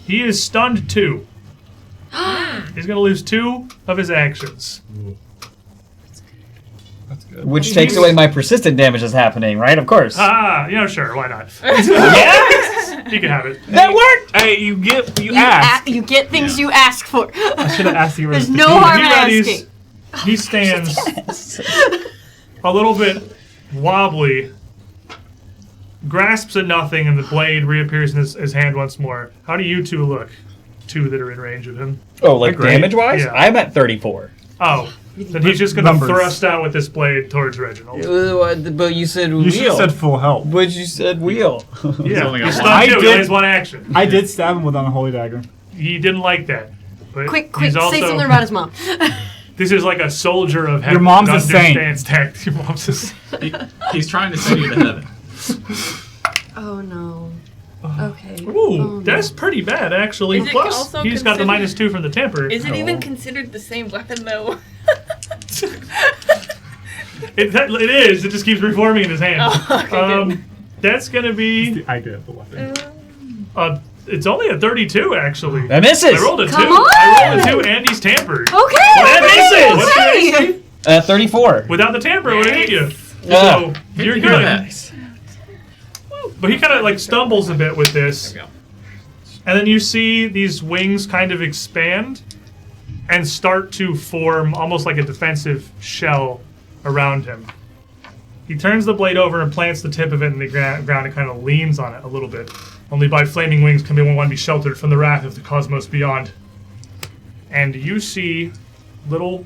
he is stunned 2. He's going to lose 2 of his actions. That's good. Which takes away my persistent damage that's happening, right? Of course. Sure, why not? Yes! You can have it. That worked! Hey, you ask. You get things you ask for. I should have asked you. There's no harm in asking. He stands a little bit wobbly, grasps at nothing, and the blade reappears in his hand once more. How do you two look? 2 that are in range of him. Oh, like Great. damage-wise? Yeah. I'm at 34. Oh, then he's just going to Numbers. thrust out with this blade towards Reginald. But you said wheel. You should have said full health. But you said wheel. Yeah, only got he's one. stunned 2. He I only has did- 1 action. I did stab him with Unholy Dagger. He didn't like that. But Quick, he's also, say something about his mom. This is like a soldier of heaven. Your mom's that a saint. understands tech. Your mom's a saint. He's trying to send you to heaven. Oh no. Okay. Ooh, Oh, no. that's pretty bad, actually. Is it Plus, also he's got the considered- -2 from the temper. Is it even considered the same weapon, though? It is. It just keeps reforming in his hand. Oh, okay, good. That's going to be... The idea of the weapon. It's only a 32, actually. That misses! I rolled a 2. Come I rolled a on! 2, and he's tampered. Okay. That misses! What's your Okay. AC? 34. Without the tamper, would it hit you? Ah. So, you're Hear good. that. But he kind of like stumbles a bit with this. There we go. And then you see these wings kind of expand and start to form almost like a defensive shell around him. He turns the blade over and plants the tip of it in the ground and kind of leans on it a little bit. Only by flaming wings can one be sheltered from the wrath of the cosmos beyond. And you see little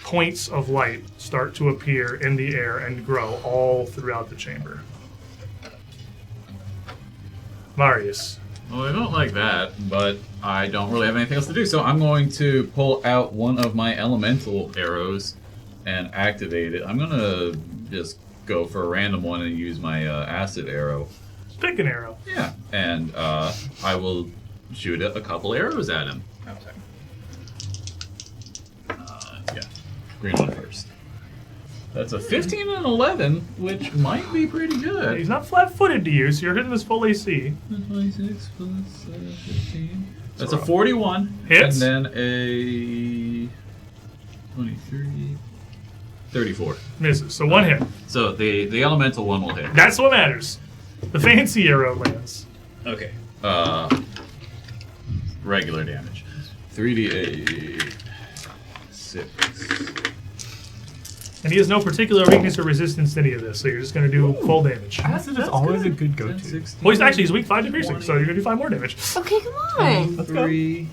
points of light start to appear in the air and grow all throughout the chamber. Marius. Well, I don't like that, but I don't really have anything else to do, so I'm going to pull out one of my elemental arrows and activate it. I'm going to just go for a random one and use my acid arrow. Pick an arrow. Yeah, and I will shoot a couple arrows at him. Yeah, green one first. That's a 15 and 11, which might be pretty good. He's not flat-footed to you, so you're hitting his full AC. 26 plus 15. That's a 41. Hits. And then a 23. 34. Misses. So 1 hit. So the elemental one will hit. That's what matters. The fancy arrow lands. Okay. Regular damage. 3d8. 6. And he has no particular weakness or resistance to any of this, so you're just going to do full damage. Acid is always a good go-to. 16. Well, he's weak 5 to piercing, so you're going to do 5 more damage. Okay, come on. 23.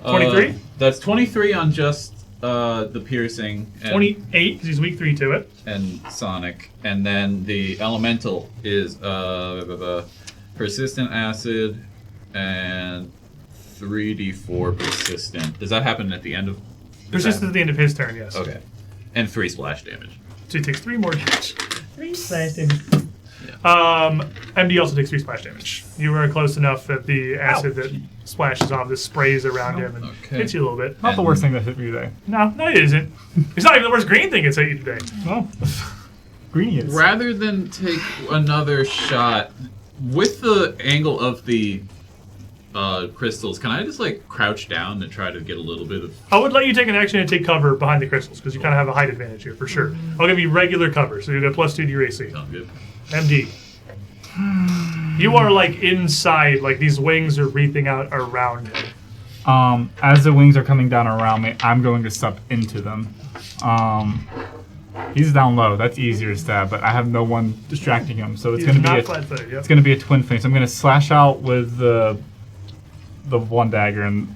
23? That's 23 on just the piercing. And 28, because he's weak 3 to it. and Sonic, and then the elemental is persistent acid and 3d4 persistent. Does that happen at the end of? Persistent at the end of his turn, yes. Okay, and 3 splash damage. So he takes 3 more damage. 3 splash damage. MD also takes 3 splash damage. You were close enough that the acid that splashes off this sprays around him and Okay. hits you a little bit. Not the worst thing that hit me today. No, it isn't. It's not even the worst green thing that's hit you today. Well, greeny is. Rather than take another shot with the angle of the crystals, can I just like crouch down and try to get a little bit of? I would let you take an action and take cover behind the crystals because you kind of have a height advantage here for sure. I'll give you regular cover, so you get +2 to your AC. Sound good. MD. You are like inside, like these wings are wreathing out around him. As the wings are coming down around me, I'm going to step into them. He's down low. That's easier to stab, but I have no one distracting him, so it's He's going to be not a, flat-footed, yep. it's going to be a twin flame. So I'm going to slash out with the one dagger and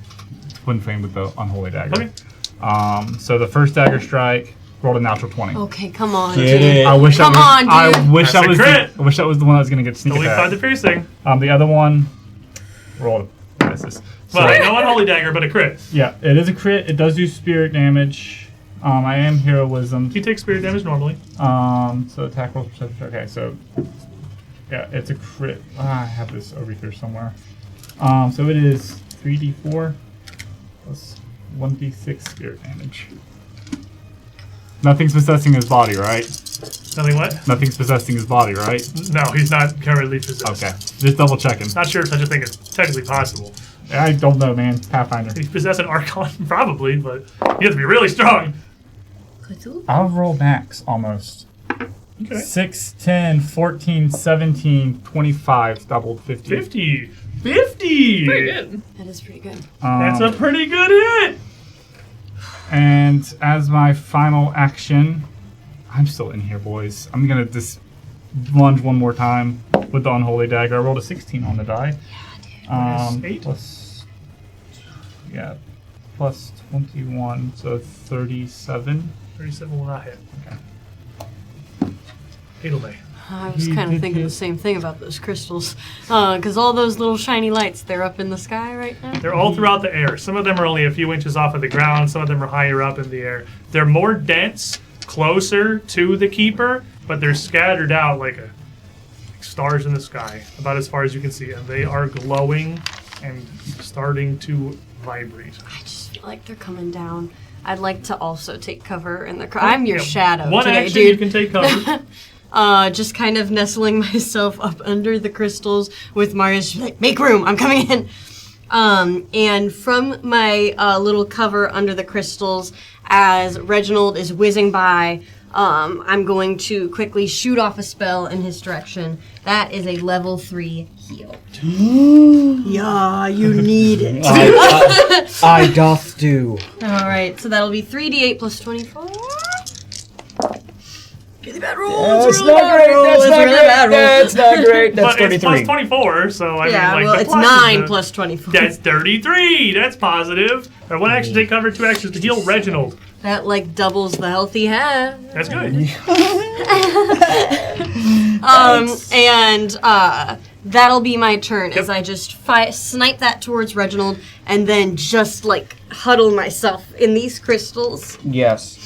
twin flame with the unholy dagger. Okay. So the first dagger strike rolled a natural 20. Okay, come on, Get dude. it. I wish Come I was. on, I dude. wish That's I a was. crit. I wish that was the one I was going to get sneak Only 5 to attack. piercing. The other one rolled misses. Well, So- no unholy dagger, but a crit. Yeah, it is a crit. It does do spirit damage. I am hero wisdom. You take spirit damage normally. So attack roll percentage. Okay, so yeah, it's a crit. I have this over here somewhere. So it is 3d4 plus 1d6 spirit damage. Nothing's possessing his body, right? Nothing what? Nothing's possessing his body, right? No, he's not currently possessed. Okay, just double checking. Not sure if such a thing is technically possible. I don't know, man. Pathfinder. Can he possess an Archon? Probably, but you have to be really strong. I'll roll max almost. Okay. 6, 10, 14, 17, 25, doubled 50. 50! 50! Pretty good. That is pretty good. That's a pretty good hit! And as my final action, I'm still in here, boys. I'm going to just lunge one more time with the Unholy Dagger. I rolled a 16 on the die. Eight? Plus 21, so 37. 37 will not hit. Okay. It'll be. I was kind of thinking the same thing about those crystals. Because all those little shiny lights, they're up in the sky right now. They're all throughout the air. Some of them are only a few inches off of the ground. Some of them are higher up in the air. They're more dense, closer to the Keeper, but they're scattered out like stars in the sky, about as far as you can see. And they are glowing and starting to vibrate. I just feel like they're coming down. I'd like to also take cover in the I'm your shadow One today, action, dude. you can take cover. Just kind of nestling myself up under the crystals with Marius, like, make room, I'm coming in. And from my little cover under the crystals, as Reginald is whizzing by, I'm going to quickly shoot off a spell in his direction. That is a level 3 heal. Yeah, you need it. I doth do. Alright, so that'll be 3d8 plus 24. Really bad roll. That's not great. That's not great. That's not great. That's But it's 33. plus 24, so I Yeah, mean, like, well, the it's plus is 9 plus 24. That's 33! That's positive. One action to take cover, 2 actions to heal Reginald. That, like, doubles the healthy half. That's good. That'll be my turn as I just snipe that towards Reginald and then just, like, huddle myself in these crystals. Yes.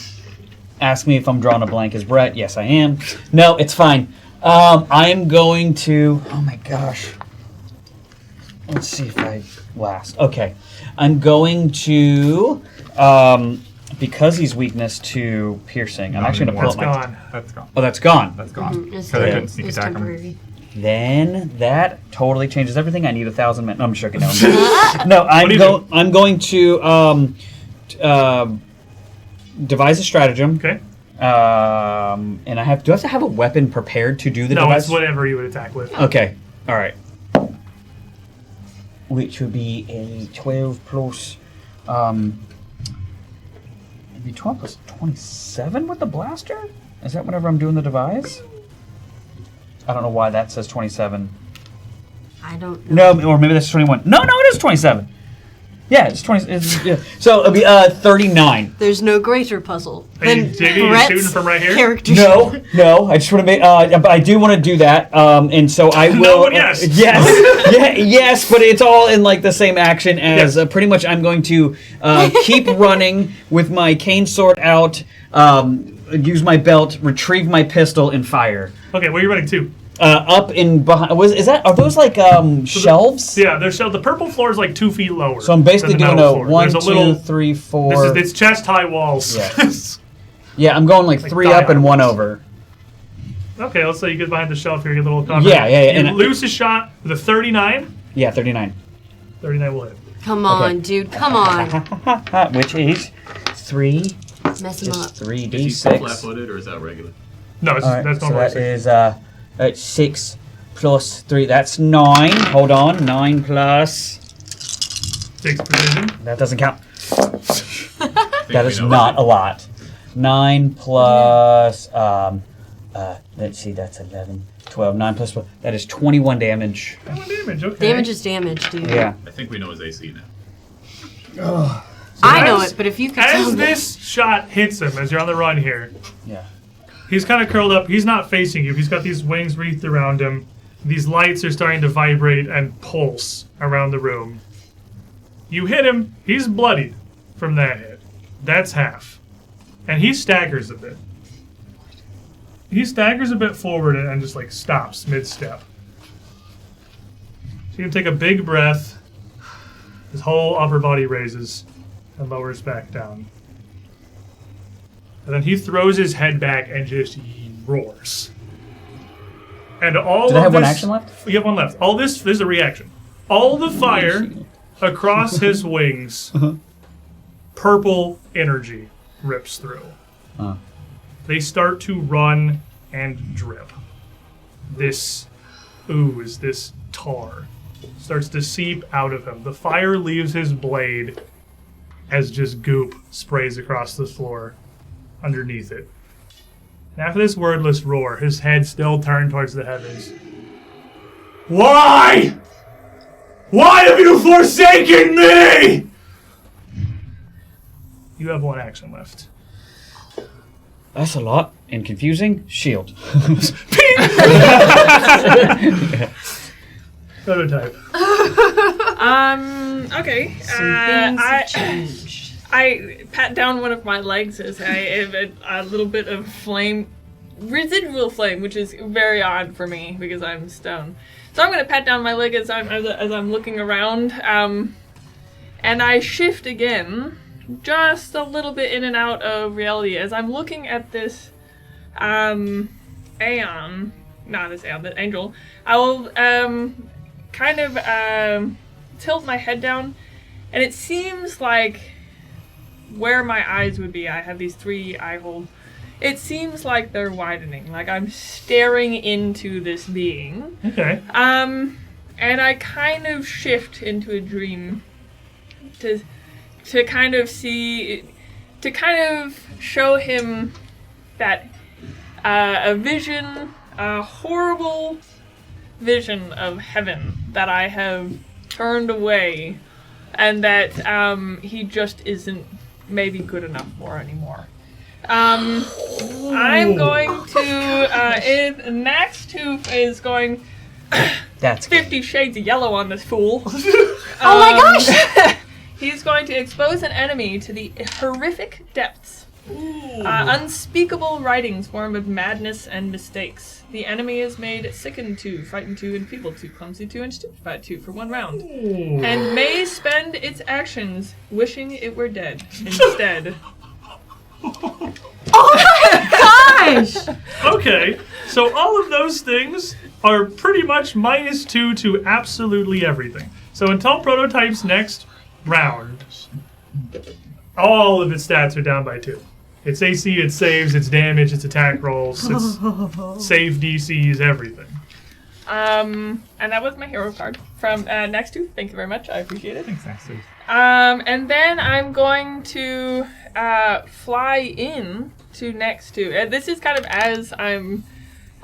Ask me if I'm drawing a blank as Brett. Yes, I am. No, it's fine. I am going to... Oh, my gosh. Let's see if I last. Okay. I'm going to... because he's weakness to piercing, I'm actually going to pull up my... Gone. That's gone. Oh, that's gone. That's gone. Mm-hmm. Because I couldn't sneak attack him. temporary. Then that totally changes everything. I need 1,000 men. No, I'm joking. No, I'm going to devise a stratagem. Okay. And do I have to have a weapon prepared to do the No, device? it's whatever you would attack with. Okay. All right. Which would be a 12 plus it'd be 12 plus 27 with the blaster? Is that whenever I'm doing the device? I don't know why that says 27. I don't know. No, or maybe that's 21. No, it is 27. Yeah, it's 20. Yeah. So it'll be 39. There's no greater puzzle Are you than digging? You're Brett's shooting from right here? character. No. I just want to make. But I do want to do that. And so I will. No, but yes. Yes, but it's all in like the same action as pretty much. I'm going to keep running with my cane sword out. Use my belt, retrieve my pistol, and fire. Okay, where are you running to? Up in behind. Are those like shelves? Yeah, the purple floor is like 2 feet lower. So I'm basically than the doing metal a floor. 1, There's 2, 3, 4. It's chest high walls. Yeah. Yeah, I'm going like 3 up and 1 over. Okay, let's say you get behind the shelf here, get a little cover. Yeah. You And lose a shot with a 39. Yeah, 39. 39 will hit. Come on, dude. Come on. Which is 3. Mess him up. Is he 3d6. flat-footed or is that regular? No, Alright, that's so normal. that is 6 plus 3. That's 9. Hold on. 9 plus. 6 precision. That doesn't count. That is not a lot. 9 plus. Let's see. That's 11. 12. 9 plus 12. That is 21 damage. 21 damage, okay. Damage is damage, dude. Yeah. I think we know his AC now. I know it, but if you could tell As me. this shot hits him, as you're on the run here, Yeah. he's kind of curled up. He's not facing you. He's got these wings wreathed around him. These lights are starting to vibrate and pulse around the room. You hit him. He's bloodied from that hit. That's half. And he staggers a bit. He staggers a bit forward and just like stops mid-step. So you can take a big breath His whole upper body raises and lowers back down. And then he throws his head back and just roars. And all Did I have one action left? You have one left. All this is a reaction. All the fire across his wings, purple energy rips through. They start to run and drip. This ooze, this tar, starts to seep out of him. The fire leaves his blade as just goop sprays across the floor underneath it. And after this wordless roar, his head still turned towards the heavens. Why? Why have you forsaken me? You have one action left. That's a lot and confusing. Shield. Prototype. Okay. I pat down one of my legs as I have a little bit of flame, residual flame, which is very odd for me because I'm stone. So I'm going to pat down my leg as I'm looking around, and I shift again, just a little bit in and out of reality as I'm looking at this Aeon, not this Aeon, the angel. I will kind of tilt my head down, and it seems like where my eyes would be, I have these 3 eye holes. It seems like they're widening, like I'm staring into this being. Okay. And I kind of shift into a dream to kind of see, to kind of show him that a vision, a horrible vision of heaven that I have turned away, and that he just isn't maybe good enough for anymore. I'm going to next to is going That's 50 Shades of Yellow on this fool. Oh my gosh! He's going to expose an enemy to the horrific depths. Unspeakable writings form of madness and mistakes. The enemy is made sickened to, frightened to, enfeebled to, clumsy to, and stupefied to for 1 round. And may spend its actions wishing it were dead instead. Oh my gosh! Okay, so all of those things are pretty much -2 to absolutely everything. So until Prototype's next round, all of its stats are down by 2. Its AC, its saves, its damage, its attack rolls, its save DCs, everything. And that was my hero card from next to. Thank you very much. I appreciate it. Thanks, Nasty. And then I'm going to fly in to next to. This is kind of as I'm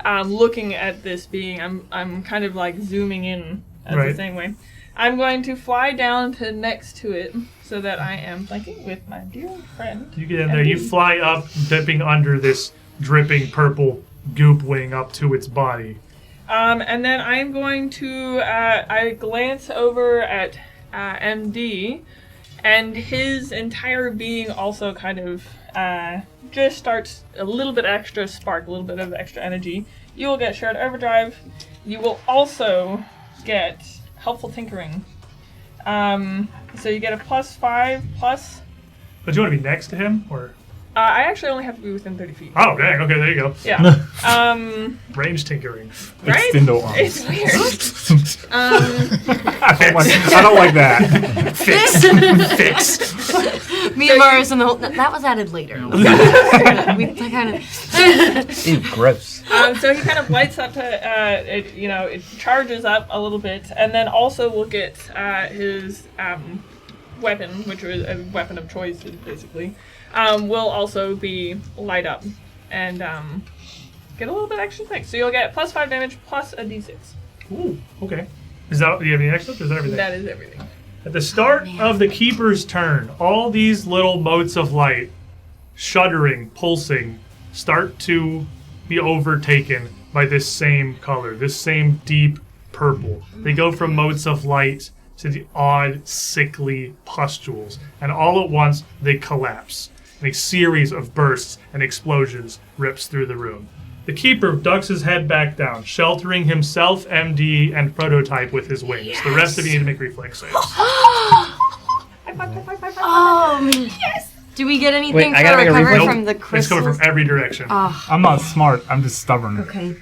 looking at this being. I'm kind of like zooming in the same way. I'm going to fly down to next to it so that I am flanking with my dear friend. You get in there, you fly up, dipping under this dripping purple goop wing up to its body. And then I'm going to, I glance over at MD, and his entire being also kind of just starts a little bit extra spark, a little bit of extra energy. You will get shared overdrive. You will also get helpful tinkering. So you get a +5 plus. But do you want to be next to him, or? I actually only have to be within 30 feet. Oh, dang. Okay, there you go. Yeah. Range tinkering. Right? Extendo arms. It's weird. I don't like that. Fix. Me and Mars and the whole. That was added later. Ew, gross. So he kind of lights up to, it charges up a little bit, and then also we'll get his weapon, which was a weapon of choice, basically, will also be light up and get a little bit extra thing. So you'll get +5 damage plus a d6. Ooh, okay. Do you have any extra? Or is that everything? That is everything. At the start of the Keeper's turn, all these little motes of light, shuddering, pulsing, start to be overtaken by this same color, this same deep purple. They go from motes of light to the odd, sickly pustules, and all at once they collapse. And a series of bursts and explosions rips through the room. The Keeper ducks his head back down, sheltering himself, MD, and Prototype with his wings. Yes. The rest of you need to make reflex saves. Oh, man. Yes! Do we get anything I for gotta make a recovery reflex. from the It's crystals? coming from every direction. I'm not smart. I'm just stubborn. Okay.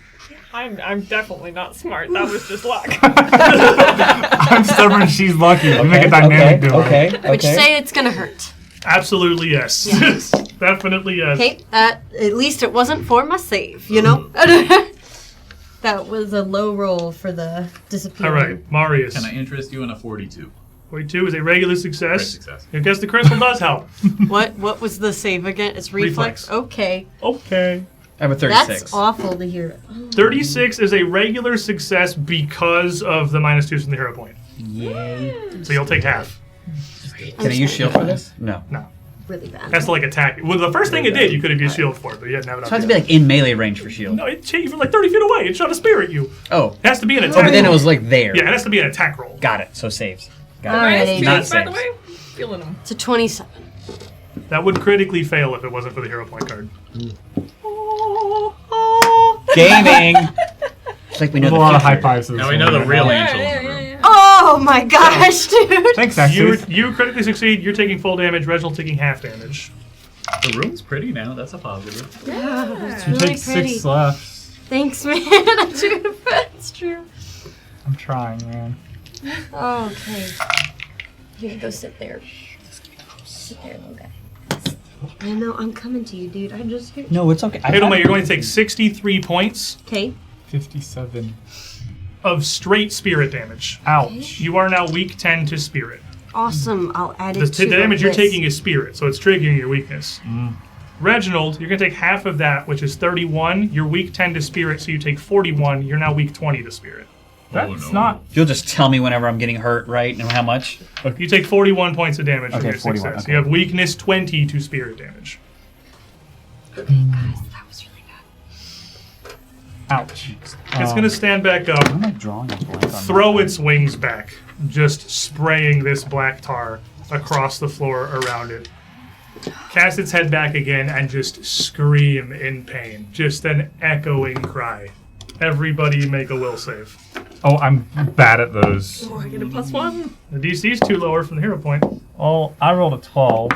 I'm definitely not smart. That was just luck. I'm stubborn. She's lucky. We make a dynamic duo. Okay. Which say it's gonna hurt. Absolutely yes. Yes. Definitely yes. Okay, at least it wasn't for my save, you know? That was a low roll for the All disappearing. right, Marius. Can I interest you in a 42? 42 is a regular success. Great success. I guess the crystal does help. What was the save again? It's reflex? Okay. Okay. I have a 36. That's awful to hear. 36 is a regular success because of the -2 from the hero point. Yay. So you'll take half. Can I use shield for this? No. No. Really bad. Has to like attack. Well, the first thing it did, you could have used shield for, but you didn't have it So up it has to be yet. like in melee range for shield. No, it even like 30 feet away. It shot a spear at you. Oh. It has to be an Oh, attack. but then it was like there. Yeah, it has to be an attack roll. Got it. So saves. Got All it. right, Nice Not feats, by the saves. way. Feeling them. It's a 27. That would critically fail if it wasn't for the hero point card. Gaming. It's like we know There's a the lot of future. high fives. Now we know the real angels in the room. Oh my gosh, dude! Thanks, You Axis. you critically succeed. You're taking full damage. Reginald taking half damage. The room's pretty now. That's a positive. Yeah, it's You really take pretty. 6 left. Thanks, man. That's true. I'm trying, man. Oh, okay. You can go sit there. Sit there, little guy. I know, I'm coming to you, dude. I'm just here. No, it's okay. Hadelma, you're going to take 63 points Okay. 57. of straight spirit damage. Ouch. You are now weak 10 to spirit. Awesome. I'll add it The to damage the you're list. taking is spirit, so it's triggering your weakness. Reginald, you're going to take half of that, which is 31. You're weak 10 to spirit, so you take 41. You're now weak 20 to spirit. That's no. not. You'll just tell me whenever I'm getting hurt, right? And how much? You take 41 points of damage from Okay, your 41, success. okay. You have weakness 20 to spirit damage. Guys, that was really bad. Ouch. It's going to stand back up, Why am I drawing a blank on throw its wings back, just spraying this black tar across the floor around it. Cast its head back again and just scream in pain. Just an echoing cry. Everybody make a will save. Oh, I'm bad at those. Oh, I get a +1. The DC's too lower from the hero point. Oh, I rolled a 12.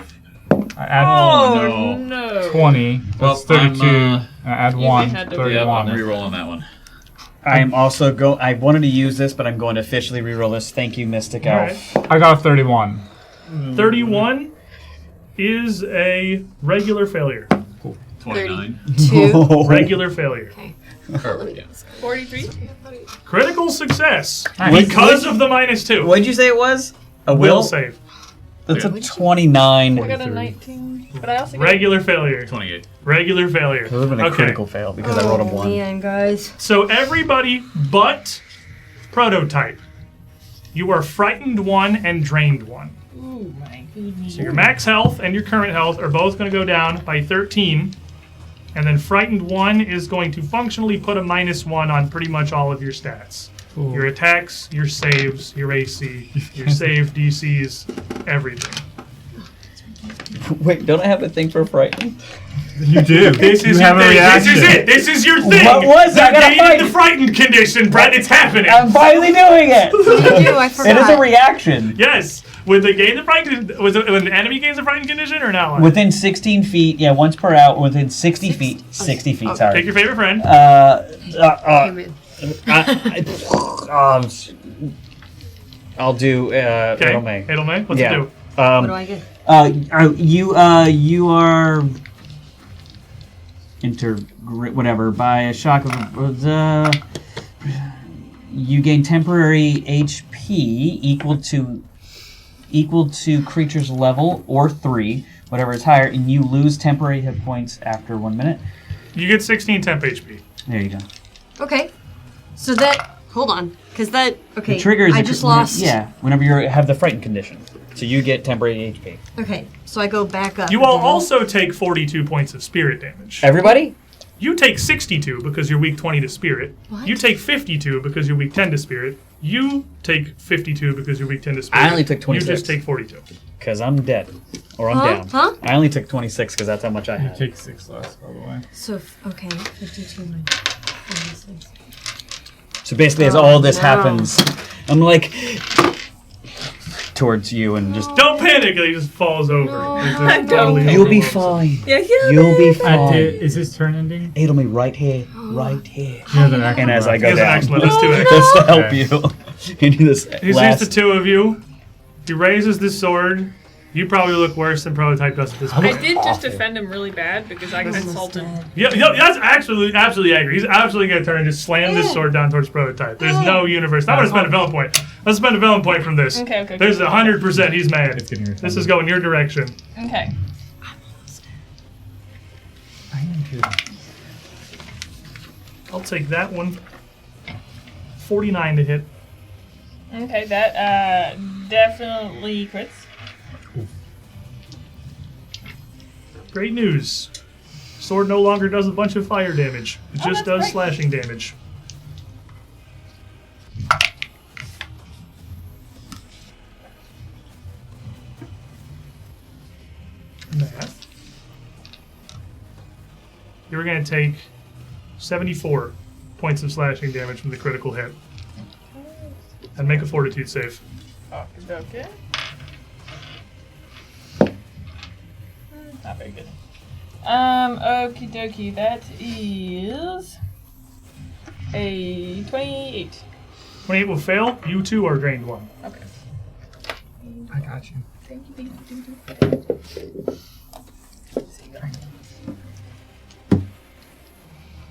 I add Oh, no. no. 20. That's Well, I'm, 32. I add Easy 1. had to be. 31. I'm re-rolling that one. I am also I wanted to use this, but I'm going to officially reroll this. Thank you, Mystic Elf. Alright. I got a 31. 31 is a regular failure. 29. 2. Regular failure. Or, yeah. 43. Critical success Nice. because of the -2. What'd you say it was? A Will save. That's a 29. I got a 19. But I also got Regular failure. 28. Regular failure. It would have been a Okay. critical fail because I rolled a 1. Man, guys. So everybody but Prototype, you are frightened 1 and drained 1. Ooh, my goodness. So your max health and your current health are both going to go down by 13. And then frightened 1 is going to functionally put a -1 on pretty much all of your stats. Cool. Your attacks, your saves, your AC, your save DCs, everything. Wait, don't I have a thing for frightened? You do. This is you your have a thing. This reaction. is it. This is your thing. What was it? I They're gotta gaining fight. the frightened condition, Brett. It's happening. I'm finally doing it! I do, I forgot. It is a reaction. Yes. When they gain the frightened, was it when the enemy gains the frightened condition or not? Within 16 feet, yeah, once per hour, within 60 feet. 60 feet, Okay. sorry. Pick your favorite friend. I'll do Okay. Edelmay. Edelmay, what's Yeah. it do? What do I get? You are whatever by a shock of you gain temporary HP equal to creature's level or 3, whatever is higher, and you lose temporary hit points after 1 minute. You get 16 temp HP. There you go. Okay. So that. Hold on. Because that. Okay. The trigger is I just lost. Yeah, whenever you have the frightened condition, so you get temporary HP. Okay. So I go back up. You all again. also take 42 points of spirit damage. Everybody? You take 62 because you're weak 20 to spirit. What? You take 52 because you're weak 10 to spirit. You take 52 because you're weak 10 to spirit. I only took 26. You just take 42. Because I'm dead. Or I'm Huh? down. Huh? I only took 26 because that's how much I You had. take 6 less, by the way. So, okay. 52 minus 46. So basically, as Oh, all this no. happens, I'm like, towards you and just. Don't panic! And he just falls over. I don't. You'll be fine. Yeah, You'll be fine. Is his turn ending? It'll be right here, right here. And as I He go has an down, excellent. That's 2 just to help Okay. you. You do this He sees last. the 2 of you. He raises the sword. You probably look worse than Prototype does at this I point. did just defend him really bad because I got insulted. Yeah, that's absolutely angry. He's absolutely going to turn and just slam this sword down towards Prototype. There's no universe. I'm going to spend a villain point. Let's spend a villain point from this. Okay. There's 100% he's mad. This is going your direction. Okay. I'll take that one. 49 to hit. Okay, that definitely crits. Great news. Sword no longer does a bunch of fire damage. It just does great. slashing damage. Math. You're going to take 74 points of slashing damage from the critical hit. And make a fortitude save. Okay. Not very good. Okie dokie, that is a 28. 28 will fail. You too are drained 1. Okay. I got you.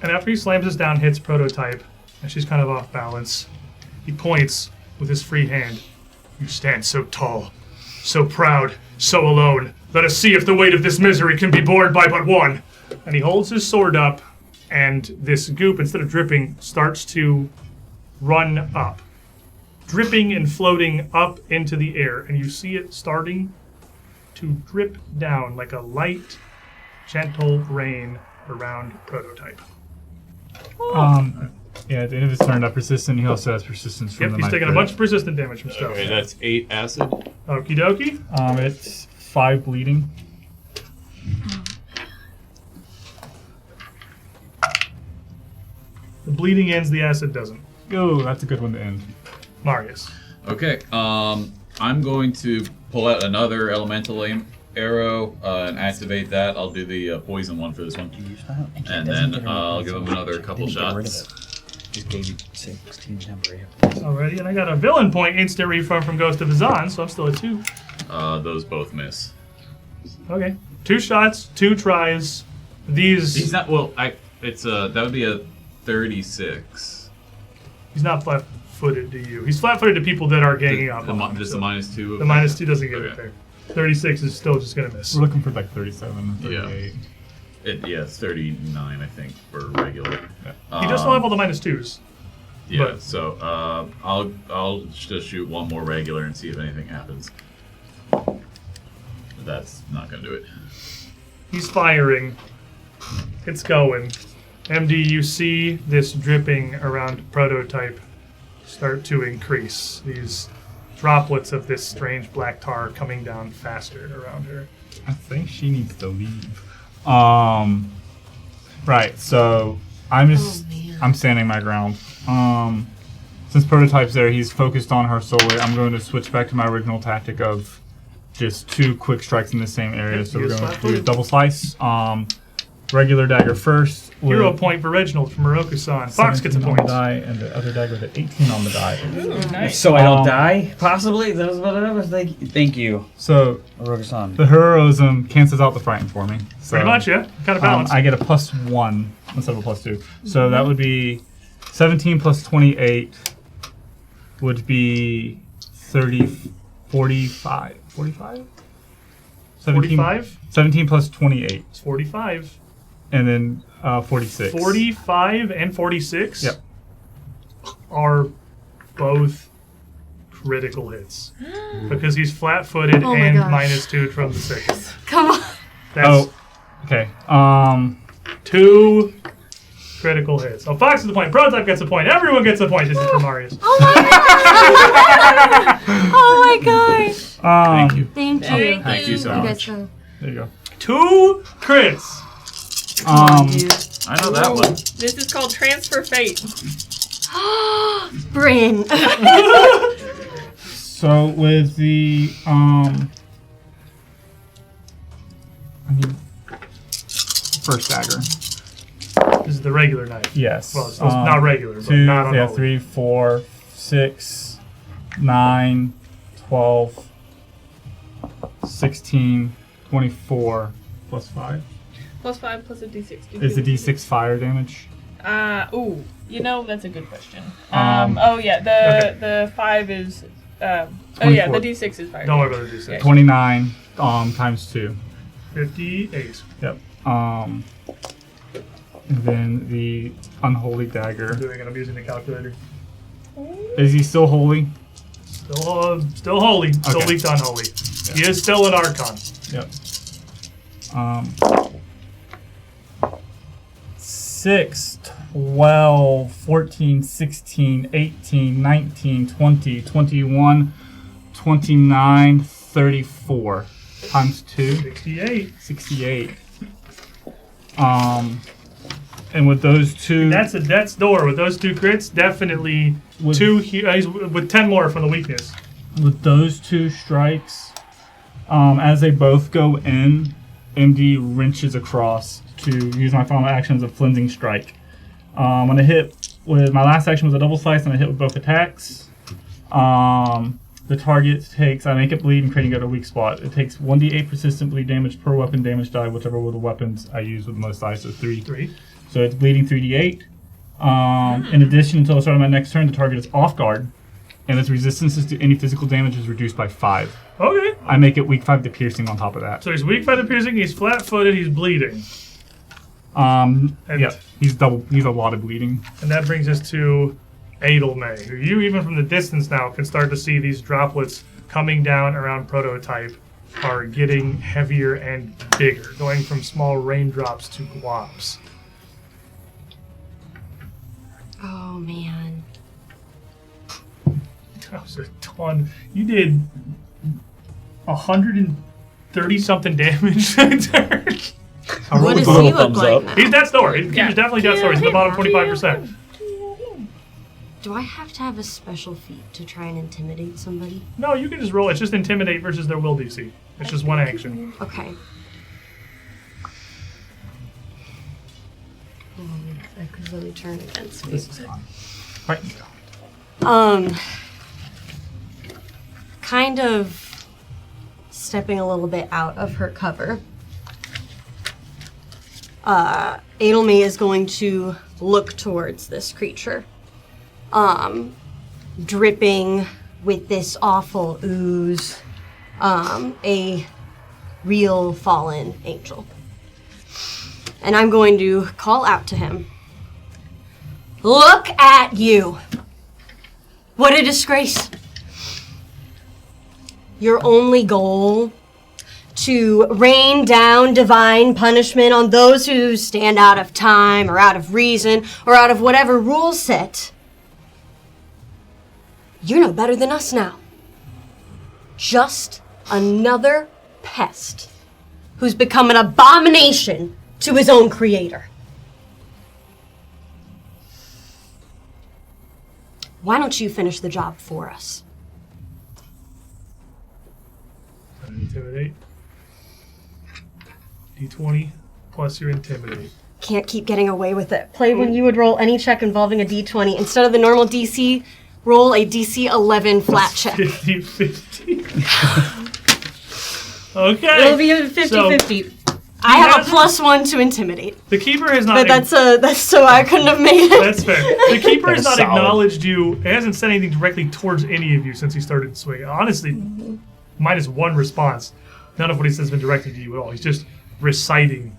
And after he slams us down, hits Prototype, and she's kind of off balance, he points with his free hand. You stand so tall, so proud, so alone. Let us see if the weight of this misery can be borne by but one. And he holds his sword up, and this goop, instead of dripping, starts to run up. Dripping and floating up into the air, and you see it starting to drip down like a light, gentle rain around Prototype. Yeah, at the end of his turn, that persistent, he also has persistence from Yep, the he's knife taking a crit. bunch of persistent damage from stuff. Okay, that's 8 acid. Okie dokie. It's 5 bleeding. The bleeding ends, the acid doesn't. Oh, that's a good one to end. Marius. Okay, I'm going to pull out another elemental arrow and activate that. I'll do the poison one for this one. And then I'll give him another couple shots. Just gave you 16 temporary. Alrighty, and I got a villain point instant refund from Ghost of Azan, so I'm still at 2. Those both miss. Okay. 2 shots, 2 tries. These. He's not, well, it's that would be a 36. He's not flat-footed to you. He's flat-footed to people that are ganging up. Just the -2. The -2 doesn't get it Okay. there. 36 is still just gonna miss. We're looking for like 37, 38. It's 39, I think, for regular. He does still have all the -2s. Yeah, but- so I'll just shoot one more regular and see if anything happens. That's not gonna do it. He's firing. It's going. MD, you see this dripping around Prototype start to increase. These droplets of this strange black tar coming down faster around her. I think she needs to leave. Right, so I'm standing my ground. Since Prototype's there, he's focused on her solely. I'm going to switch back to my original tactic of just 2 quick strikes in the same area. So we're going to do a double slice. Regular dagger first. Hero point for Reginald from Moroku-san. Fox gets a 17 on point. the die, and the other dagger with an 18 on the die. Ooh, nice. So I don't die? Possibly? That was what I was thinking. Thank you, So Oroga-san. the heroism cancels out the frighten for me. So, Pretty much, yeah. Kind of balanced. I get a +1 instead of a +2. So that would be 17 plus 28 would be 30, 45. 45? 45? 17 plus 28. It's 45. And then 46. 45 and 46 Yep. are both critical hits. Because he's flat-footed Oh my and gosh. -2 from the second. Come on. That's Okay. 2 critical hits. Oh, Fox is the point. Prototype gets a point. Everyone gets a point. This is for Marius. Oh my god. Thank you. Thank you. Thank you so You guys much. go. There you go. 2 crits. I know that one. This is called Transfer Fate. Bryn. So with the first dagger. This is the regular knife. Yes. Well, it's not regular, but 2, not unholy. 3, 4, 6, 9, 12, 16, 24, plus 5. Plus 5 plus a d6. Is the d6 fire damage? Ooh, that's a good question. Okay. The 5 is, the 24. d6 is fire. Don't worry about the d6. 29 times 2. 58. Yep. And then the unholy dagger. I'm using the calculator. Is he still holy? Still holy. Still Okay. weak to unholy. Yeah. He is still an archon. Yep. 6, 12, 14, 16, 18, 19, 20, 21, 29, 34. Times 2. 68. 68. And with those two... That's a death's door. With those 2 crits, definitely he's with 10 more from the weakness. With those 2 strikes, as they both go in, MD wrenches across to use my final actions of Cleansing Strike. When I hit with my last action was a double slice, and I hit with both attacks. The target takes, I make it bleed and creating a weak spot. It takes 1d8 persistent bleed damage per weapon damage die, whichever of the weapons I use with the most dice, so 3. 3. So it's bleeding 3d8. In addition, until the start of my next turn, the target is off guard, and its resistance to any physical damage is reduced by 5. Okay. I make it weak 5 to piercing on top of that. So he's weak by the piercing, he's flat-footed, he's bleeding. Yeah, he's a lot of bleeding. And that brings us to Aedelme, who you, even from the distance now, can start to see these droplets coming down around Prototype are getting heavier and bigger, going from small raindrops to globs. Oh, man. That was a ton. You did 130-something damage that turn. What does he look like now? He's death's door. He's definitely death's door. He's in the bottom 25%. Do I have to have a special feat to try and intimidate somebody? No, you can just roll. It's just intimidate versus their will DC. It's just one action. Okay. That could really turn against me. This is on. Right. Kind of stepping a little bit out of her cover. Aedelme is going to look towards this creature. Dripping with this awful ooze. A real fallen angel. And I'm going to call out to him. Look at you! What a disgrace. Your only goal to rain down divine punishment on those who stand out of time or out of reason or out of whatever rule set. You're no better than us now. Just another pest who's become an abomination to his own creator. Why don't you finish the job for us? Intimidate. D20 plus your intimidate. Can't keep getting away with it. Play when you would roll any check involving a d20. Instead of the normal DC, roll a DC 11 flat check. 50-50. Okay. It'll be a 50-50. I have a +1 to intimidate. The keeper has not. But that's so I couldn't have made it. That's fair. The keeper has not solid. acknowledged you. It hasn't said anything directly towards any of you since he started swinging. Honestly, -1 response. None of what he says has been directed to you at all. He's just reciting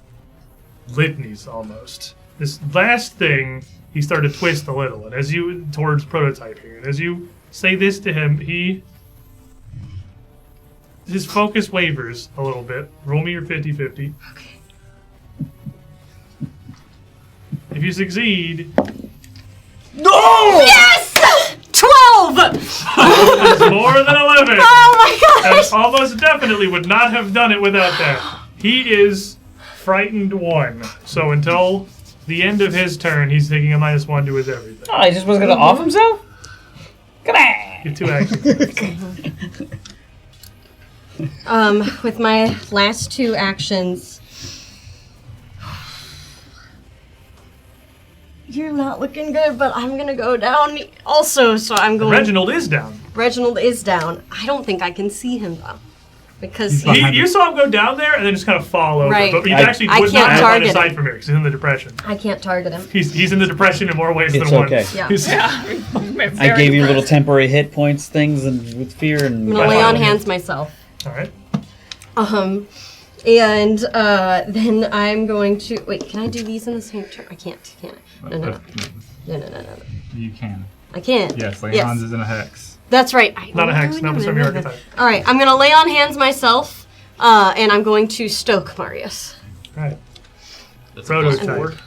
litanies almost. This last thing, he started to twist a little, and as you towards Prototype here, and as you say this to him, his focus wavers a little bit. Roll me your 50-50. Okay. If you succeed, No! Yes! 12! it's more than 11. Oh my gosh! And almost definitely would not have done it without that. He is frightened 1. So until the end of his turn, he's taking a -1 to his everything. Oh, he just was gonna off himself? Come on! Get 2 actions. With my last 2 actions, you're not looking good, but I'm gonna go down also. So I'm going. Reginald is down. Reginald is down. I don't think I can see him though, because You saw him go down there and then just kind of fall over. Right. But you I actually would not can't have line target of sight him. from here because he's in the depression. I can't target him. He's in the depression in more ways It's than okay. one. Yeah. He's- I gave you little temporary hit points, things, and with fear, and I'm gonna lay on hands myself. All right. And then I'm going to wait. Can I do these in the same turn? I can't. Can I? No. You can. I can't. Yes, laying hands is in a hex. That's right. Not a hex. No, some archetype. All right, I'm gonna lay on hands myself, and I'm going to stoke Marius. All right. That's Prototype.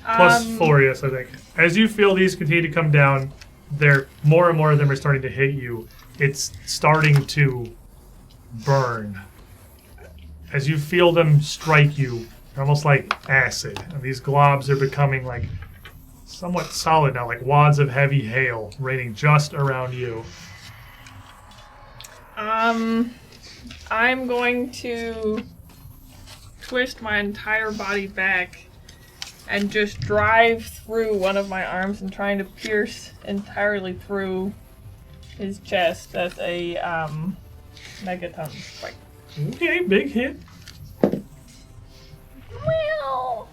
+4, yes, I think. As you feel these continue to come down, more and more of them are starting to hit you. It's starting to burn. As you feel them strike you, they're almost like acid. And these globs are becoming like somewhat solid now, like wads of heavy hail raining just around you. I'm going to twist my entire body back and just drive through one of my arms and trying to pierce entirely through his chest. That's a megaton strike. Okay, big hit. Well,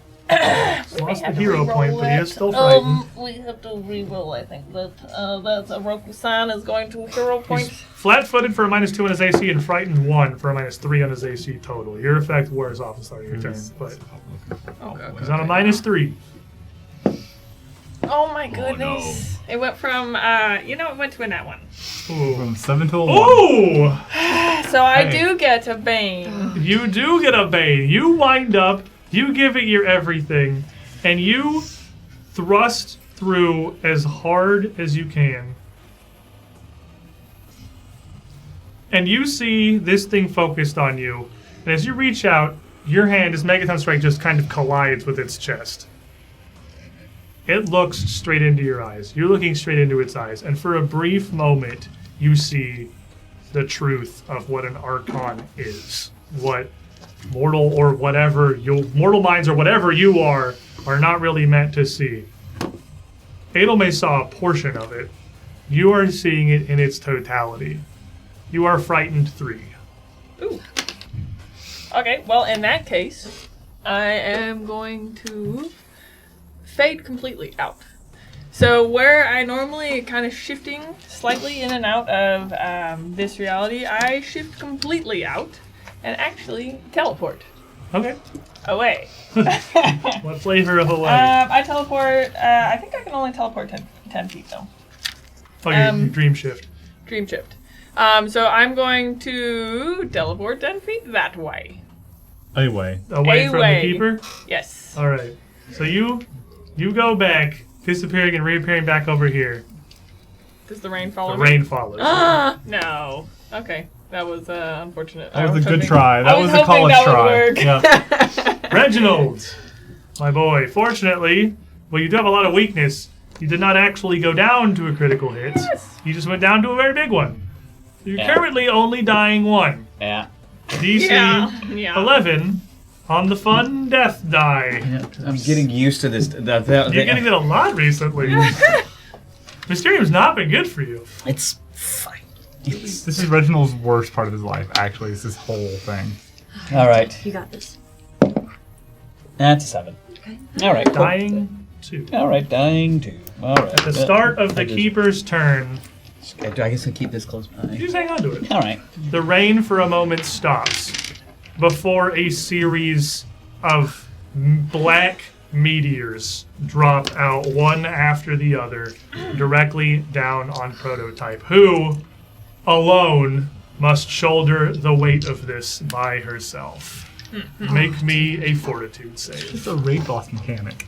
Lost the hero point, but he is still frightened. We have to re-roll, I think. That's a Roku-san is going to hero point. He's flat-footed for a -2 on his AC and frightened 1 for a -3 on his AC total. Your effect wears off at the start of your turn, but he's on a -3. Oh my goodness! It went from it went to a nat 1. Ooh. From 7 to a 1. Ooh! So I do get a bane. You do get a bane. You wind up, you give it your everything, and you thrust through as hard as you can. And you see this thing focused on you. And as you reach out, your hand, as Megaton Strike, just kind of collides with its chest. It looks straight into your eyes. You're looking straight into its eyes. And for a brief moment, you see the truth of what an Archon is. What mortal or whatever, mortal minds or whatever you are not really meant to see. Adelme saw a portion of it. You are seeing it in its totality. You are frightened 3. Ooh. Okay, well, in that case, I am going to fade completely out. So where I normally kind of shifting slightly in and out of this reality, I shift completely out and actually teleport. Okay. Away. What flavor of away? I teleport, I think I can only teleport 10 feet though. Oh, your dream shift. Dream shift. So I'm going to teleport 10 feet that way. Away from the keeper? Yes. All right. So you go back, disappearing and reappearing back over here. Does the rain follow The me? rain follows. No. Okay. That was unfortunate. That was a good try. That was a hoping college that try. would work. Yeah. Reginald, my boy. Fortunately, well, you do have a lot of weakness. You did not actually go down to a critical hit. Yes. You just went down to a very big one. So you're Yeah. currently only dying 1. Yeah. DC Yeah. 11 on the fun death die. I'm getting used to this. You're getting it a lot recently. Mysterium's not been good for you. It's fine. This is Reginald's worst part of his life, actually, is this whole thing. All right. You got this. That's a 7. Okay. All right. Cool. Dying 2. All right. Dying 2. All right. At the start of the keeper's turn, Okay, I guess I keep this close by. you just hang on to it. All right. The rain for a moment stops before a series of black meteors drop out one after the other directly down on Prototype, who alone must shoulder the weight of this by herself. Make me a fortitude save. It's a raid boss mechanic.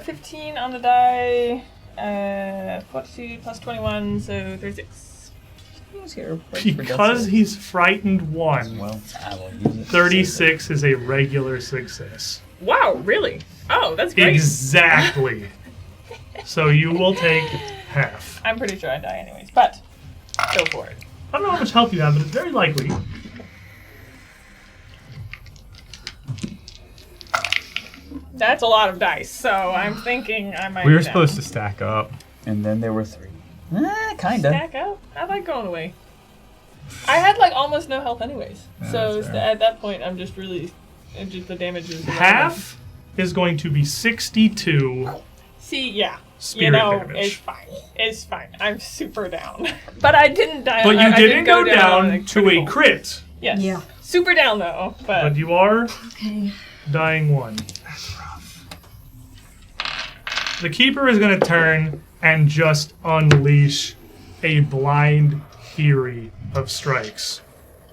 15 on the die. 42 plus 21, so 36. Because he's frightened 1, Well, I will use it. 36 is a regular success. Wow, really? Oh, that's great. Exactly. So you will take half. I'm pretty sure I die anyways, but go for it. I don't know how much health you have, but it's very likely. That's a lot of dice, so I'm thinking I might. We were down. supposed to stack up. And then there were 3. Kinda. Stack up? I like going away. I had like almost no health anyways. Yeah, So that's fair. at that point, I'm just really. Just the damage is. Half is going to be 62 See, yeah. spirit You know, damage. it's fine. It's fine. I'm super down. But I didn't die. But you I didn't go on down a to a critical. crit. Yes. Yeah. Super down though. But you are Okay. dying 1. That's rough. The keeper is going to turn and just unleash a blind fury of strikes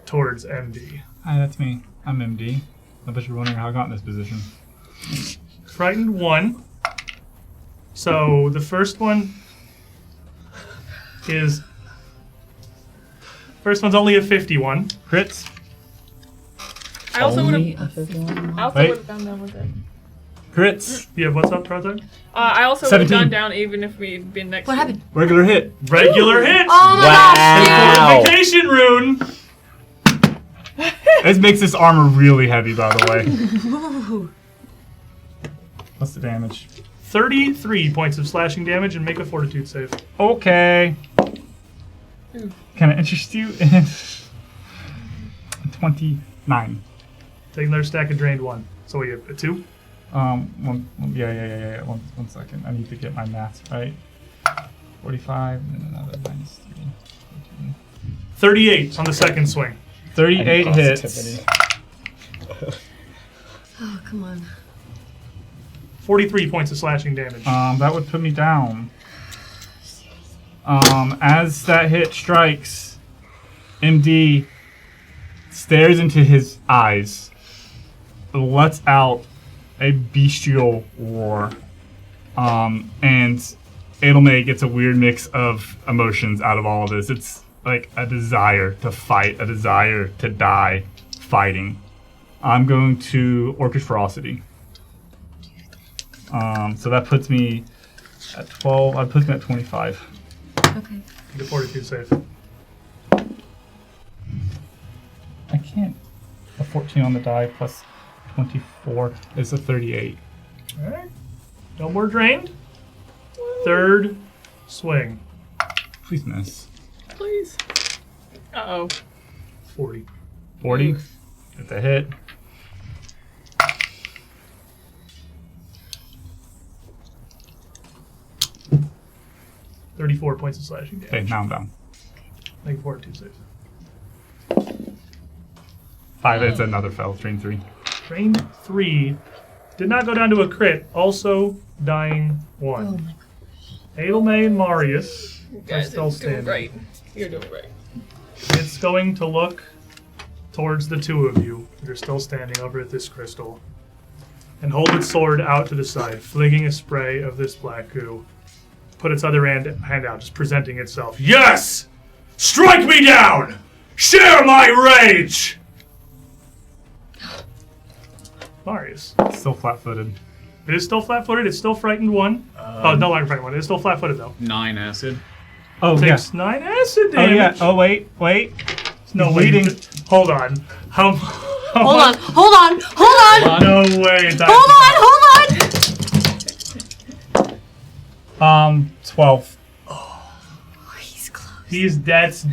towards MD. Hi, that's me. I'm MD. I bet you're wondering how I got in this position. Frightened 1. So the first one is. First one's only a 51. Crits. I also would Only have. a 51? I also Wait. would have gone down with it. Crits. Yeah, what's up, Proton? I also would have 17. gone down even if we'd been next. What to happened? Regular hit. Regular hit! Oh my Wow. Fortification rune! This makes this armor really heavy, by the way. gosh! What's the damage? 33 points of slashing damage and make a fortitude save. Okay. Can I interest you in 29? Take another stack of drained 1. So we have a 2. Yeah. One second. I need to get my math right. 45 and then another minus 3. 14. 38 on the second swing. 38 hits. Oh, come on. 43 points of slashing damage. That would put me down. As that hit strikes, MD stares into his eyes, lets out a bestial roar, and Adelmay gets a weird mix of emotions out of all of this. It's like a desire to fight, a desire to die fighting. I'm going to Orcish Ferocity. So that puts me at 12. That puts me at 25. Okay. The fortitude save. I can't. A 14 on the die plus 24 is a 38. Alright. No more drained. Third swing. Please miss. Please. Uh-oh. 40. 40. It's a hit. $34 points of slashing Okay, damage. now I'm down. Make a fortitude save. 5. It's another fail. Train 3. Drained 3. Did not go down to a crit. Also dying 1. Oh my god. Adelmay and Marius You are guys still are doing standing. great. You're doing great. It's going to look towards the two of you that are still standing over at this crystal and hold its sword out to the side, flinging a spray of this black goo. Put its other hand out, just presenting itself. Yes! Strike me down! Share my rage! Marius. Still flat-footed. It is still flat-footed. It's still frightened 1. Oh, no longer frightened 1. It's still flat-footed, though. 9 acid. Oh, Takes 9 acid Oh, damage. yeah. Oh, wait. No, He's wait. bleeding. Hold on. How Hold on, hold on, hold on! No way. it dies. Hold on, hold on! 12. Oh, he's close. That's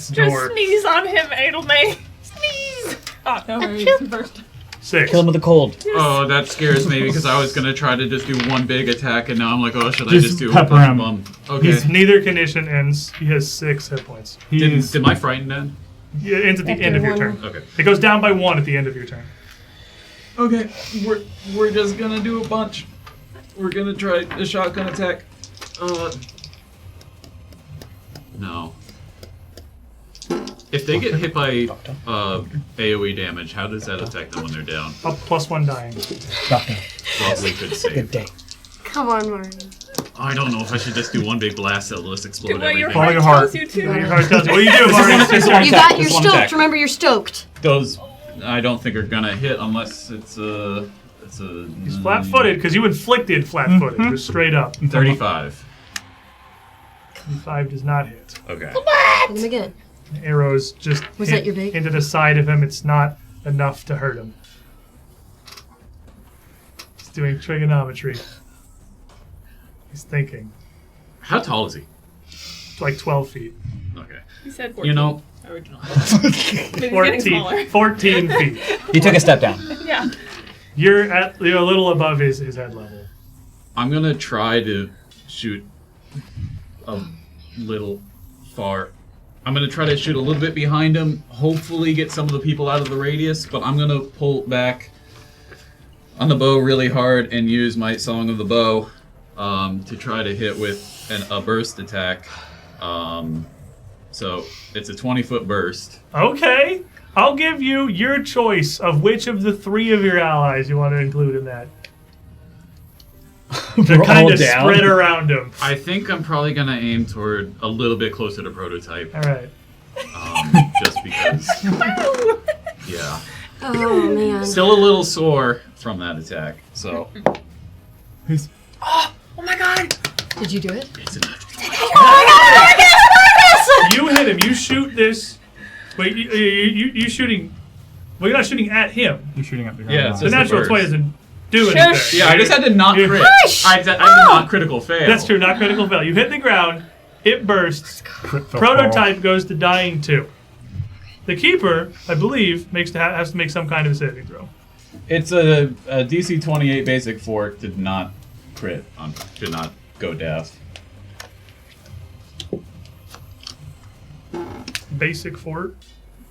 Just George. sneeze on him, Adelmay. Sneeze! Oh, no worries. First. 6. Kill him with the cold. Oh, that scares me because I was gonna try to just do one big attack, and now I'm like, oh, should I Just just do pepper a bunch him. of them? Okay. He's neither condition ends. He has 6 hit points. Did my frightened end? Yeah, it ends at the end of your turn. Okay. It goes down by 1 at the end of your turn. Okay, we're just gonna do a bunch. We're gonna try a shotgun attack. No. If they get hit by AoE damage, how does that affect them when they're down? Up +1 dying. Doctor. Probably could Good save. day. Come on, Mario. I don't know if I should just do one big blast that'll just explode Do what your everything. Follow your heart heart. tells you Your to. heart tells you. What do you do, Mario? Just one You attack, got, you're just one stoked. attack. Remember, you're stoked. Those I don't think are gonna hit unless it's That's a... He's flat-footed because you inflicted flat-footed. Just straight up. 35. 35 does not hit. Okay. Hit him again. Arrows just Was hit that your big? into the side of him. It's not enough to hurt him. He's doing trigonometry. He's thinking. How tall is he? It's like 12 feet. Okay. He said 14. You know... Original. Maybe he's getting smaller. 14 feet. He took a step down. Yeah. You're a little above his head level. I'm gonna try to shoot a little far. I'm gonna try to shoot a little bit behind him, hopefully get some of the people out of the radius, but I'm gonna pull back on the bow really hard and use my Song of the Bow to try to hit with a burst attack. So it's a 20-foot burst. Okay. I'll give you your choice of which of the 3 of your allies you want to include in that. They're kind of spread around him. I think I'm probably gonna aim toward a little bit closer to prototype. All right. Just because. Yeah. Oh, man. Still a little sore from that attack. So. Oh my god! Did you do it? It's a natural 20. You hit him. You shoot this. Wait, you shooting. Well, you're not shooting at him. You're shooting at the ground. Yeah, it's The just natural burst. 20 doesn't do anything. Yeah, I just had to not crit. I had to not critical fail. That's true. Not critical fail. You hit the ground. It bursts. Crit the Prototype goes to dying 2. The keeper, I believe, has to make some kind of a saving throw. It's a DC 28 basic fork to not crit, to not go deaf. Basic fort.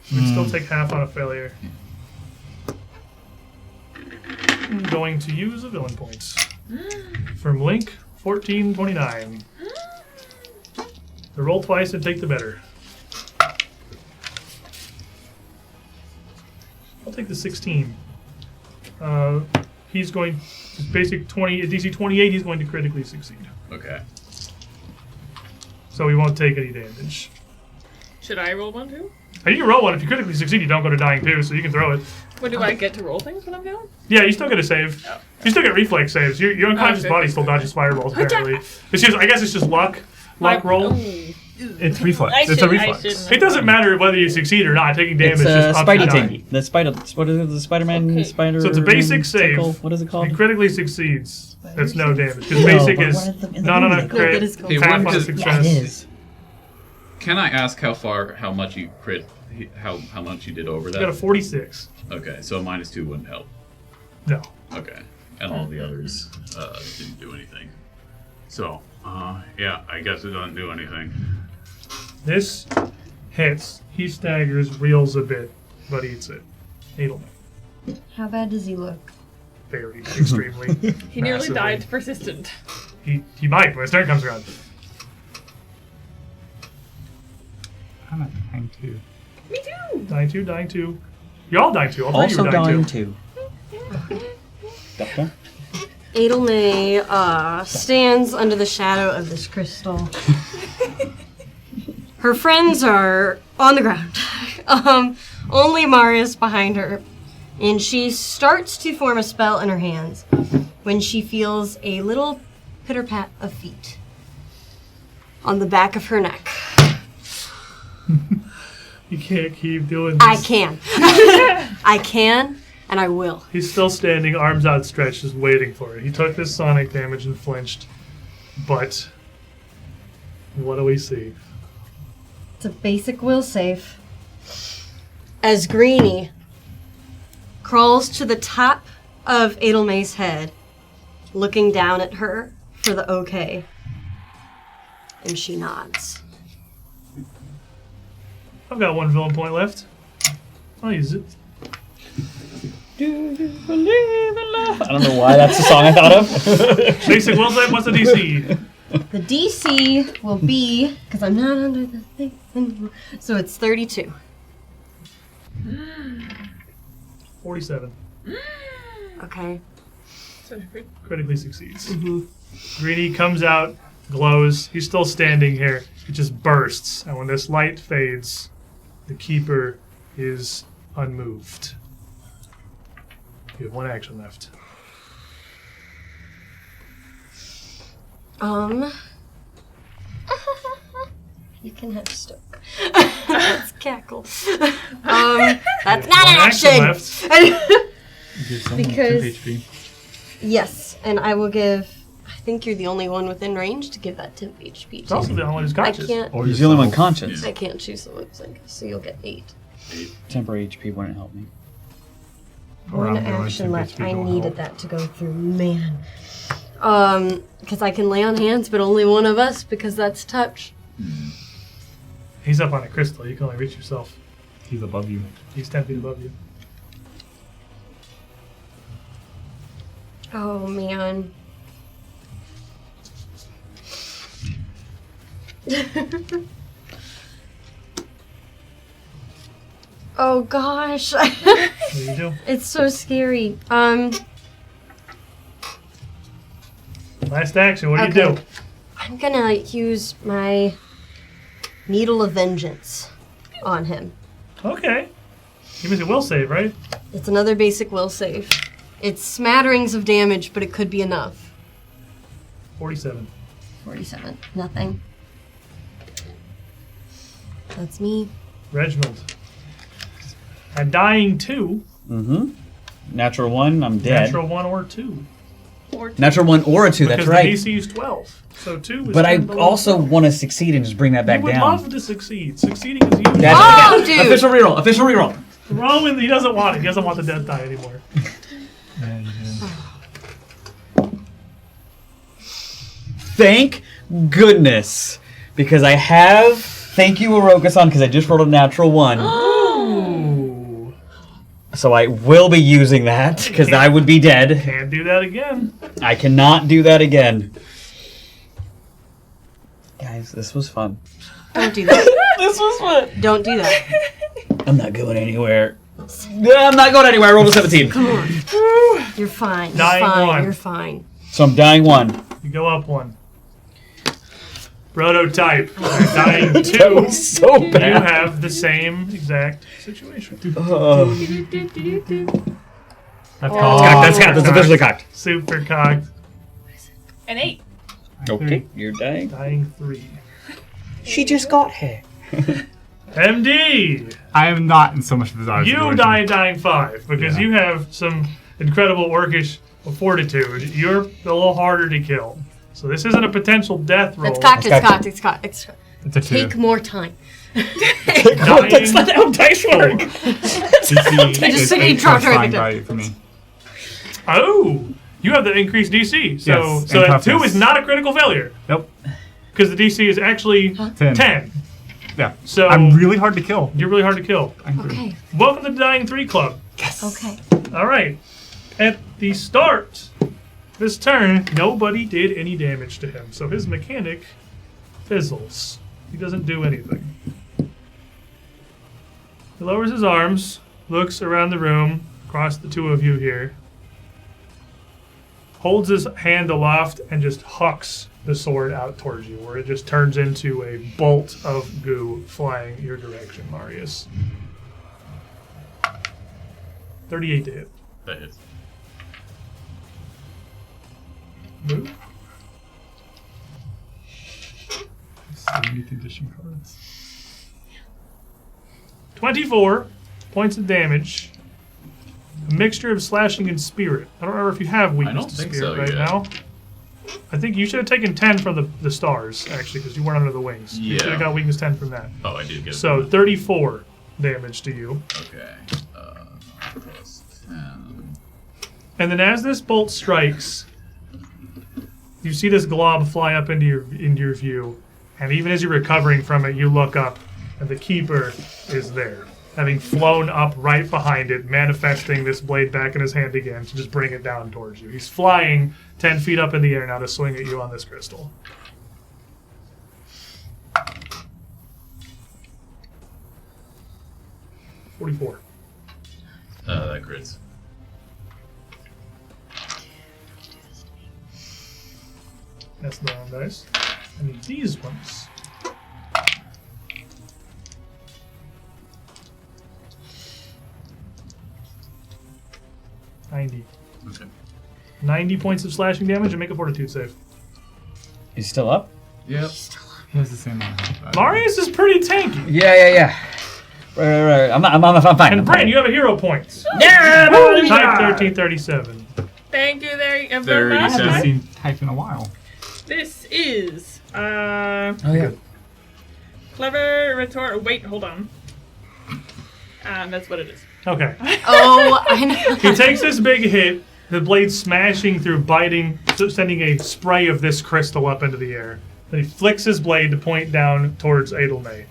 You would still take half on a failure. I'm going to use a villain point. From Link 1429. The roll twice and take the better. I'll take the 16. He's going basic 20 DC 28. He's going to critically succeed, Okay. so he won't take any damage. Should I roll one too? And you can roll one. If you critically succeed, you don't go to dying 2, so you can throw it. What do I get to roll things when I'm down? Yeah, you still get a save. Oh. You still get reflex saves. Your unconscious Okay. body still dodges fireballs, apparently. It's just, I guess it's just luck roll. Ooh. It's reflex. I It's a should- I reflex. shouldn't. It doesn't matter whether you succeed or not. Taking damage It's is just up Spidey to Tingy. The spider. What is it? The Spider-Man Okay. spider. So it's a basic save. tickle? What is it If called? he critically succeeds, that's no damage. Because No, basic but is what in the not on a movie? crit, What is it called? Hey, half one on a does- Yeah, success. it is. Can I ask how much you crit, how much you did over You got a that? 46. Okay, so -2 wouldn't help. No. Okay, and all the others didn't do anything. So, yeah, I guess it doesn't do anything. This hits. He staggers, reels a bit, but eats it. Edelman. How bad does he look? Very, extremely. He nearly massively. died persistent. He might when his turn comes around. I'm at dying too. Me too. Dying 2. You're all dying 2. All three of you Also are dying dying 2. too. Doctor? Adelmay stands under the shadow of this crystal. Her friends are on the ground. Only Marius behind her. And she starts to form a spell in her hands when she feels a little pitter-pat of feet on the back of her neck. You can't keep doing this. I can. I can, and I will. He's still standing, arms outstretched, just waiting for it. He took this sonic damage and flinched. But what do we see? It's a basic will save. As Greenie crawls to the top of Adelmay's head, looking down at her for the okay. And she nods. I've got 1 villain point left. I'll use it. Do you believe in love? I don't know why that's the song I thought of. Basic will save, what's the DC? The DC will be, because I'm not under the thing anymore, so it's 32. 47. Okay. Critically succeeds. Greenie comes out, glows. He's still standing here. It just bursts. And when this light fades, the keeper is unmoved. You have 1 action left. You can have Stoke. That's cackle. That's not an action. left. Give someone Because- 10 HP. Yes, and I will give. I think you're the only one within range to give that 10 HP. It's also the only one who's I conscious. can't. Or He's the only one yourself. conscious. I can't choose someone, so you'll get 8. Temporary HP wouldn't help me. Or One I'm going action to left. HP I will needed help. that to go through, man. Because I can lay on hands, but only one of us because that's touch. He's up on a crystal. You can only reach yourself. He's above you. He's 10 feet above you. Oh man. Oh gosh. What do you do? It's so scary. Last action. What do you Okay. do? I'm gonna use my Needle of Vengeance on him. Okay. Give me a will save, right? It's another basic will save. It's smatterings of damage, but it could be enough. 47. 47. Nothing. That's me. Reginald. A dying 2. Mm-hmm. Natural 1, I'm dead. Natural 1 or 2. Natural 1 or a 2, Because that's right. the DC is 12. So 2 is But I 10 below also 12. want to succeed and just bring that back You would down. love to succeed. Succeeding is you. That's Oh, dude! Official reroll. Official reroll. Rowan, he doesn't want it. He doesn't want the death die anymore. Yeah, you do. Thank goodness, because I have. Thank you, Oroka-san, because I just rolled a natural 1. Ooh. So I will be using that because I would be dead. Can't do that again. I cannot do that again. Guys, this was fun. Don't do that. This was fun. Don't do that. I'm not going anywhere. I'm not going anywhere. I rolled a 17. Come on. You're fine. You're Dying fine. 1. You're fine. So I'm dying 1. You go up 1. Prototype. Dying 2. That was so You bad. have the same exact situation. That's Oh. cocked. That's cocked. That's officially cocked. Super cocked. An 8. Okay, you're dying. Dying 3. She just got here. MD! I am not in so much of a dire You situation. die dying 5 because Yeah. you have some incredible orcish fortitude. You're a little harder to kill. So this isn't a potential death roll. It's cocked. It's That's cocked. It's cocked. It's cocked. It's a 2. Take more time. That's not how dice work. just said he dropped it right by for me. Oh! You have the increased DC. So, Yes, so and that 2 toughness. is not a critical failure. Nope. Because the DC is actually 10. 10. Yeah. So I'm really hard to kill. you're really hard to kill. Okay. Welcome to the Dying 3 Club. Okay. Alright. At the start this turn, nobody did any damage to him. So his mechanic fizzles. He doesn't do anything. He lowers his arms, looks around the room, across the two of you here, holds his hand aloft, and just hucks the sword out towards you, where it just turns into a bolt of goo flying your direction, Marius. 38 to hit. That hits. Move. So many condition cards. 24 points of damage. A mixture of slashing and spirit. I don't remember if you have weakness don't to think spirit so right yet. now. I think you should have taken 10 from the stars, actually, because you weren't under the wings. You should have Yeah. got weakness 10 from that. Oh, I did get So it. 34 damage to you. Okay. Plus 10. And then as this bolt strikes, you see this glob fly up into your view. And even as you're recovering from it, you look up, and the keeper is there, having flown up right behind it, manifesting this blade back in his hand again to just bring it down towards you. He's flying 10 feet up in the air now to swing at you on this crystal. $44. That crits. That's the wrong dice. I need these ones. $90. Okay. 90 points of slashing damage and make a fortitude save. He's still up? Yep. He has the same amount of health. Marius is pretty tanky. Yeah. Right. I'm fine. And Brent, you have a hero point. Yeah! Type 1337. Thank you very I Very much. haven't sad. seen type in a while. This is Oh, yeah. clever retort. Wait, hold on. That's what it is. Okay. Oh, I know. He takes this big hit, the blade smashing through, biting, sending a spray of this crystal up into the air. Then he flicks his blade to point down towards Edelmay.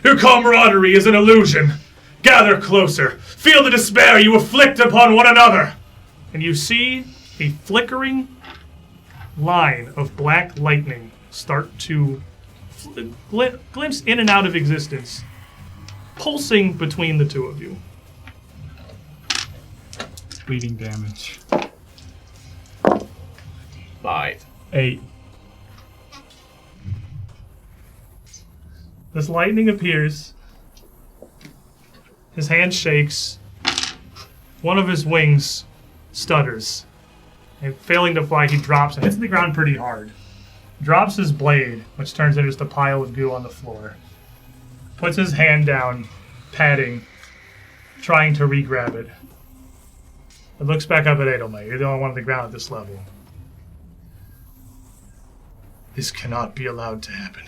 Your camaraderie is an illusion. Gather closer. Feel the despair you afflict upon one another. And you see a flickering line of black lightning start to glimpse in and out of existence, pulsing between the two of you. Bleeding damage. 5. 8. This lightning appears. His hand shakes. One of his wings stutters. And failing to fly, he drops and hits the ground pretty hard. Drops his blade, which turns into just a pile of goo on the floor. Puts his hand down, patting, trying to re-grab it. It looks back up at Edelmay. You're the only one on the ground at this level. This cannot be allowed to happen.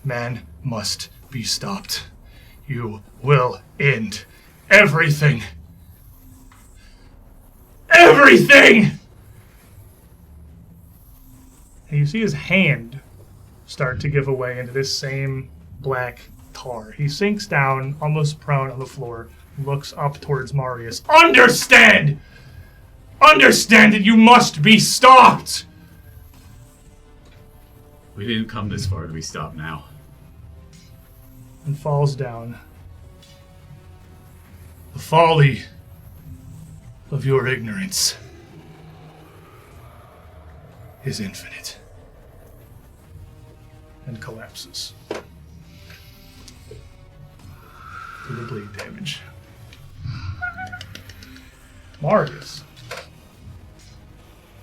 Man must be stopped. You will end everything. Everything! And you see his hand start to give away into this same black tar. He sinks down, almost prone on the floor, looks up towards Marius. Understand! Understand that you must be stopped! We didn't come this far to be stopped now. And falls down. The folly of your ignorance is infinite. And collapses. To the bleed damage. Marius.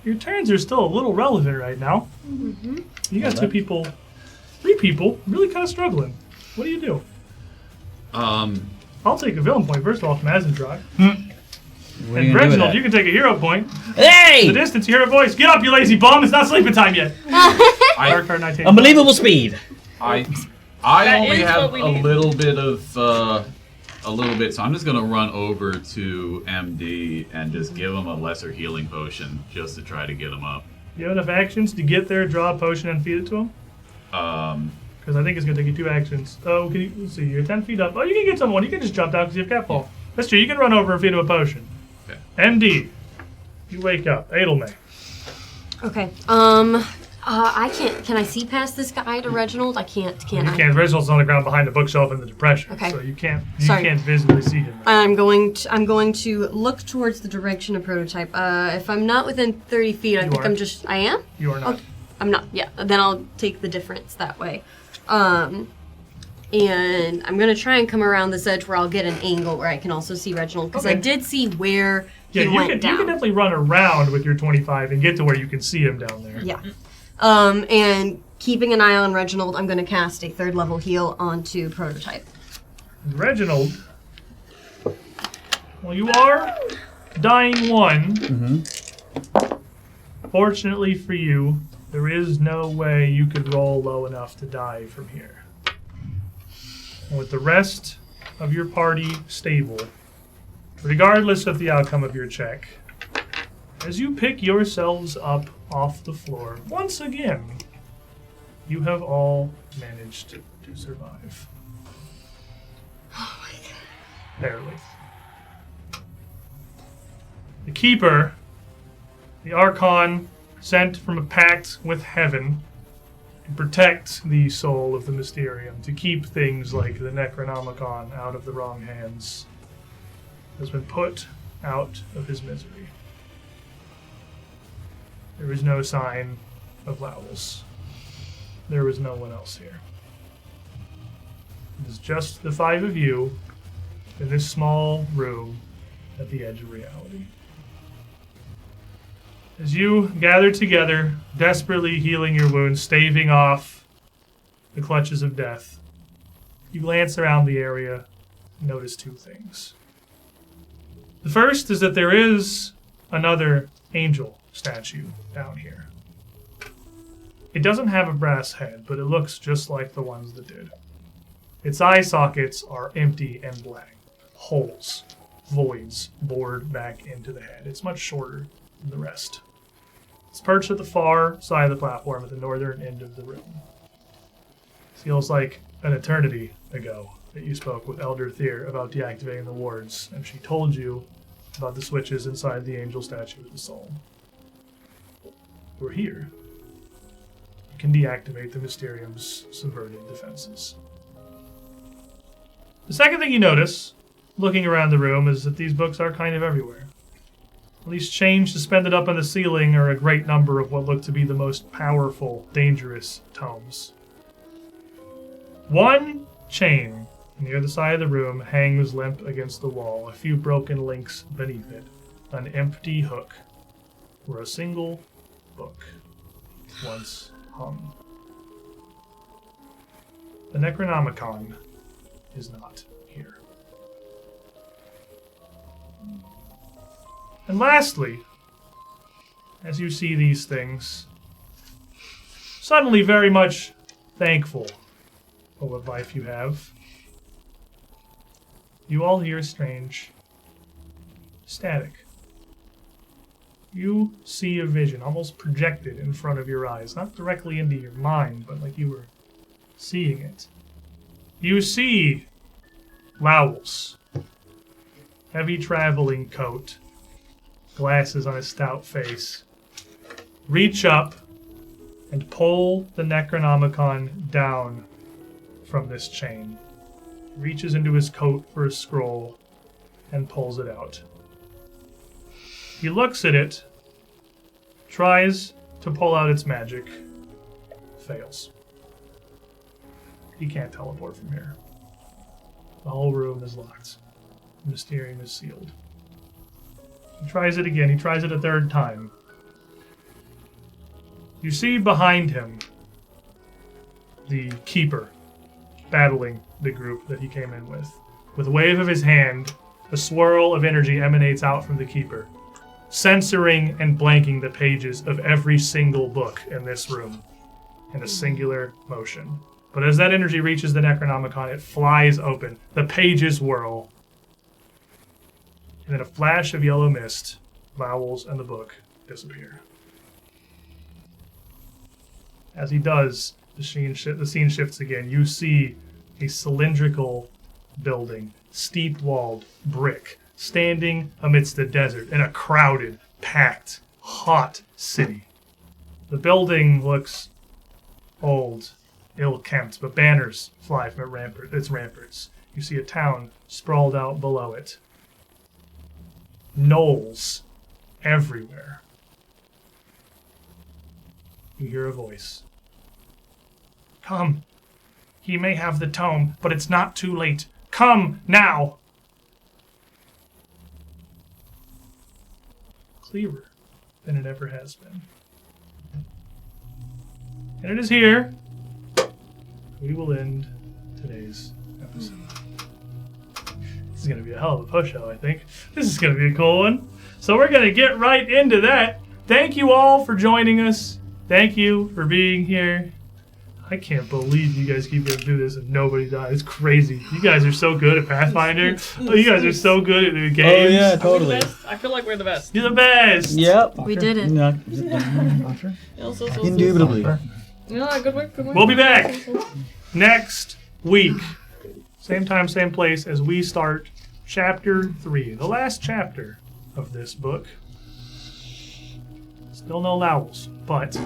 Your turns are still a little relevant right now. Mm-hmm. You got 3 people, really kind of struggling. What do you do? I'll take a villain point first of all from Azentron. And Reginald, you can take a hero point. Hey! The distance, you hear a voice. Get up, you lazy bum. It's not sleeping time yet. Dark card 19. Unbelievable speed. I That only is have what we a need. little bit, so I'm just gonna run over to MD and just give him a lesser healing potion just to try to get him up. You have enough actions to get there, draw a potion, and feed it to him? Because I think it's going to take you 2 actions. Oh, let's see, you're 10 feet up. Oh, you can get someone. You can just jump down because you have catfall. That's true. You can run over and feed him a potion. Okay. MD, you wake up. Edelmay. Okay. I can't. Can I see past this guy to Reginald? I can't. Can You I? can't. Reginald's on the ground behind the bookshelf in the depression. Okay. So you can't. Sorry. Can't visibly see him. I'm going to look towards the direction of prototype. If I'm not within 30 feet, I think are. I'm just. I am. You are not. Okay. I'm not. Yeah. Then I'll take the difference that way. And I'm gonna try and come around this edge where I'll get an angle where I can also see Reginald because I Okay. did see where Yeah, he you went can down. definitely run around with your 25 and get to where you can see him down there. Yeah. And keeping an eye on Reginald, I'm going to cast a 3rd level heal onto prototype. Reginald, well, you are dying 1. Mm-hmm. Fortunately for you, there is no way you could roll low enough to die from here. And with the rest of your party stable, regardless of the outcome of your check, as you pick yourselves up off the floor, once again, you have all managed to survive. Oh my god. Barely. The Keeper, the Archon sent from a pact with heaven to protect the soul of the Mysterium, to keep things like the Necronomicon out of the wrong hands, has been put out of his misery. There is no sign of Lowls. There is no one else here. It is just the 5 of you in this small room at the edge of reality. As you gather together, desperately healing your wounds, staving off the clutches of death. You glance around the area and notice two things. The first is that there is another angel statue down here. It doesn't have a brass head, but it looks just like the ones that did. Its eye sockets are empty and blank. Holes, voids, bored back into the head. It's much shorter than the rest. It's perched at the far side of the platform at the northern end of the room. Feels like an eternity ago that you spoke with Elder Thier about deactivating the wards, and she told you about the switches inside the angel statue of the soul. We're here. You can deactivate the Mysterium's subverted defenses. The second thing you notice, looking around the room, is that these books are kind of everywhere. These chains suspended up on the ceiling are a great number of what look to be the most powerful, dangerous tomes. One chain near the side of the room hangs limp against the wall, a few broken links beneath it, an empty hook where a single book once hung. The Necronomicon is not here. And lastly, as you see these things, suddenly very much thankful for what life you have, you all hear strange static. You see a vision almost projected in front of your eyes, not directly into your mind, but like you were seeing it. You see Lowls, heavy traveling coat, glasses on his stout face, reach up and pull the Necronomicon down from this chain. Reaches into his coat for a scroll and pulls it out. He looks at it, tries to pull out its magic, fails. He can't teleport from here. The whole room is locked. The Mysterium is sealed. He tries it again. He tries it a third time. You see behind him the Keeper battling the group that he came in with. With a wave of his hand, a swirl of energy emanates out from the Keeper, censoring and blanking the pages of every single book in this room in a singular motion. But as that energy reaches the Necronomicon, it flies open. The pages whirl. And in a flash of yellow mist, Lowls and the book disappear. As he does, the scene shifts again. You see a cylindrical building, steep-walled brick, standing amidst the desert in a crowded, packed, hot city. The building looks old, ill-kempt, but banners fly from its ramparts. You see a town sprawled out below it. Gnolls everywhere. You hear a voice. Come. He may have the tome, but it's not too late. Come now. Clearer than it ever has been. And it is here we will end today's episode. This is going to be a hell of a push-out, I think. This is going to be a cool one. So we're going to get right into that. Thank you all for joining us. Thank you for being here. I can't believe you guys keep going to do this and nobody dies. It's crazy. You guys are so good at Pathfinder. Oh, you guys are so good at the games. Oh, yeah, totally. I feel like we're the best. You're the best. Yep. We did it. Indubitably. Yeah, good work, good work. We'll be back next week. Same time, same place as we start Chapter 3. The last chapter of this book. Still no Lowls, but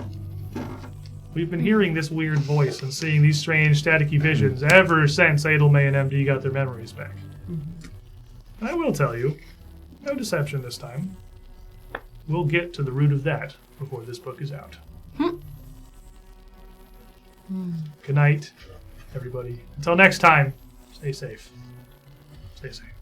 we've been hearing this weird voice and seeing these strange staticky visions ever since Adelmay and MD got their memories back. And I will tell you, no deception this time. We'll get to the root of that before this book is out. Good night, everybody. Until next time, stay safe. Stay safe.